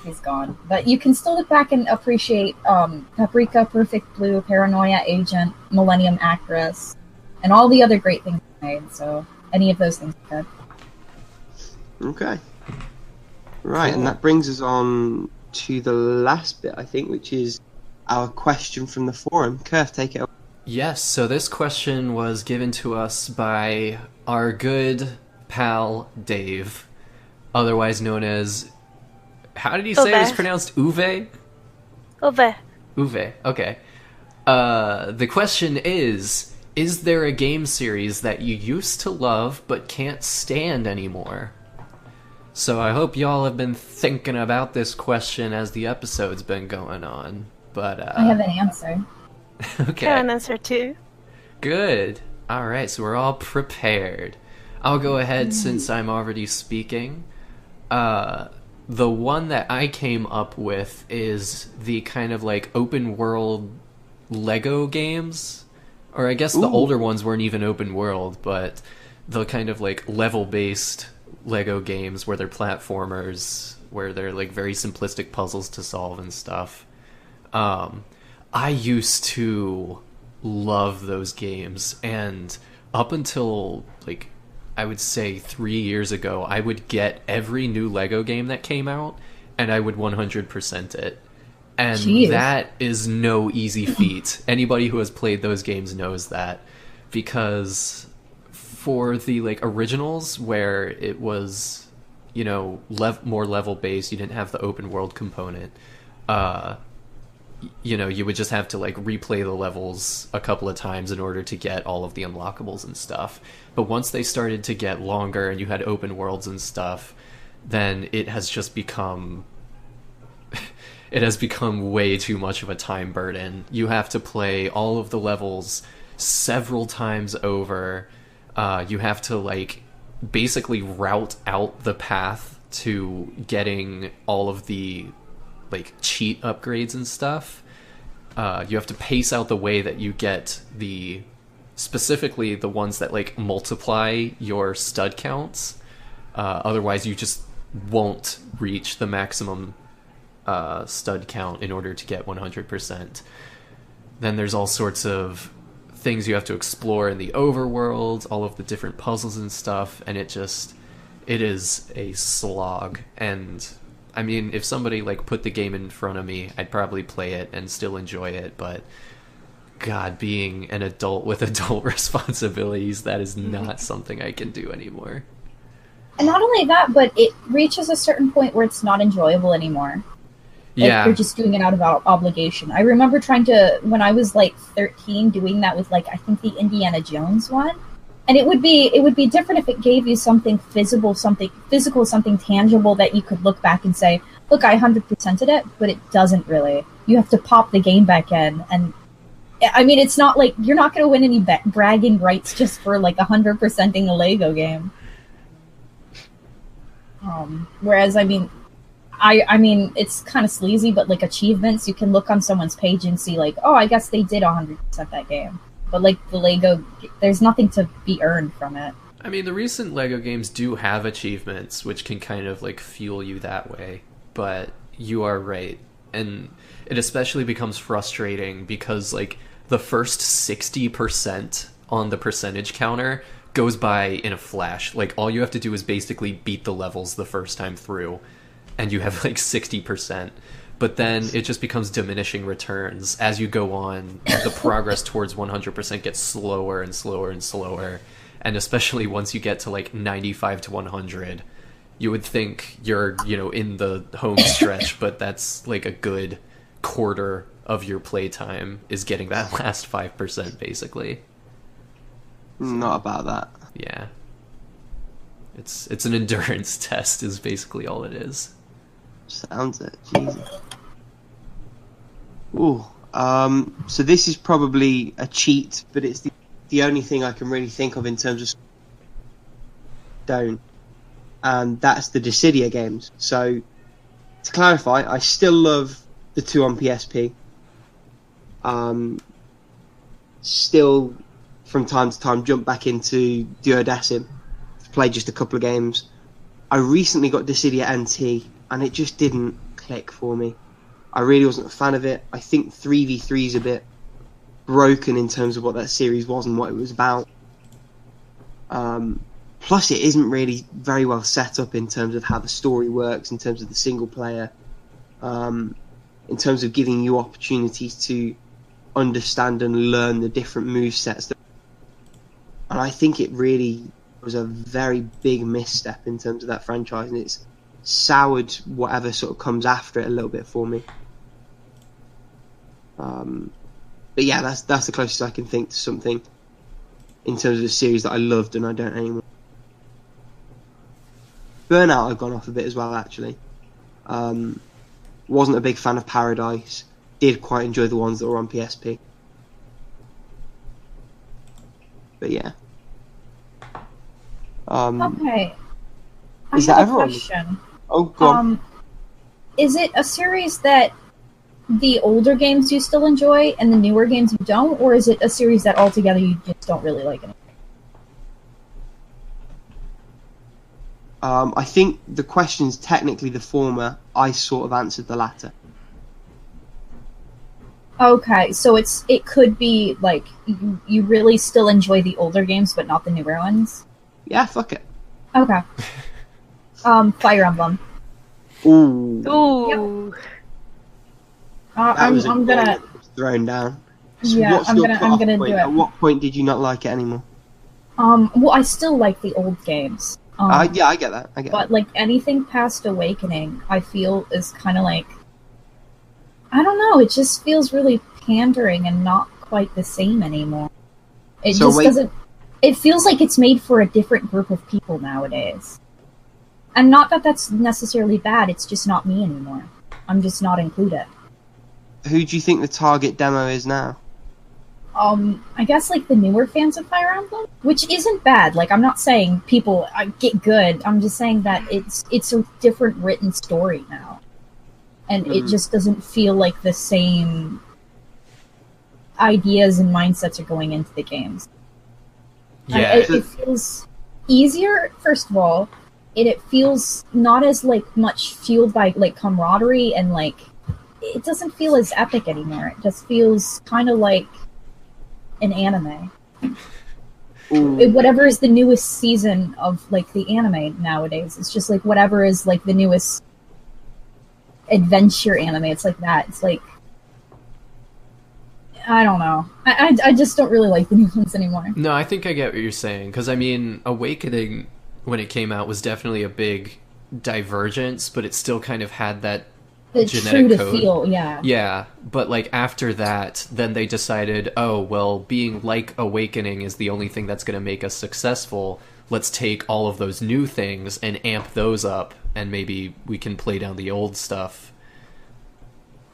he's gone. But you can still look back and appreciate Paprika, Perfect Blue, Paranoia Agent, Millennium Actress, and all the other great things he made. So any of those things are good. Okay. Right, and that brings us on to the last bit, I think, which is our question from the forum. Kurf, take it away. Yes, so this question was given to us by our good pal Dave, otherwise known as... How did you say it was Uwe. pronounced? Uwe? Over. Uwe, okay. The question is there a game series that you used to love but can't stand anymore? So I hope y'all have been thinking about this question as the episode's been going on. But I have an answer. okay. I have an answer too. Good. Alright, so we're all prepared. I'll go ahead since I'm already speaking. The one that I came up with is the kind of like open world Lego games. Or I guess the Ooh. older ones weren't even open world, but the kind of like level based Lego games where they're platformers, where they're like very simplistic puzzles to solve and stuff. I used to love those games, and up until like I would say 3 years ago, I would get every new Lego game that came out and I would 100% it. And Jeez. that is no easy feat. Anybody who has played those games knows that, because for the like originals where it was, you know, more level based, you didn't have the open world component. You know, you would just have to like replay the levels a couple of times in order to get all of the unlockables and stuff. But once they started to get longer and you had open worlds and stuff, then it has just become it has become way too much of a time burden. You have to play all of the levels several times over. You have to like basically route out the path to getting all of the like cheat upgrades and stuff. You have to pace out the way that you get specifically the ones that like multiply your stud counts. Otherwise you just won't reach the maximum stud count in order to get 100%. Then there's all sorts of things you have to explore in the overworld, all of the different puzzles and stuff, and it is a slog. And I mean, if somebody like put the game in front of me, I'd probably play it and still enjoy it, but God, being an adult with adult responsibilities, that is not something I can do anymore. And not only that, but it reaches a certain point where it's not enjoyable anymore. Like, Yeah. you're just doing it out of obligation. I remember trying to, when I was like 13, doing that with like, I think the Indiana Jones one. And it would be different if it gave you something physical, something tangible that you could look back and say, look, I 100%ed it, but it doesn't really. You have to pop the game back in. And I mean, it's not like, you're not going to win any bragging rights just for like 100%ing a Lego game. Whereas, I mean, it's kind of sleazy, but like achievements, you can look on someone's page and see like, oh, I guess they did 100% that game. But like the Lego, there's nothing to be earned from it. I mean, the recent Lego games do have achievements, which can kind of like fuel you that way. But you are right. And it especially becomes frustrating because like the first 60% on the percentage counter goes by in a flash. Like all you have to do is basically beat the levels the first time through, and you have like 60%. But then it just becomes diminishing returns as you go on. The progress towards 100% gets slower and slower and slower, and especially once you get to like 95 to 100, you would think you're, you know, in the home stretch, but that's like a good quarter of your playtime is getting that last 5% basically. Not about that. Yeah. It's an endurance test is basically all it is. Sounds it. Jesus. Ooh. So this is probably a cheat, but it's the only thing I can really think of in terms of and that's the Dissidia games. So to clarify, I still love the two on PSP. Still from time to time jump back into Duodecim to play just a couple of games. I recently got Dissidia NT and it just didn't click for me. I really wasn't a fan of it. I think 3v3 is a bit broken in terms of what that series was and what it was about. Plus it isn't really very well set up in terms of how the story works, in terms of the single player, in terms of giving you opportunities to understand and learn the different movesets. And I think it really was a very big misstep in terms of that franchise, and it's soured whatever sort of comes after it a little bit for me. But yeah, that's the closest I can think to something in terms of a series that I loved and I don't anymore. Burnout I've gone off a bit as well, actually. Wasn't a big fan of Paradise. Did quite enjoy the ones that were on PSP. But yeah. Okay. Is I that have a everyone? question. Oh, go on. Is it a series that the older games you still enjoy and the newer games you don't, or is it a series that altogether you just don't really like anymore? I think the question's technically the former. I sort of answered the latter. Okay, so it could be like you really still enjoy the older games but not the newer ones? Yeah, fuck it. Okay. Fire Emblem. Ooh. Ooh. I'm gonna. That was thrown down. So Yeah, what's I'm your gonna cut-off do point? it. At what point did you not like it anymore? Well, I still like the old games. Yeah, I get that. I get But that. like anything past Awakening, I feel is kind of like, I don't know. It just feels really pandering and not quite the same anymore. It So just wait- doesn't. It feels like it's made for a different group of people nowadays. And not that that's necessarily bad. It's just not me anymore. I'm just not included. Who do you think the target demo is now? I guess like the newer fans of Fire Emblem, which isn't bad. Like I'm not saying people get good. I'm just saying that it's a different written story now, and it just doesn't feel like the same ideas and mindsets are going into the games. Yeah. It feels easier. First of all, it feels not as like much fueled by like camaraderie and like it doesn't feel as epic anymore. It just feels kind of like an anime. Whatever is the newest season of like the anime nowadays, it's just like whatever is like the newest adventure anime. It's like that. It's like I don't know. I just don't really like the new ones anymore. No, I think I get what you're saying, because I mean, Awakening, when it came out, was definitely a big divergence, but it still kind of had that The genetic true to code. feel, yeah. Yeah, but like after that, then they decided, oh, well, being like Awakening is the only thing that's going to make us successful. Let's take all of those new things and amp those up, and maybe we can play down the old stuff.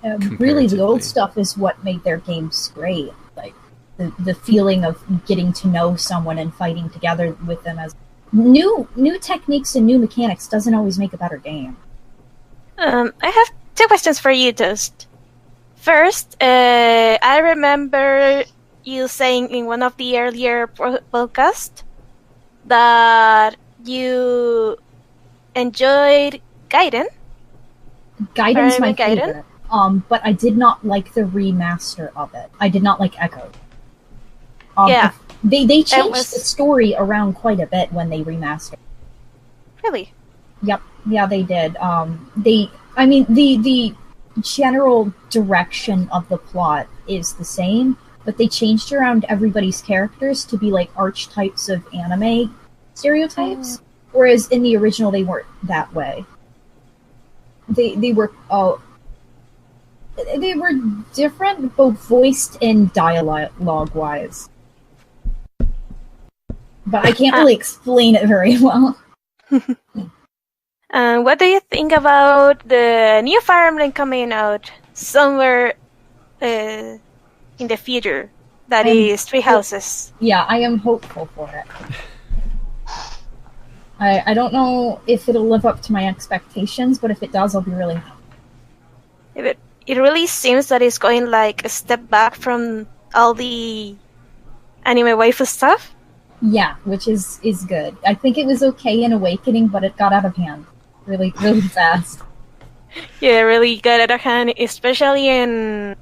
Really, the old Comparatively. stuff is what made their games great. Like the feeling of getting to know someone and fighting together with them as new techniques and new mechanics doesn't always make a better game. I have two questions for you, Toast. First, I remember you saying in one of the earlier podcasts that you enjoyed Gaiden. Gaiden's my Gaiden? favorite. But I did not like the remaster of it. I did not like Echo. Yeah. They changed was- the story around quite a bit when they remastered. Really? Yep, yeah, they did. The general direction of the plot is the same, but they changed around everybody's characters to be like archetypes of anime stereotypes, whereas in the original they weren't that way. They were different, both voiced and dialogue wise. But I can't really explain it very well. What do you think about the new Fire Emblem coming out somewhere in the future? That is Three Houses. Yeah, I am hopeful for it. I don't know if it'll live up to my expectations, but if it does, I'll be really happy. It really seems that it's going like a step back from all the anime waifu stuff. Yeah, which is good. I think it was okay in Awakening, but it got out of hand really, really fast. Yeah, really got out of hand, especially in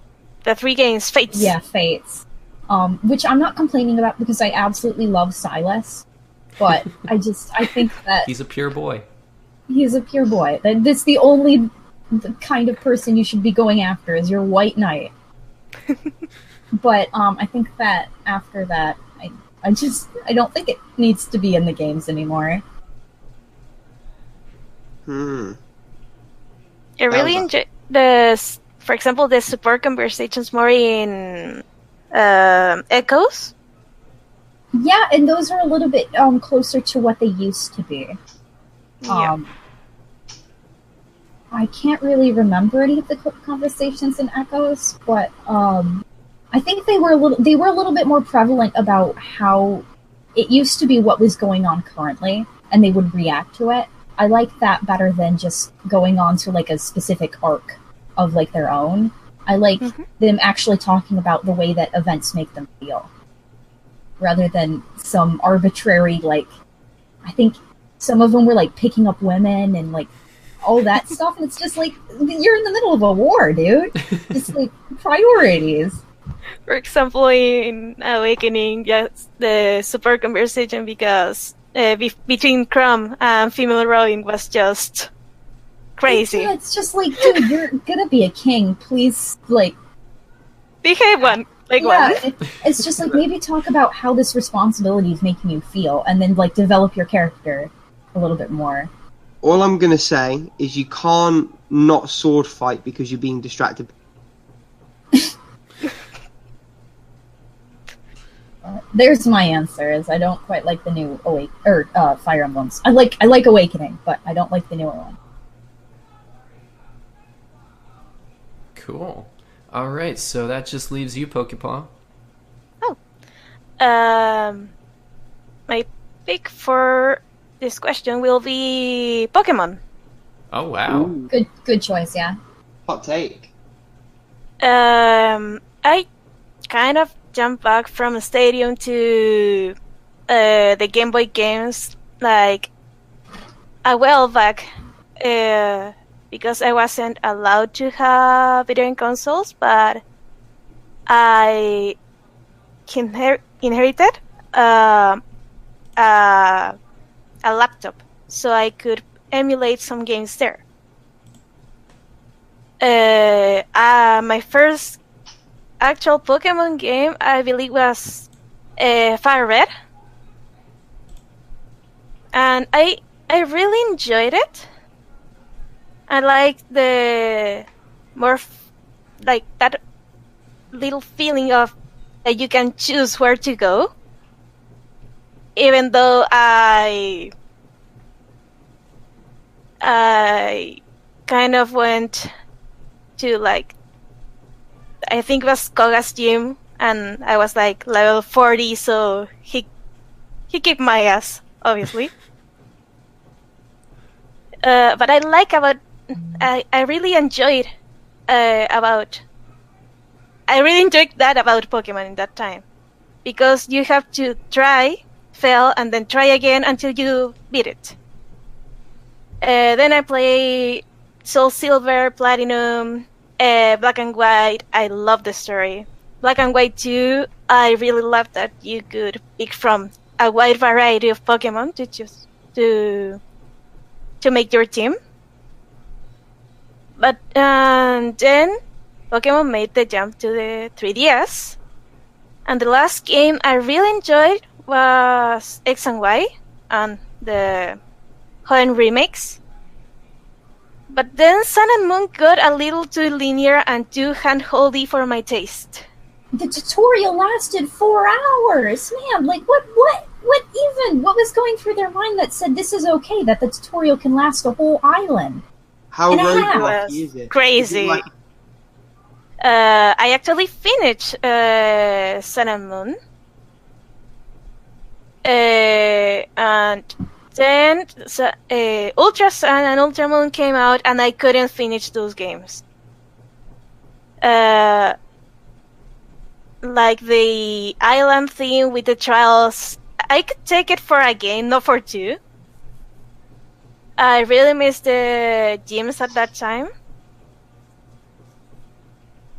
the 3 games, Fates. Yeah, Fates. Which I'm not complaining about because I absolutely love Silas. But I think that He's a pure boy. he's a pure boy. That's the only kind of person you should be going after is your white knight. But I think that after that, I don't think it needs to be in the games anymore. I really enjoy for example, the support conversations more in Echoes. Yeah, and those are a little bit closer to what they used to be. Yeah. I can't really remember any of the conversations in Echoes, but I think they were a little bit more prevalent about how it used to be what was going on currently, and they would react to it. I like that better than just going on to like a specific arc of like their own. I like them actually talking about the way that events make them feel, rather than some arbitrary like. I think some of them were like picking up women and like all that stuff, and it's just like you're in the middle of a war, dude. Just like priorities. For example, in Awakening, yes, the support conversation because between Crumb and female Robin was just crazy. Yeah, it's just like, dude, you're gonna be a king. Please, like, Behave one. Like yeah, one. it's just like maybe talk about how this responsibility is making you feel, and then like develop your character a little bit more. All I'm gonna say is you can't not sword fight because you're being distracted. There's my answer. Is I don't quite like the new Fire Emblems. I like Awakening, but I don't like the newer one. Cool. All right, so that just leaves you, Pokepaw. My pick for this question will be Pokemon. Oh wow. Ooh, Good choice. Yeah. hot take. I kind of jumped back from Stadium to the Game Boy games like a while back because I wasn't allowed to have video game consoles, but I inherited a laptop so I could emulate some games there. My first actual Pokemon game, I believe, was Fire Red, and I really enjoyed it. I like the more like that little feeling of that you can choose where to go, even though I kind of went to like I think it was Koga's gym, and I was like level 40, so he kicked my ass, obviously. But I really enjoyed that about Pokemon in that time, because you have to try, fail, and then try again until you beat it. Then I play Soul Silver, Platinum, Black and White. I love the story. Black and White 2, I really love that you could pick from a wide variety of Pokemon to make your team. But then Pokemon made the jump to the 3DS, and the last game I really enjoyed was X and Y and the Hoenn remakes. But then Sun and Moon got a little too linear and too hand-holdy for my taste. The tutorial lasted 4 hours, man. Like, what was going through their mind that said this is okay, that the tutorial can last a whole island? How And I robot is it? Crazy. Is it like- I actually finished Sun and Moon. And then Ultra Sun and Ultra Moon came out, and I couldn't finish those games. Like the island theme with the trials, I could take it for a game, not for two. I really missed the gyms at that time.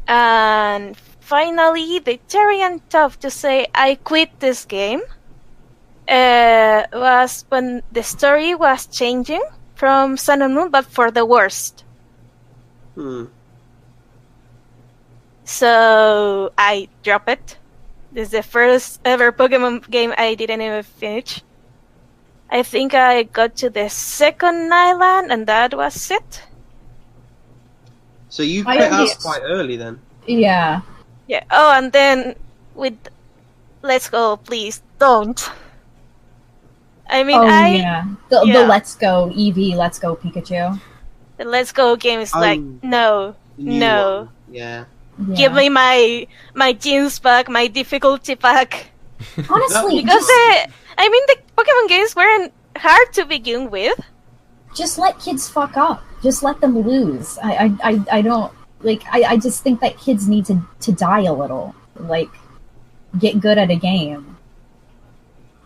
And finally, the cherry on top to say I quit this game was when the story was changing from Sun and Moon, but for the worst. So I dropped it. This is the first ever Pokemon game I didn't even finish. I think I got to the second island, and that was it. So you I quit don't out get- quite early then. Yeah. Yeah. Oh, and then with Let's Go, please don't. I mean, Yeah. The yeah. Let's Go Eevee, Let's Go Pikachu. The Let's Go game is like, no, The new no. one. Yeah. Yeah. Give me my genes back, my difficulty back. Honestly, Because the Pokemon games weren't hard to begin with. just let kids fuck up. Just let them lose. I don't like. I just think that kids need to die a little. Like, get good at a game.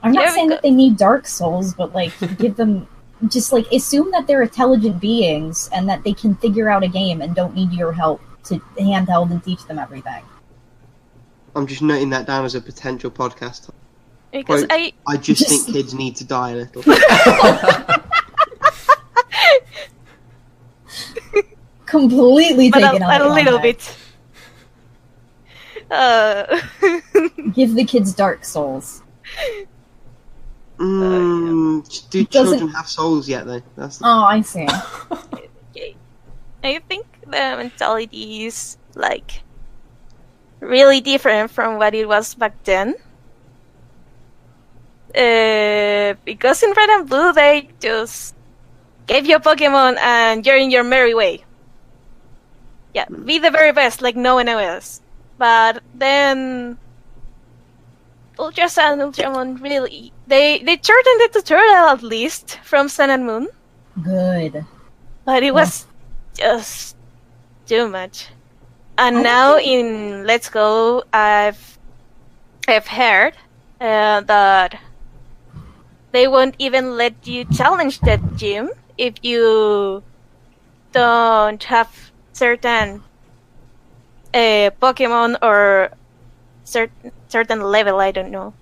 I'm not Yeah, saying that they need Dark Souls, but like, give them. Just like assume that they're intelligent beings and that they can figure out a game and don't need your help to handheld and teach them everything. I'm just noting that down as a potential podcast. Because Quote, I just think kids need to die a little. completely but taken out a of little context. bit. Give the kids Dark Souls. Do Doesn't- children have souls yet, though? That's the... Oh, I see. Okay. I think the mentality is like really different from what it was back then. Because in Red and Blue they just gave you a Pokemon and you're in your merry way. Yeah, be the very best like no one else. But then Ultra Sun and Ultramon really they shortened the tutorial at least from Sun and Moon. Good. But it was just too much. And now in Let's Go, I've heard that they won't even let you challenge that gym if you don't have certain Pokemon or certain level. I don't know.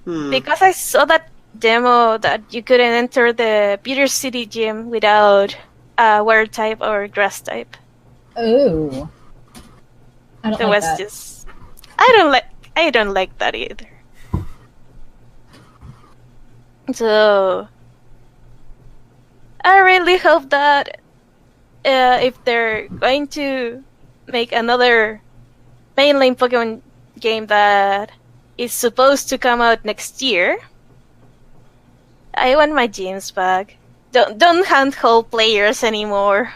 Because I saw that demo that you couldn't enter the Peter City gym without a water type or grass type. Oh. I don't It like was that. just I don't like that either. So I really hope that if they're going to make another mainline Pokemon game that is supposed to come out next year, I want my gyms back. Don't handhold players anymore.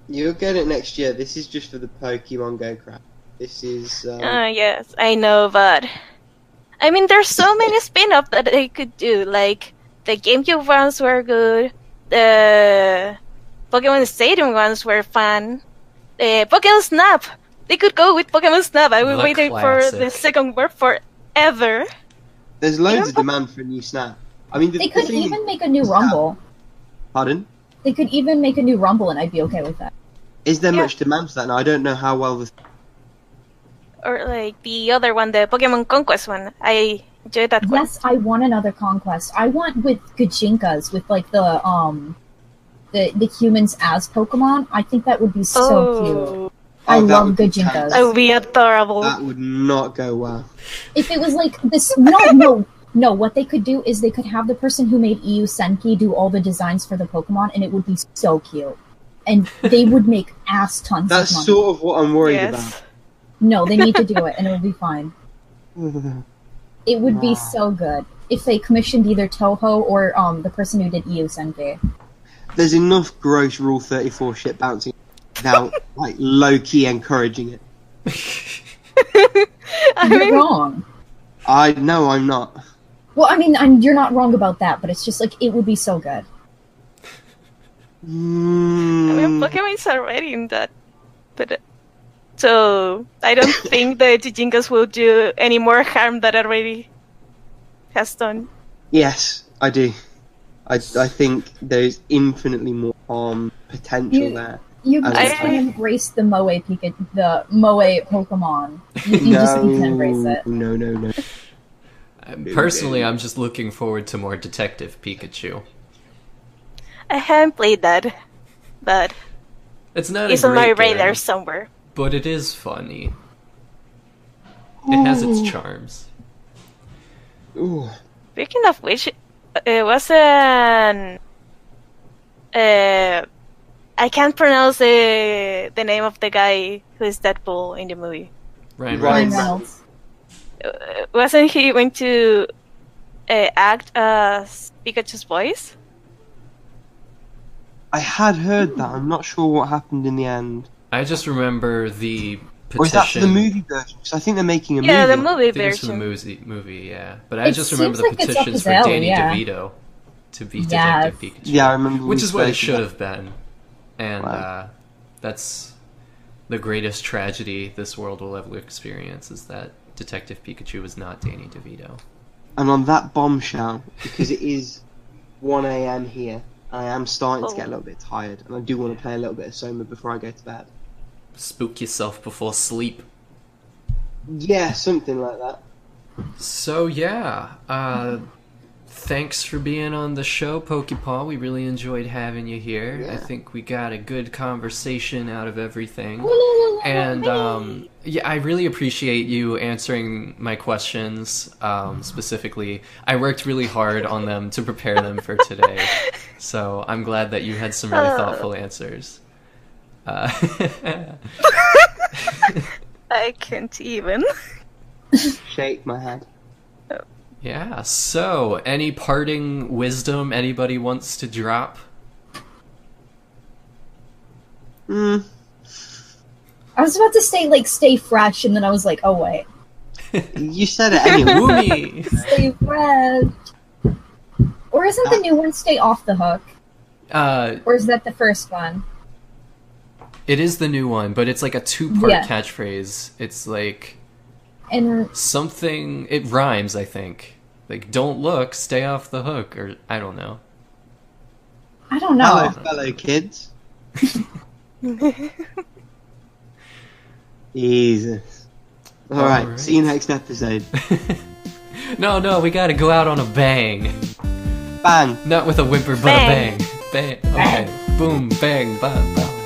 You'll get it next year. This is just for the Pokemon Go crap. This is... Yes, I know, but I mean, there's so many spin-offs that they could do. Like the GameCube ones were good. The Pokemon Stadium ones were fun. Pokemon Snap. They could go with Pokemon Snap. I've been The waiting classic. for the second word forever. There's loads of demand for a new Snap. I mean, They could even make a new Rumble. Pardon? They could even make a new Rumble, and I'd be okay with that. Is there Yeah. much demand for that? Now, I don't know how well the... Or like the other one, the Pokemon Conquest one. I enjoyed that one. Yes, I want another conquest. I want with Gajinkas, with like the humans as Pokemon. I think that would be so cute. I that love would be Gajinkas. terrible. That would be adorable. That would not go well. If it was like this, no. What they could do is they could have the person who made EU Senki do all the designs for the Pokemon, and it would be so cute. And they would make ass tons That's of money. sort of what I'm worried Yes. No, they need to do it, and it would be fine. about. It would be Wow. so good if they commissioned either Toho or the person who did EU Senki. There's enough gross Rule 34 shit bouncing without, like, low-key encouraging it. You're wrong. No, I'm not. Well, I mean, you're not wrong about that, but it's just like it would be so good. I mean, Pokemon is already in that, but so I don't think the Jijinkas will do any more harm that it already has done. Yes, I do. I think there's infinitely more potential there. You I just like can embrace the Moe Pokemon. You just need to embrace it. No. Personally, I'm just looking forward to more Detective Pikachu. I haven't played that, but It's not it's a on my great radar game, somewhere. but it is funny. It has its charms. Ooh. Speaking of which, it was an I can't pronounce the name of the guy who is Deadpool in the movie. Ryan Ryan Reynolds. Reynolds. Wasn't he going to act as Pikachu's voice? I had heard that. I'm not sure what happened in the end. I just remember the petition. Or is that for the movie version? Because I think they're making a movie. Yeah, the movie I think it's for the version. movie, yeah. But I It just remember the seems like it's up petitions his for alley, Danny yeah. DeVito to be Yes. Detective Pikachu. Yeah, I remember. Which we is what it spoke should about- have been. And Wow. that's the greatest tragedy this world will ever experience, is that Detective Pikachu was not Danny DeVito. And on that bombshell, because it is 1 a.m. here, I am starting to get a little bit tired, and I do want to play a little bit of Soma before I go to bed. Spook yourself before sleep. Yeah, something like that. So yeah, thanks for being on the show, Pokepaw. We really enjoyed having you here. Yeah. I think we got a good conversation out of everything. And yeah, I really appreciate you answering my questions. Specifically, I worked really hard on them to prepare them for today. So I'm glad that you had some really thoughtful answers. I can't even. Shake my head. Yeah, so any parting wisdom anybody wants to drop? I was about to say, like, stay fresh, and then I was like, oh, wait. You said it anyway. Woomy! Stay fresh. Or isn't the new one stay off the hook? Or is that the first one? It is the new one, but it's like a two-part Yeah. catchphrase. It's like And something... It rhymes, I think. Like, don't look, stay off the hook, or I don't know. I don't know. Hello, fellow kids. Jesus. Alright, see you next episode. No, we gotta go out on a bang. Bang. Not with a whimper, but Bang. a bang. Bang. Okay. Boom, bang, bang, bang.